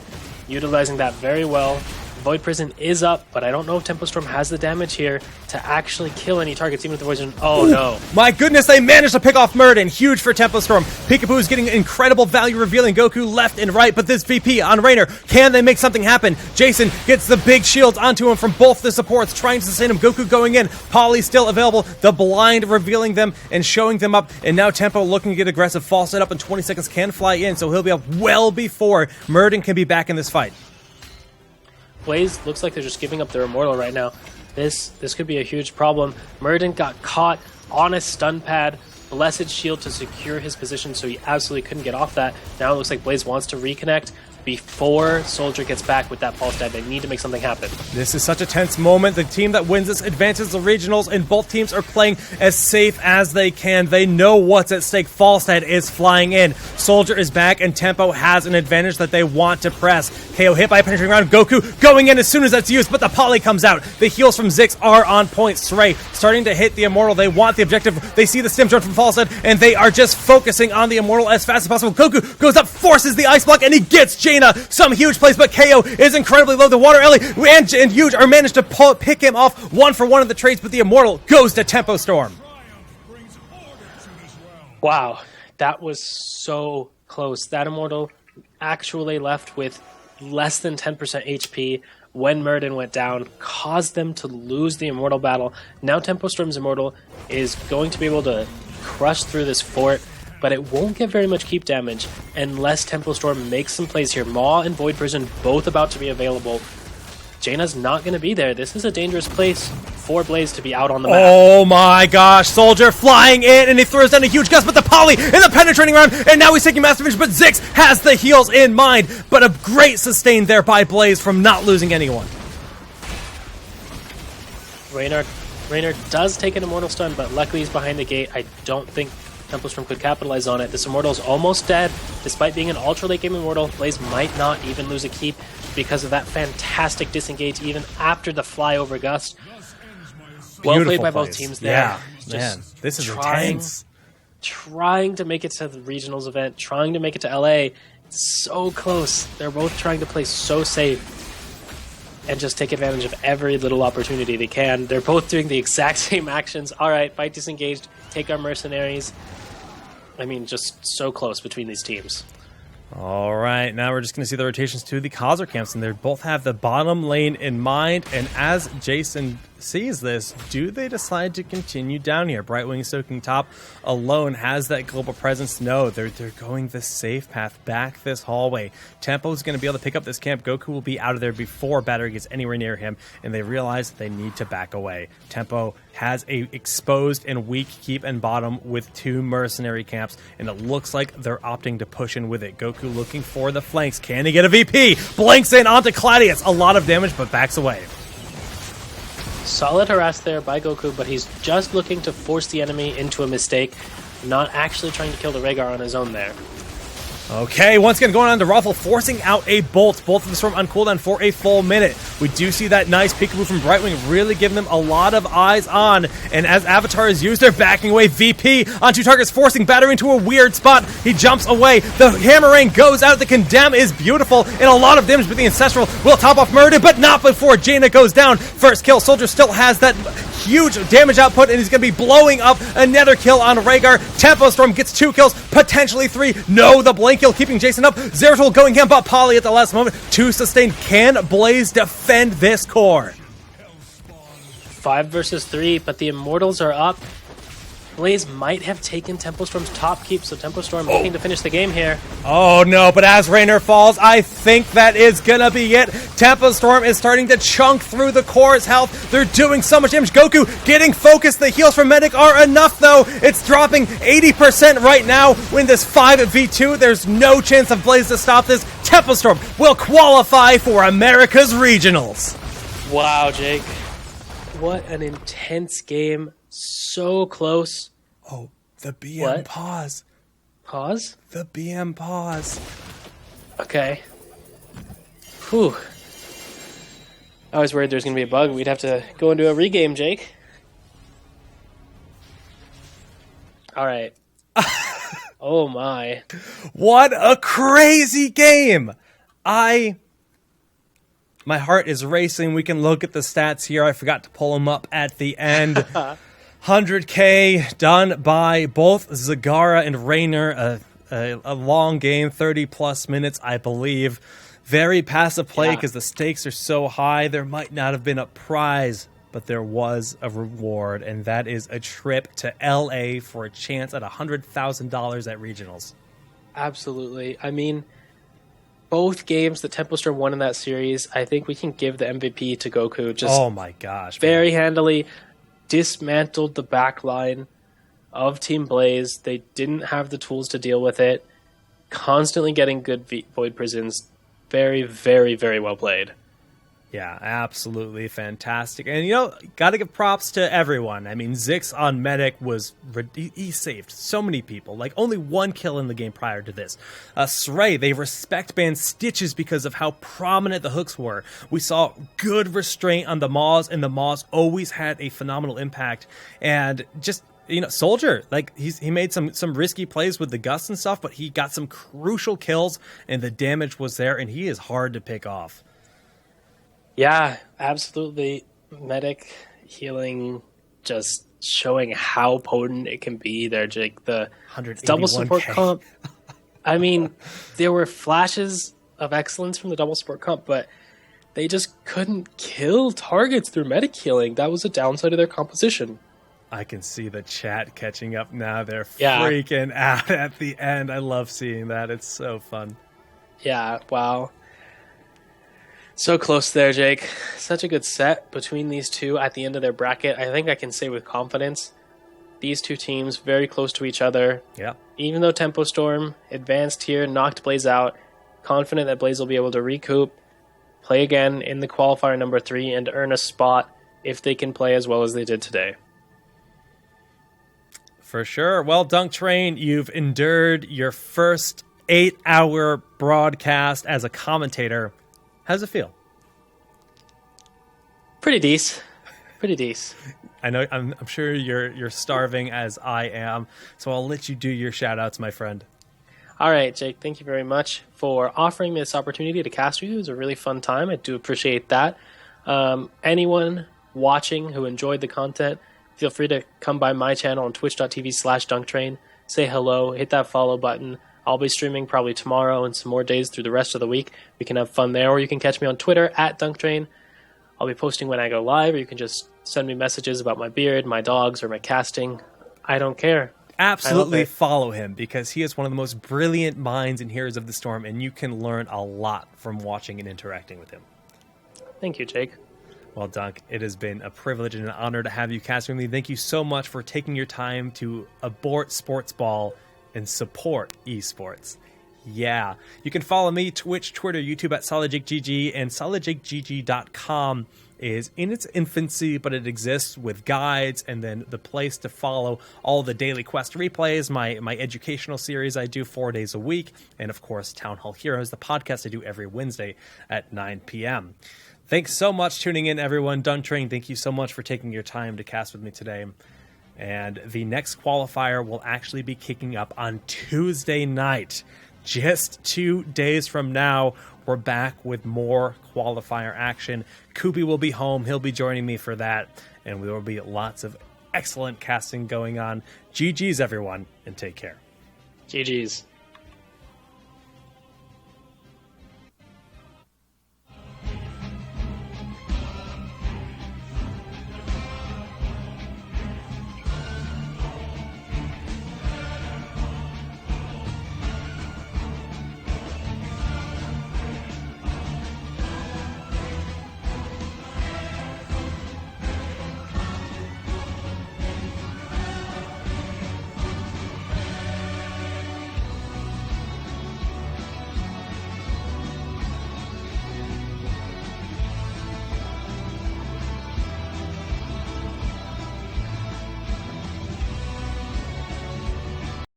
Utilizing that very well. Void Prison is up, but I don't know if Tempo Storm has the damage here to actually kill any targets, even with the Void Prison. Oh, no. My goodness, they managed to pick off Murden. Huge for Tempo Storm. Peekaboo is getting incredible value, revealing Goku left and right, but this VP on Raynor, can they make something happen? Jason gets the big shields onto him from both the supports, trying to sustain him. Goku going in. Polly still available. The blind revealing them and showing them up, and now Tempo looking to get aggressive. Fall set up in 20 seconds, can fly in, so he'll be up well before Murden can be back in this fight. Blaze looks like they're just giving up their Immortal right now. This could be a huge problem. Murden got caught on a stun pad. Blessed Shield to secure his position, so he absolutely couldn't get off that. Now it looks like Blaze wants to reconnect. before Soldier gets back with that pulse dead. They need to make something happen. This is such a tense moment. The team that wins this advances the regionals, and both teams are playing as safe as they can. They know what's at stake. Falstad is flying in. Soldier is back, and Tempo has an advantage that they want to press. KO hit by a penetrating round. Goku going in as soon as that's used, but the poly comes out. The heals from Zix are on point. Srey starting to hit the Immortal. They want the objective. They see the stim drone from Falstad, and they are just focusing on the Immortal as fast as possible. Goku goes up, forces the ice block, and he gets Jaina some huge plays, but KO is incredibly low. The Water Ellie and Huge are managed to pick him off 1-for-1 of the trades, but the Immortal goes to Tempo Storm. Wow, that was so close. That Immortal actually left with less than 10% HP when Murden went down, caused them to lose the Immortal battle. Now Tempo Storm's Immortal is going to be able to crush through this fort, but it won't get very much keep damage unless Tempo Storm makes some plays here. Maw and Void Prison both about to be available. Jaina's not going to be there. This is a dangerous place for Blaze to be out on the map. Oh my gosh, Soldier flying in, and he throws down a huge gust, but the poly in the penetrating round, and now he's taking massive damage, but Zix has the heals in mind, but a great sustain there by Blaze from not losing anyone. Raynor does take an Immortal stun, but luckily he's behind the gate. I don't think Tempo Storm could capitalize on it. This Immortal's almost dead. Despite being an ultra late game Immortal, Blaze might not even lose a keep because of that fantastic disengage even after the flyover gust. Well played by both teams there. Yeah, man, this is intense. Trying to make it to the regionals event, trying to make it to LA. So close. They're both trying to play so safe and just take advantage of every little opportunity they can. They're both doing the exact same actions. All right, fight disengaged, take our mercenaries. I mean, just so close between these teams. All right, now we're just going to see the rotations to the Khazar camps, and they both have the bottom lane in mind. And as Jason sees this, do they decide to continue down here? Brightwing soaking top alone has that global presence. No, they're going the safe path back this hallway. Tempo's going to be able to pick up this camp. Goku will be out of there before Battery gets anywhere near him, and they realize they need to back away. Tempo has a exposed and weak keep and bottom with 2 mercenary camps, and it looks like they're opting to push in with it. Goku looking for the flanks. Can he get a VP? Blanks in onto Claudius. A lot of damage, but backs away. Solid harass there by Goku, but he's just looking to force the enemy into a mistake, not actually trying to kill the Rhaegar on his own there. Okay, once again going on to Ruffle, forcing out a bolt. Both of the Storm on cooldown for a full minute. We do see that nice peekaboo from Brightwing, really giving them a lot of eyes on. And as Avatar is used, they're backing away. VP on 2 targets, forcing Battery into a weird spot. He jumps away. The Hammerang goes out. The Condemn is beautiful, and a lot of damage, but the Ancestral will top off Murder, but not before Jaina goes down. First kill. Soldier still has that huge damage output, and he's going to be blowing up another kill on Rhaegar. Tempo Storm gets 2 kills, potentially 3. No, the blank kill keeping Jason up. Zeratul going in, but Poly at the last moment. 2 sustained. Can Blaze defend this core? 5 versus 3, but the Immortals are up. Blaze might have taken Tempo Storm's top keep, so Tempo Storm looking to finish the game here. Oh no, but as Raynor falls, I think that is gonna be it. Tempo Storm is starting to chunk through the core's health. They're doing so much damage. Goku getting focused. The heals from Medic are enough though. It's dropping 80% right now in this 5v2. There's no chance of Blaze to stop this. Tempo Storm will qualify for America's Regionals. Wow, Jake. What an intense game. So close. Oh, the BM What? pause. Pause? The BM pause. Okay. Whew. I was worried there was going to be a bug. We'd have to go into a regame, Jake. All right. Oh, my. What a crazy game. My heart is racing. We can look at the stats here. I forgot to pull them up at the end. 100K done by both Zagara and Raynor. A long game, 30-plus minutes, I believe. Very passive play because the stakes are so high. There might not have been a prize, but there was a reward, and that is a trip to LA for a chance at $100,000 at regionals. Absolutely. I mean, both games that Tempo Storm won in that series, I think we can give the MVP to Goku. Just oh my gosh. Very handily dismantled the back line of Team Blaze. They didn't have the tools to deal with it. Constantly getting good Void Prisons. Very, very, very well played. Yeah, absolutely fantastic. And, got to give props to everyone. I mean, Zix on Medic he saved so many people. Like, only one kill in the game prior to this. Sray, they respect banned Stitches because of how prominent the hooks were. We saw good restraint on the Maws, and the Maws always had a phenomenal impact. And just, Soldier, like, he made some risky plays with the Gust and stuff, but he got some crucial kills, and the damage was there, and he is hard to pick off. Yeah, absolutely. Medic healing, just showing how potent it can be there, Jake. The double support comp. I mean, there were flashes of excellence from the double support comp, but they just couldn't kill targets through medic healing. That was a downside of their composition. I can see the chat catching up now. They're freaking out at the end. I love seeing that. It's so fun. Yeah, wow. So close there, Jake. Such a good set between these two at the end of their bracket. I think I can say with confidence, these two teams very close to each other. Yeah. Even though Tempo Storm advanced here, knocked Blaze out, confident that Blaze will be able to recoup, play again in the qualifier number 3, and earn a spot if they can play as well as they did today. For sure. Well, Dunk Train, you've endured your first 8-hour broadcast as a commentator. How's it feel? Pretty decent. Pretty decent. I know. I'm sure you're starving as I am, so I'll let you do your shout-outs, my friend. All right, Jake. Thank you very much for offering me this opportunity to cast with you. It was a really fun time. I do appreciate that. Anyone watching who enjoyed the content, feel free to come by my channel on twitch.tv/dunktrain. Say hello. Hit that follow button. I'll be streaming probably tomorrow and some more days through the rest of the week. We can have fun there, or you can catch me on Twitter @dunktrain. I'll be posting when I go live, or you can just send me messages about my beard, my dogs, or my casting. I don't care. Absolutely follow him, because he is one of the most brilliant minds and Heroes of the Storm, and you can learn a lot from watching and interacting with him. Thank you, Jake. Well, Dunk, it has been a privilege and an honor to have you cast with me. Thank you so much for taking your time to abort sports ball and support esports. Yeah. You can follow me, Twitch, Twitter, YouTube at SolidJakeGG, and SolidJakeGG.com is in its infancy, but it exists with guides and then the place to follow all the daily quest replays, my educational series I do 4 days a week, and of course, Town Hall Heroes, the podcast I do every Wednesday at 9 p.m. Thanks so much for tuning in, everyone. Dunk Train, thank you so much for taking your time to cast with me today. And the next qualifier will actually be kicking up on Tuesday night. Just 2 days from now, we're back with more qualifier action. Kubi will be home. He'll be joining me for that. And there will be lots of excellent casting going on. GG's, everyone, and take care. GG's.